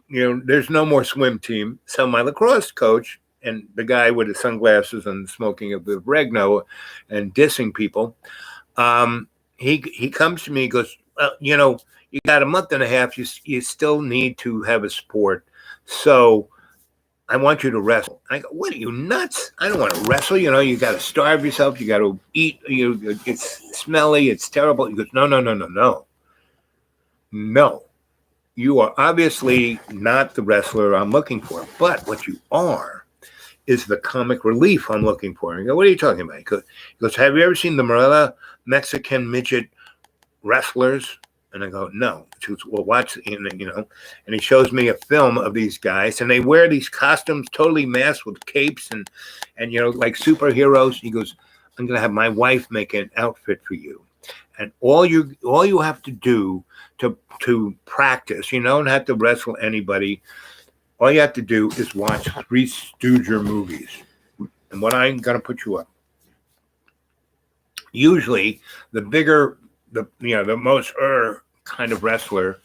there's no more swim team. So my lacrosse coach and the guy with the sunglasses and smoking of the Regno and dissing people, he comes to me and goes, well, you got a month and a half. You still need to have a sport. So I want you to wrestle. I go, what are you, nuts? I don't want to wrestle. You got to starve yourself. You got to eat. It's smelly. It's terrible. He goes, no. No. You are obviously not the wrestler I'm looking for. But what you are is the comic relief I'm looking for. And I go, what are you talking about? He goes, have you ever seen the Morella Mexican midget wrestlers? And I go, no. He goes, well, watch, and he shows me a film of these guys, and they wear these costumes, totally masked with capes and like superheroes. He goes, I'm going to have my wife make an outfit for you. And all you have to do to practice, you don't have to wrestle anybody. All you have to do is watch Three Stooges movies. And what I'm going to put you up. Usually, the bigger, the most kind of wrestler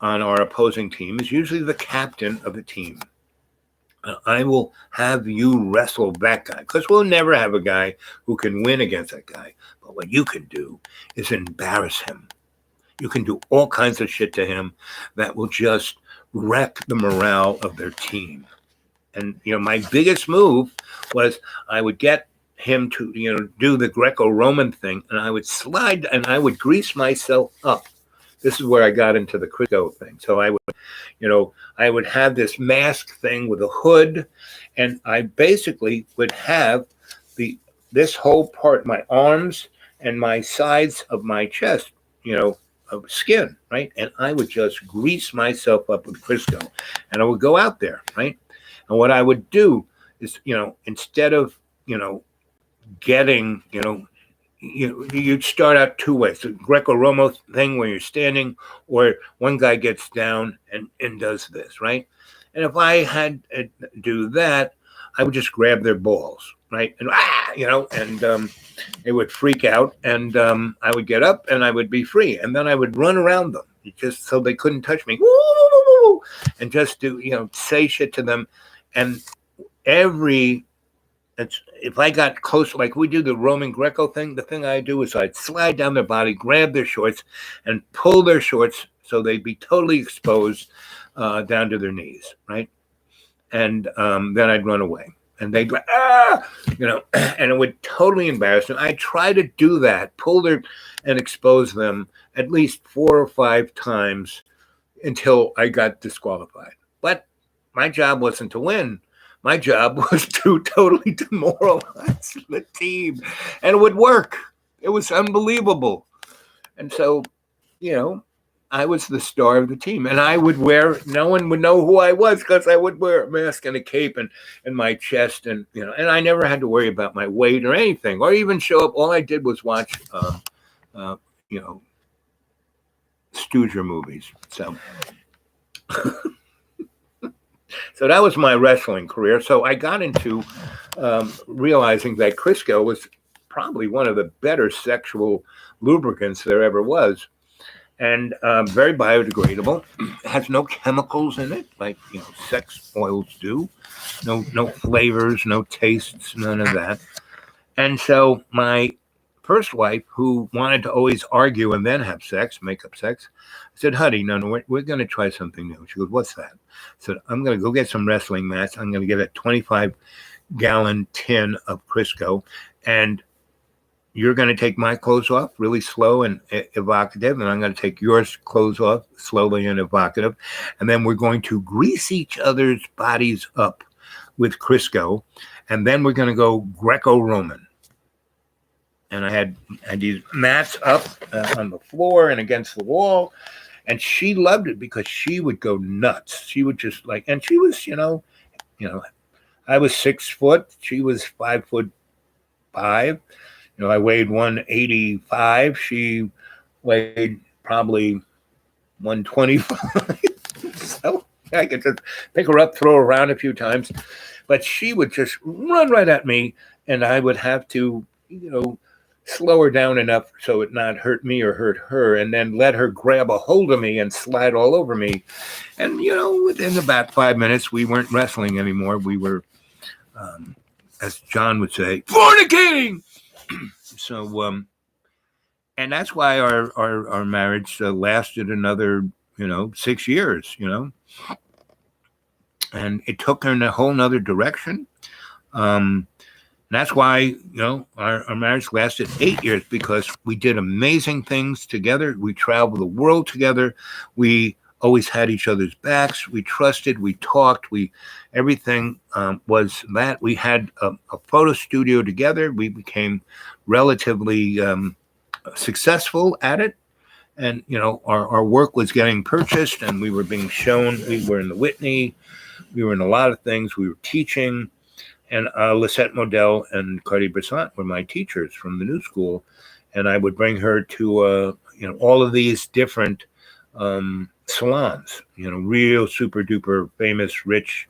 on our opposing team is usually the captain of the team. I will have you wrestle that guy, because we'll never have a guy who can win against that guy. But what you can do is embarrass him. You can do all kinds of shit to him that will just wreck the morale of their team. And, my biggest move was I would get him to, do the Greco-Roman thing, and I would slide and I would grease myself up. This is where I got into the Crisco thing. So I would have this mask thing with a hood, and I basically would have this whole part, my arms and my sides of my chest, of skin, right? And I would just grease myself up with Crisco, and I would go out there, right? And what I would do is, instead of, getting, you'd start out two ways. The Greco-Roman thing where you're standing, or one guy gets down and does this, right? And if I had to do that, I would just grab their balls, right? And, and they would freak out, and I would get up and I would be free. And then I would run around them just so they couldn't touch me. And just do, say shit to them. And if I got close, like we do the Roman Greco thing, the thing I do is I'd slide down their body, grab their shorts, and pull their shorts so they'd be totally exposed down to their knees, right? And then I'd run away. and they'd go, ah, and it would totally embarrass them. I try to do that, pull their and expose them at least 4 or 5 times until I got disqualified. But my job wasn't to win. My job was to totally demoralize the team, and it would work. It was unbelievable. And so, you know, I was the star of the team, and I would wear. No one would know who I was because I would wear a mask and a cape and my chest, and and I never had to worry about my weight or anything, or even show up. All I did was watch, uh, you know, Stooger movies. So that was my wrestling career. So I got into realizing that Crisco was probably one of the better sexual lubricants there ever was, and very biodegradable. It has no chemicals in it like sex oils do. No flavors, no tastes, none of that. And so my first wife, who wanted to always argue and then have sex, make up sex, I said, honey, no, we're going to try something new. She goes, what's that? I said, I'm going to go get some wrestling mats. I'm going to get a 25-gallon tin of Crisco, and you're going to take my clothes off really slow and evocative, and I'm going to take yours clothes off slowly and evocative, and then we're going to grease each other's bodies up with Crisco, and then we're going to go Greco-Roman. And I had these mats up on the floor and against the wall, and she loved it because she would go nuts. She would just and she was, I was 6 foot, she was 5'5". I weighed 185. She weighed probably 125. So I could just pick her up, throw her around a few times, but she would just run right at me, and I would have to, slow her down enough so it not hurt me or hurt her, and then let her grab a hold of me and slide all over me. And, within about 5 minutes, we weren't wrestling anymore. We were, as John would say, fornicating. So, and that's why our marriage lasted another, 6 years, and it took her in a whole nother direction. That's why, our marriage lasted 8 years, because we did amazing things together. We traveled the world together. We always had each other's backs. We trusted, we talked, everything was that. We had a photo studio together. We became relatively successful at it. And, our work was getting purchased, and we were being shown. We were in the Whitney. We were in a lot of things. We were teaching. And Lisette Modell and Cartier-Bresson were my teachers from the New School. And I would bring her to, all of these different salons, real super duper famous, rich.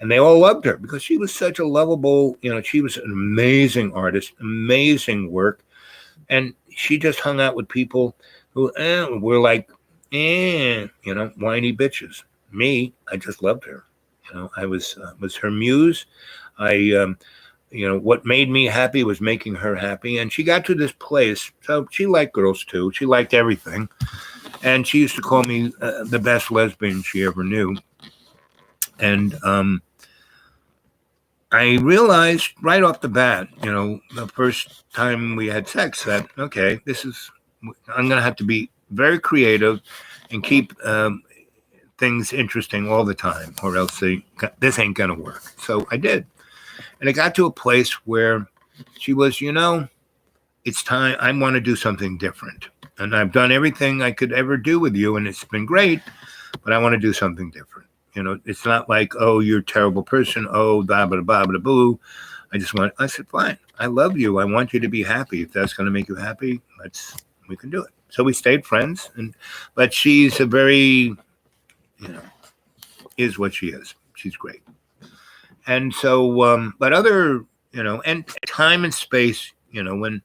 And they all loved her because she was such a lovable, she was an amazing artist, amazing work. And she just hung out with people who were like, whiny bitches. Me, I just loved her. I was her muse. What made me happy was making her happy. And she got to this place. So she liked girls too. She liked everything. And she used to call me the best lesbian she ever knew. And I realized right off the bat, the first time we had sex, that, okay, I'm going to have to be very creative and keep things interesting all the time, or else this ain't going to work. So I did. And it got to a place where she was, it's time. I want to do something different. And I've done everything I could ever do with you, and it's been great, but I want to do something different. It's not like, oh, you're a terrible person. Oh, blah, blah, blah, blah, boo. I said, fine. I love you. I want you to be happy. If that's going to make you happy, we can do it. So we stayed friends, but she's a very, is what she is. She's great. And so, but other, and time and space, when,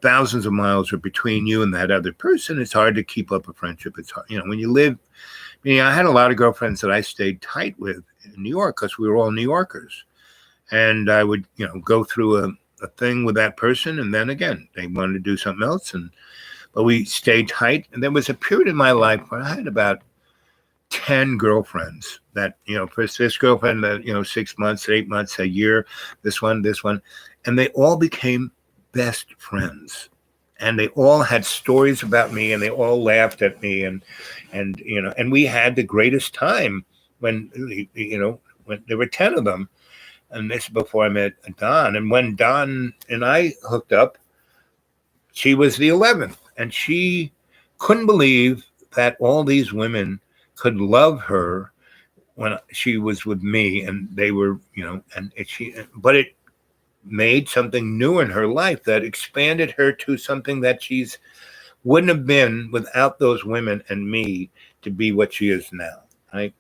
thousands of miles are between you and that other person, it's hard to keep up a friendship. It's hard, when you live, I had a lot of girlfriends that I stayed tight with in New York because we were all New Yorkers. And I would, go through a thing with that person. And then again, they wanted to do something else. But we stayed tight. And there was a period in my life where I had about 10 girlfriends that, first this girlfriend, 6 months, 8 months, a year, this one. And they all became best friends. And they all had stories about me, and they all laughed at me. And we had the greatest time when, when there were 10 of them. And this is before I met Don. And when Don and I hooked up, she was the 11th. And she couldn't believe that all these women could love her when she was with me, and they were, but it made something new in her life that expanded her to something that she's wouldn't have been without those women and me to be what she is now, right?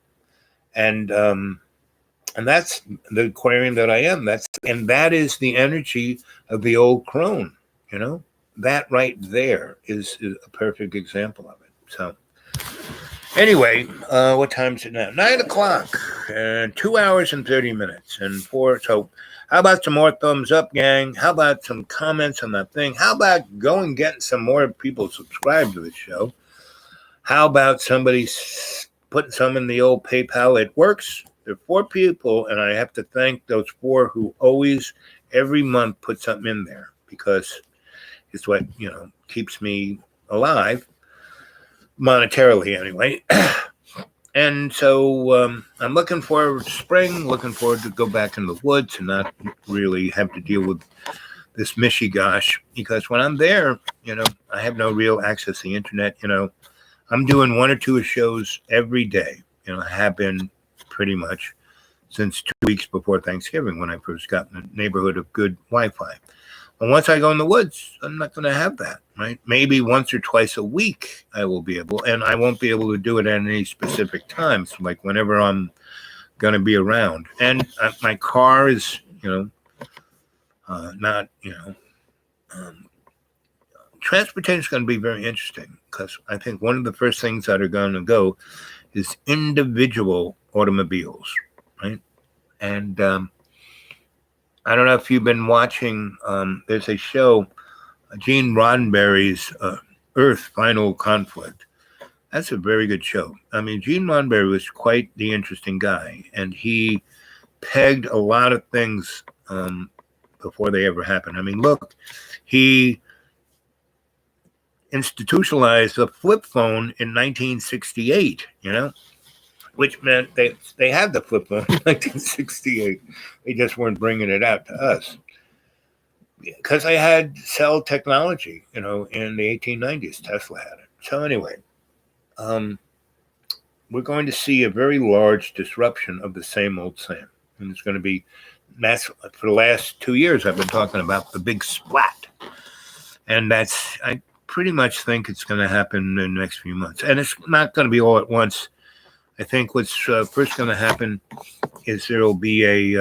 And that's the Aquarian that I am. That is the energy of the old crone, that right there is a perfect example of it. So anyway, what time is it now? 9:00, and 2 hours and 30 minutes, and four. So, how about some more thumbs up, gang? How about some comments on that thing? How about going getting some more people subscribed to the show? How about somebody putting some in the old PayPal? It works. There are 4 people, and I have to thank those 4 who always, every month, put something in there, because it's what keeps me alive. Monetarily, anyway. And so I'm looking forward to spring, looking forward to go back in the woods and not really have to deal with this mishigosh, because when I'm there, I have no real access to the internet. I'm doing 1 or 2 shows every day. I have been pretty much since 2 weeks before Thanksgiving, when I first got in the neighborhood of good Wi-Fi. And once I go in the woods, I'm not going to have that, right? Maybe once or twice a week I will be able, and I won't be able to do it at any specific times, like whenever I'm going to be around. And my car is, not, transportation is going to be very interesting, because I think one of the first things that are going to go is individual automobiles, right? And I don't know if you've been watching, there's a show, Gene Roddenberry's Earth Final Conflict. That's a very good show. I mean, Gene Roddenberry was quite the interesting guy, and he pegged a lot of things before they ever happened. I mean, look, he institutionalized the flip phone in 1968, which meant they had the flip phone in 1968. They just weren't bringing it out to us, because they had cell technology, in the 1890s. Tesla had it. So anyway, we're going to see a very large disruption of the same old same. And it's going to be massive. For the last 2 years, I've been talking about the big splat. And I pretty much think it's going to happen in the next few months. And it's not going to be all at once. I think what's first going to happen is there will be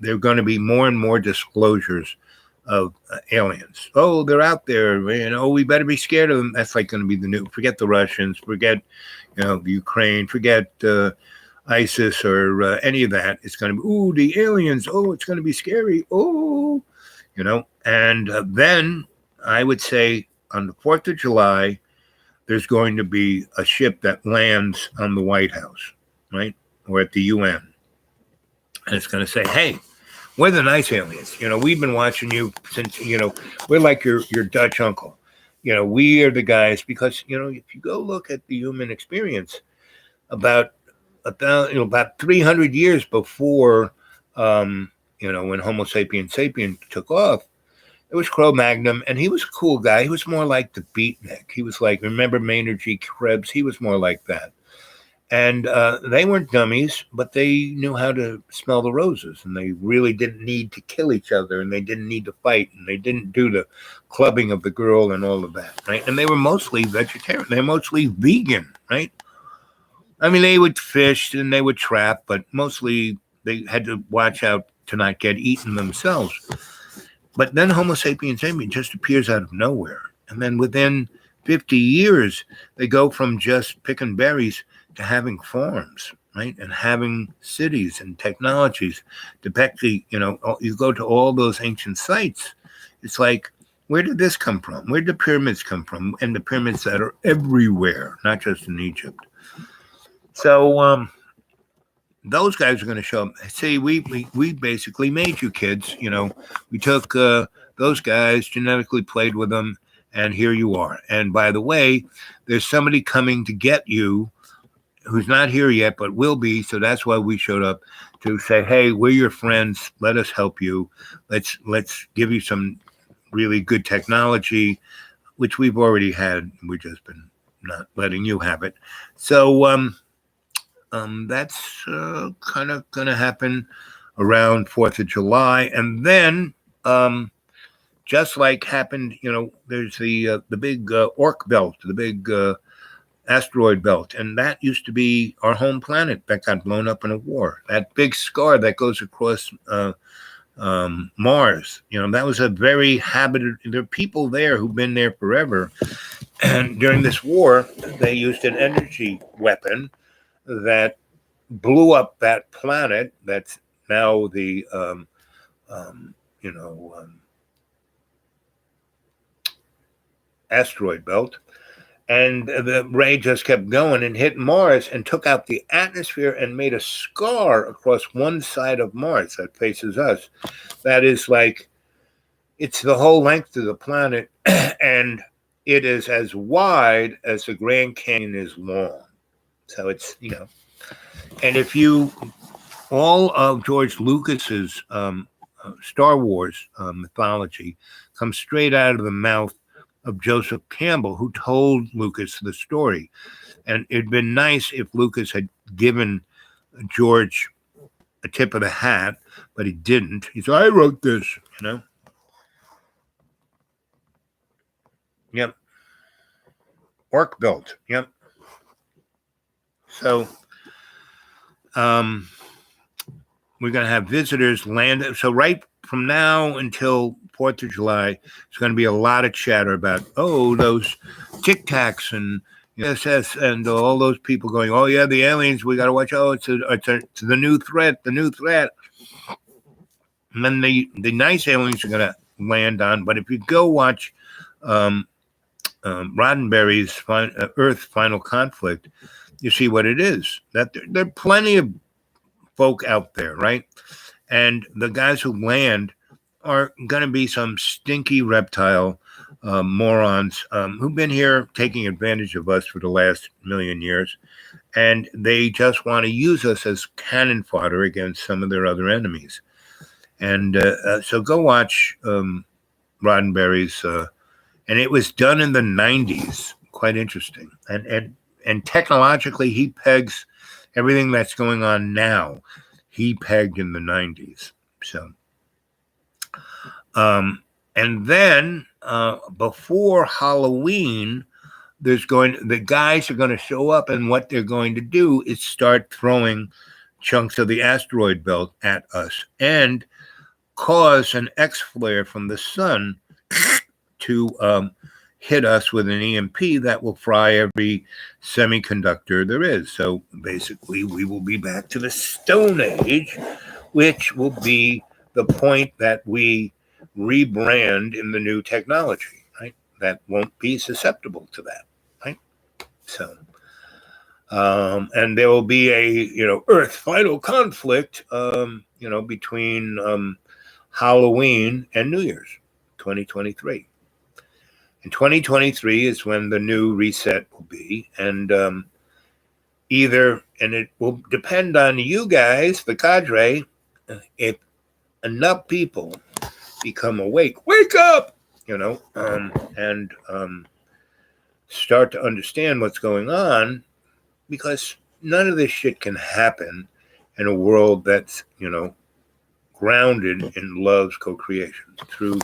there are going to be more and more disclosures of aliens. Oh, they're out there, we better be scared of them. That's like going to be the new. Forget the Russians. Forget, the Ukraine. Forget ISIS or any of that. It's going to be, the aliens. Oh, it's going to be scary. Oh, And then I would say on the 4th of July, there's going to be a ship that lands on the White House, right? Or at the UN. And it's going to say, hey, we're the nice aliens. We've been watching you since, we're like your Dutch uncle. We are the guys, because, if you go look at the human experience, about 300 years before, when Homo sapiens sapiens took off, it was Cro-Magnon, and he was a cool guy. He was more like the beatnik. He was like, remember Maynard G. Krebs? He was more like that. And they weren't dummies, but they knew how to smell the roses, and they really didn't need to kill each other, and they didn't need to fight, and they didn't do the clubbing of the girl and all of that, right? And they were mostly vegetarian. They're mostly vegan, right? I mean, they would fish and they would trap, but mostly they had to watch out to not get eaten themselves. But then Homo sapiens sapiens just appears out of nowhere. And then within 50 years, they go from just picking berries to having farms, right? And having cities and technologies. You go to all those ancient sites. It's like, where did this come from? Where did the pyramids come from? And the pyramids that are everywhere, not just in Egypt. So those guys are going to show up. See, we basically made you kids. We took those guys, genetically played with them, and here you are. And by the way, there's somebody coming to get you who's not here yet, but will be. So that's why we showed up to say, hey, we're your friends. Let us help you. Let's give you some really good technology, which we've already had. We've just been not letting you have it. So that's kind of going to happen around 4th of July. And then, just like happened, there's the big Orc belt, the big asteroid belt. And that used to be our home planet that got blown up in a war. That big scar that goes across Mars, that was a very habited, there are people there who've been there forever. And during this war, they used an energy weapon that blew up that planet that's now the asteroid belt, and the ray just kept going and hit Mars and took out the atmosphere and made a scar across one side of Mars that faces us. That is like, it's the whole length of the planet, and it is as wide as the Grand Canyon is long. So it's, and if you, all of George Lucas's Star Wars mythology comes straight out of the mouth of Joseph Campbell, who told Lucas the story. And it'd been nice if Lucas had given George a tip of the hat, but he didn't. He said, I wrote this, Yep. Orc belt. Yep. So we're going to have visitors land. So right from now until 4th of July, there's going to be a lot of chatter about, those Tic Tacs and SS and all those people going, oh, yeah, the aliens, we got to watch. Oh, it's the new threat, And then the nice aliens are going to land on. But if you go watch Roddenberry's Earth Final Conflict, you see what it is. That there are plenty of folk out there, right? And the guys who land are going to be some stinky reptile morons who've been here taking advantage of us for the last million years. And they just want to use us as cannon fodder against some of their other enemies. And so go watch Roddenberry's, and it was done in the 90s. Quite interesting. And technologically, he pegs everything that's going on now. He pegged in the 90s. So, and then before Halloween, the guys are going to show up, and what they're going to do is start throwing chunks of the asteroid belt at us and cause an X flare from the sun to hit us with an EMP that will fry every semiconductor there is. So basically, we will be back to the Stone Age, which will be the point that we rebrand in the new technology, right? That won't be susceptible to that, right? So, and there will be a, Earth Final Conflict, between Halloween and New Year's, 2023. And 2023 is when the new reset will be. And and it will depend on you guys, the cadre, if enough people become awake, wake up, and start to understand what's going on, because none of this shit can happen in a world that's, grounded in love's co-creation through,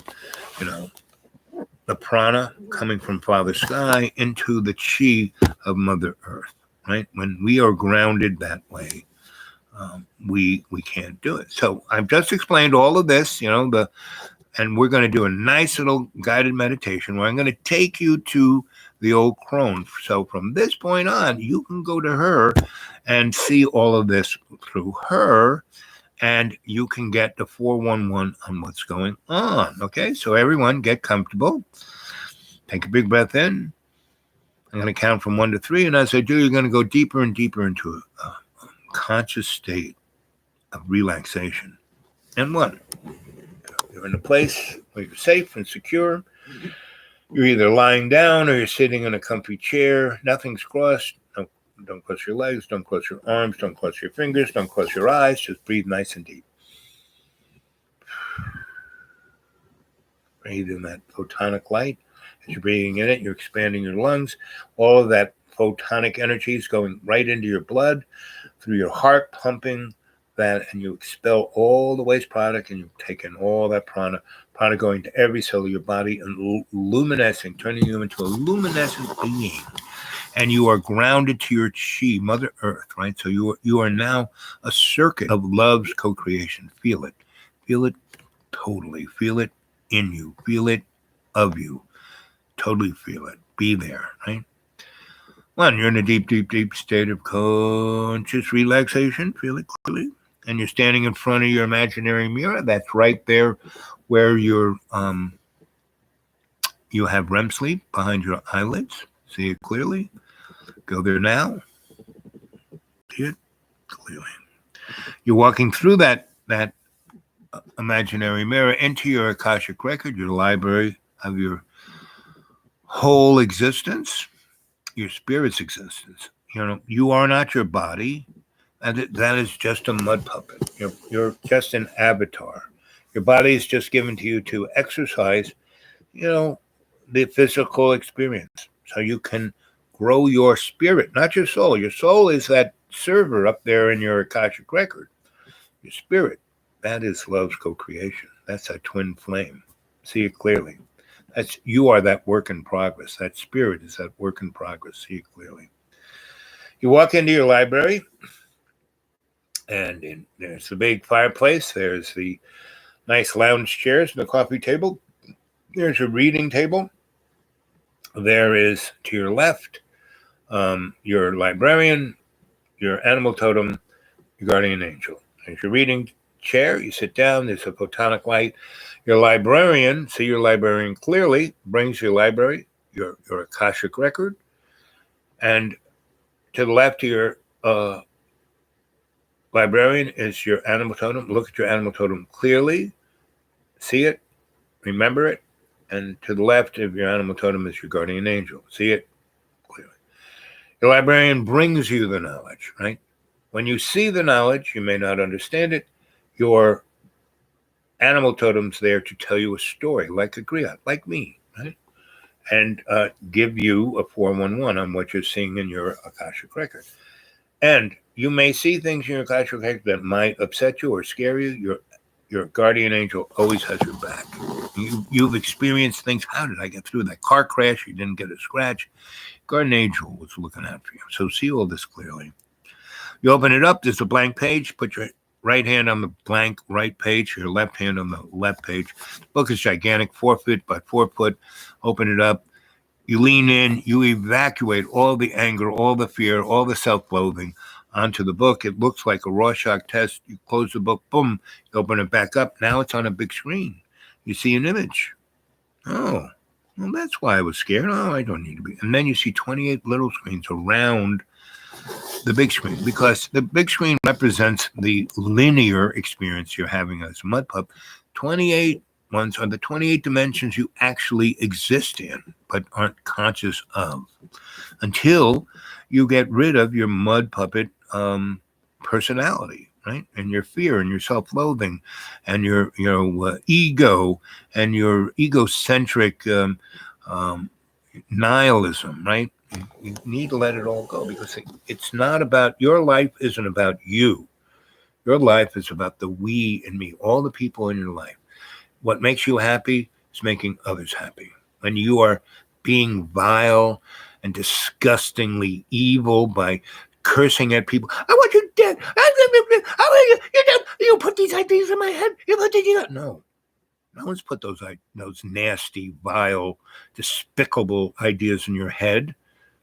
the prana coming from Father Sky into the chi of Mother Earth, right? When we are grounded that way, we can't do it. So I've just explained all of this, and we're going to do a nice little guided meditation where I'm going to take you to the old crone. So from this point on, you can go to her and see all of this through her, and you can get the 411 on what's going on. Okay, so everyone get comfortable. Take a big breath in I'm going to count from 1 to 3, and as I do, you're going to go deeper and deeper into a conscious state of relaxation. And 1, you're in a place where you're safe and secure. You're either lying down or you're sitting in a comfy chair. Nothing's crossed. Don't cross your legs. Don't cross your arms. Don't cross your fingers. Don't close your eyes. Just breathe nice and deep. Breathe in that photonic light. As you're breathing in it, you're expanding your lungs. All of that photonic energy is going right into your blood, through your heart, pumping that, and you expel all the waste product, and you take in all that prana going to every cell of your body and luminescing, turning you into a luminescent being. And you are grounded to your chi, Mother Earth, right? So you are now a circuit of love's co-creation. Feel it. Feel it totally. Feel it in you. Feel it of you. Totally feel it. Be there, right? 1, you're in a deep, deep, deep state of conscious relaxation. Feel it clearly. And you're standing in front of your imaginary mirror. That's right there where you have REM sleep behind your eyelids. See it clearly. Go there now. See it clearly. You're walking through that imaginary mirror into your Akashic record, your library of your whole existence, your spirit's existence. You are not your body. That is just a mud puppet. You're just an avatar. Your body is just given to you to exercise, the physical experience. So you can grow your spirit, not your soul. Your soul is that server up there in your Akashic record. Your spirit, that is love's co-creation. That's a twin flame. See it clearly. You are that work in progress. That spirit is that work in progress. See it clearly. You walk into your library, and there's the big fireplace. There's the nice lounge chairs and the coffee table. There's your reading table. There is, to your left, your librarian, your animal totem, your guardian angel. There's your reading chair. You sit down. There's a photonic light. Your librarian, see your librarian clearly, brings your library, your Akashic record. And to the left of your librarian is your animal totem. Look at your animal totem clearly. See it. Remember it. And to the left of your animal totem is your guardian angel. See it clearly. Your librarian brings you the knowledge, right? When you see the knowledge, you may not understand it. Your animal totem's there to tell you a story, like a griot, like me, right? And give you a 411 on what you're seeing in your Akashic record. And you may see things in your Akashic record that might upset you or scare you. Your guardian angel always has your back. You've experienced things. How did I get through that car crash? You didn't get a scratch. Guardian angel was looking out for you. So see all this clearly. You open it up. There's a blank page. Put your right hand on the blank right page, your left hand on the left page. The book is gigantic, 4 foot by 4 foot. Open it up. You lean in. You evacuate all the anger, all the fear, all the self-loathing onto the book. It looks like a Rorschach test. You close the book, boom, you open it back up. Now it's on a big screen. You see an image. Oh, well, that's why I was scared. Oh, I don't need to be. And then you see 28 little screens around the big screen, because the big screen represents the linear experience you're having as a mud pup. 28 ones are the 28 dimensions you actually exist in, but aren't conscious of, until you get rid of your mud puppet personality, right? And your fear and your self-loathing and your ego and your egocentric nihilism, right? You need to let it all go, because it's not about, your life isn't about you. Your life is about the we and me, all the people in your life. What makes you happy is making others happy. When you are being vile and disgustingly evil by cursing at people, I want you dead. You put these ideas in my head. You put these. No one's put those nasty, vile, despicable ideas in your head.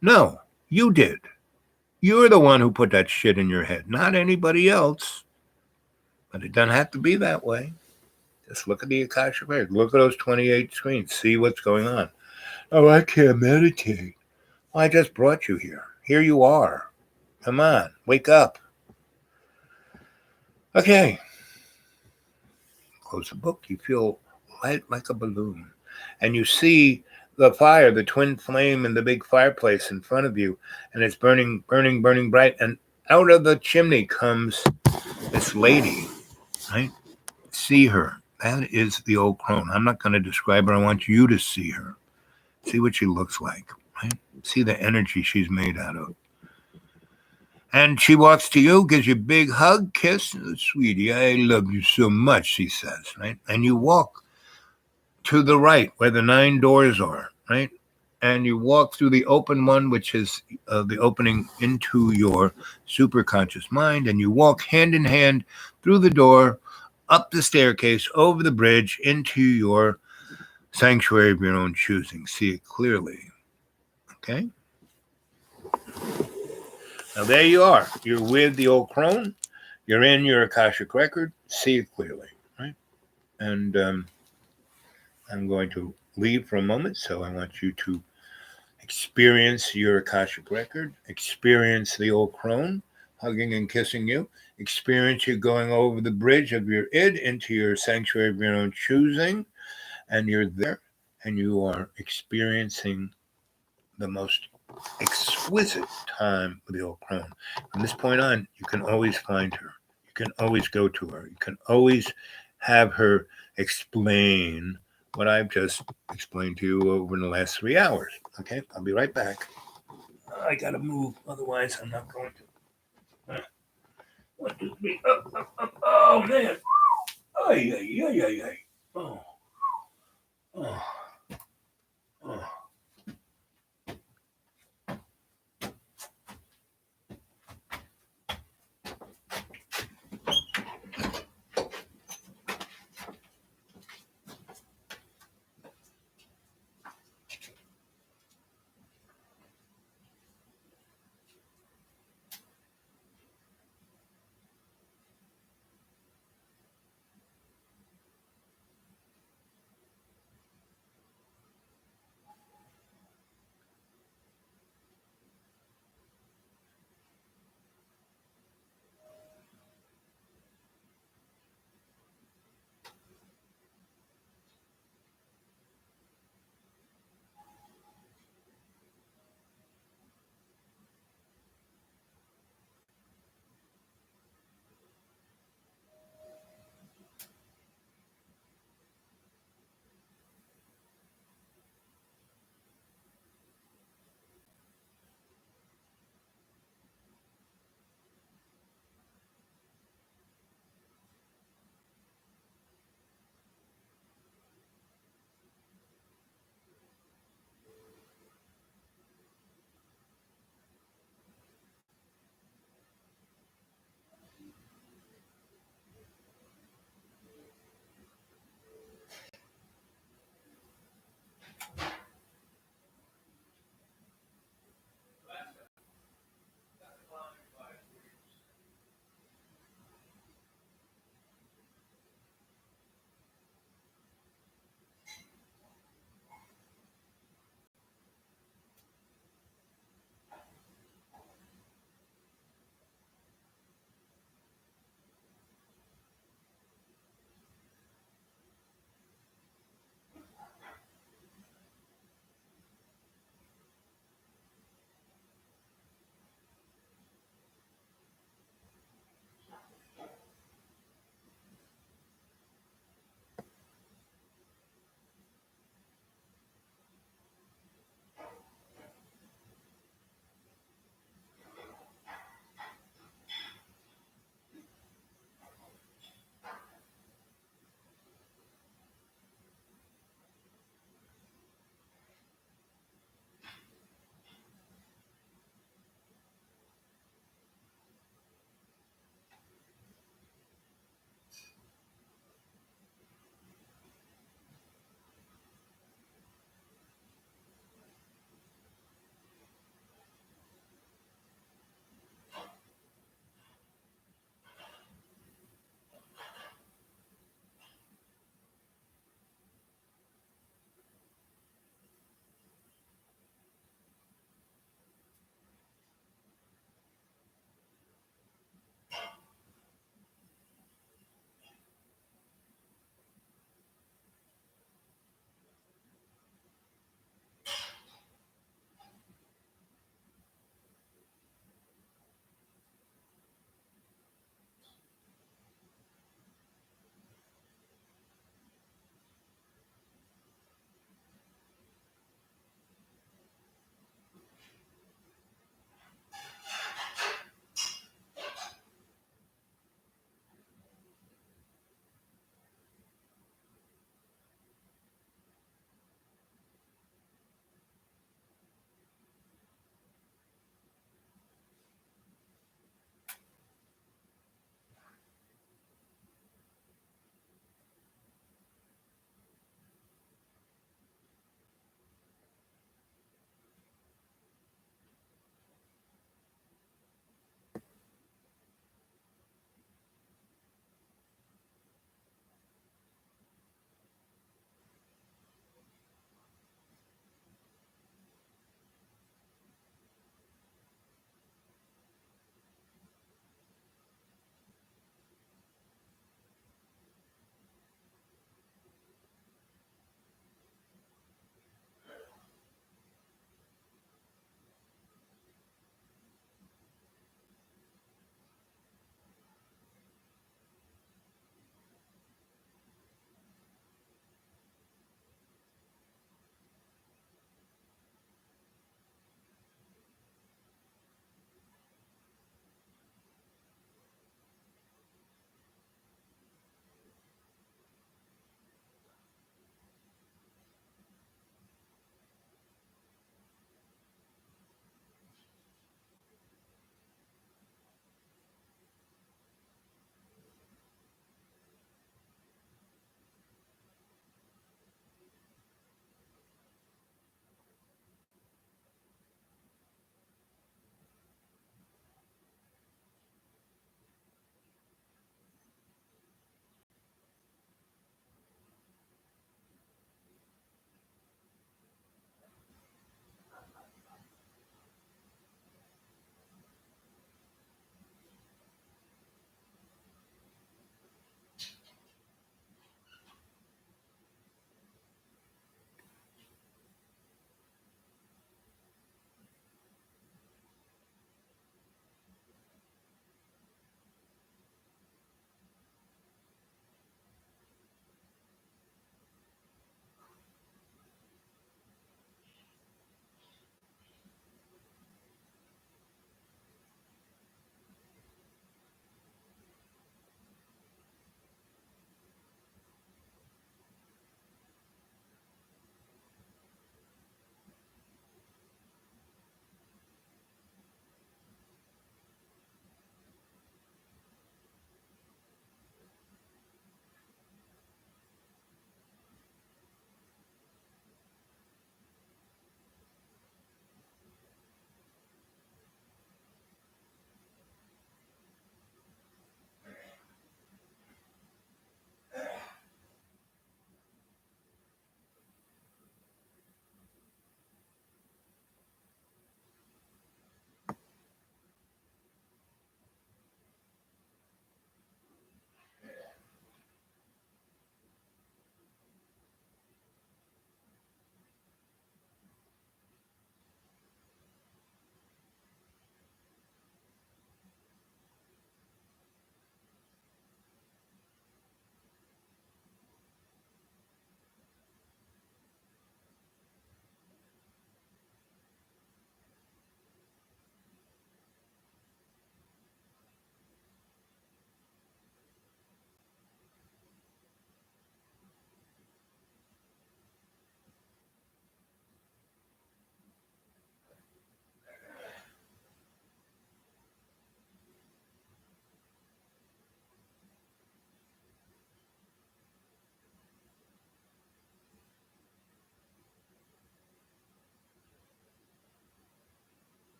No, you did. You're the one who put that shit in your head, not anybody else. But it doesn't have to be that way. Just look at the Akashic record. Look at those 28 screens. See what's going on. Oh, I can't meditate. Well, I just brought you here. Here you are. Come on, wake up. Okay. Close the book. You feel light like a balloon. And you see the fire, the twin flame in the big fireplace in front of you. And it's burning, burning, burning bright. And out of the chimney comes this lady, right? See her. That is the old crone. I'm not going to describe her. I want you to see her. See what she looks like, right? See the energy she's made out of. And she walks to you, gives you a big hug, kiss. Sweetie, I love you so much, she says, right? And you walk to the right where the 9 doors are, right? And you walk through the open one, which is the opening into your superconscious mind. And you walk hand in hand through the door, up the staircase, over the bridge, into your sanctuary of your own choosing. See it clearly, okay? Now there you are. You're with the old crone. You're in your Akashic record. See it clearly, right? And I'm going to leave for a moment, so I want you to experience your Akashic record, experience the old crone hugging and kissing you, experience you going over the bridge of your id into your sanctuary of your own choosing, and you're there, and you are experiencing the most exquisite time with the old crone. From this point on, you can always find her. You can always go to her. You can always have her explain what I've just explained to you over in the last 3 hours. Okay, I'll be right back. I gotta move, otherwise I'm not going to. 1, 2, 3. Up, up, up. Oh man! Ay, ay, ay, ay, ay. Oh, oh, oh.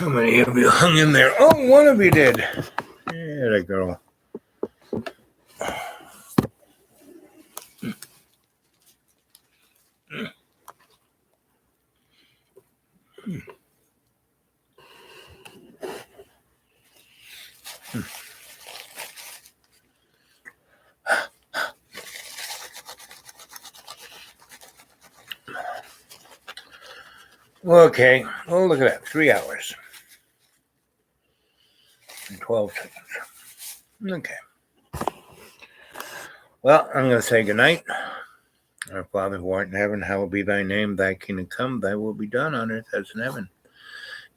How many of you hung in there? Oh, one of you did. Yeah, that girl. Okay. Oh, look at that. 3 hours and 12 seconds. Okay. Well, I'm going to say goodnight. Our Father who art in heaven, hallowed be thy name. Thy kingdom come, thy will be done on earth as in heaven.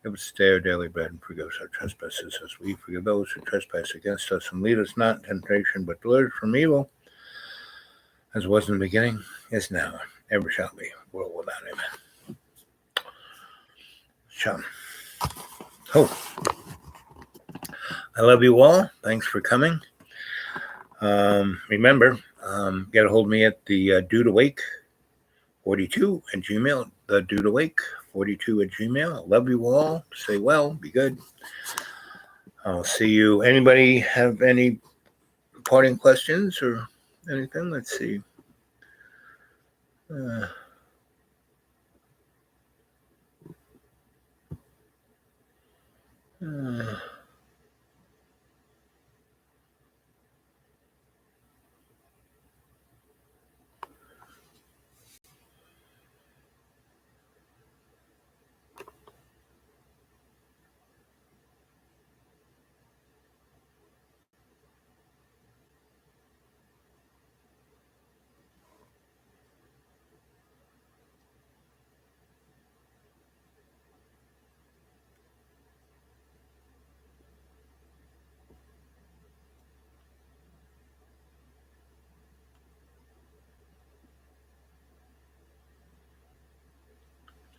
Give us today our daily bread, and forgive us our trespasses as we forgive those who trespass against us. And lead us not in temptation, but deliver us from evil, as was in the beginning, is now, ever shall be, world without end. Shalom. Oh, I love you all. Thanks for coming. Remember, get a hold of me at the Dude Awake 42 at Gmail. The Dude Awake 42 at Gmail. I love you all. Stay well. Be good. I'll see you. Anybody have any parting questions or anything? Let's see.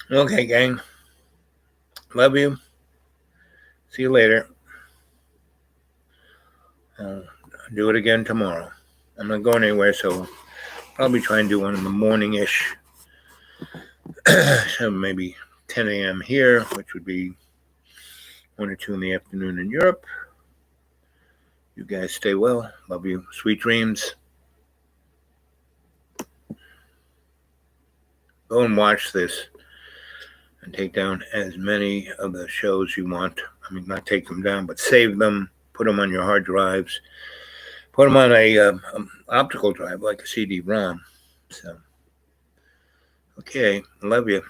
Okay, gang. Love you. See you later. I'll do it again tomorrow. I'm not going anywhere, so probably try and do one in the morning-ish. So maybe 10 a.m. here, which would be 1 or 2 in the afternoon in Europe. You guys stay well. Love you. Sweet dreams. Go and watch this and take down as many of the shows you want. I mean, not take them down, but save them. Put them on your hard drives. Put them on a optical drive, like a CD-ROM. So, okay. Love you.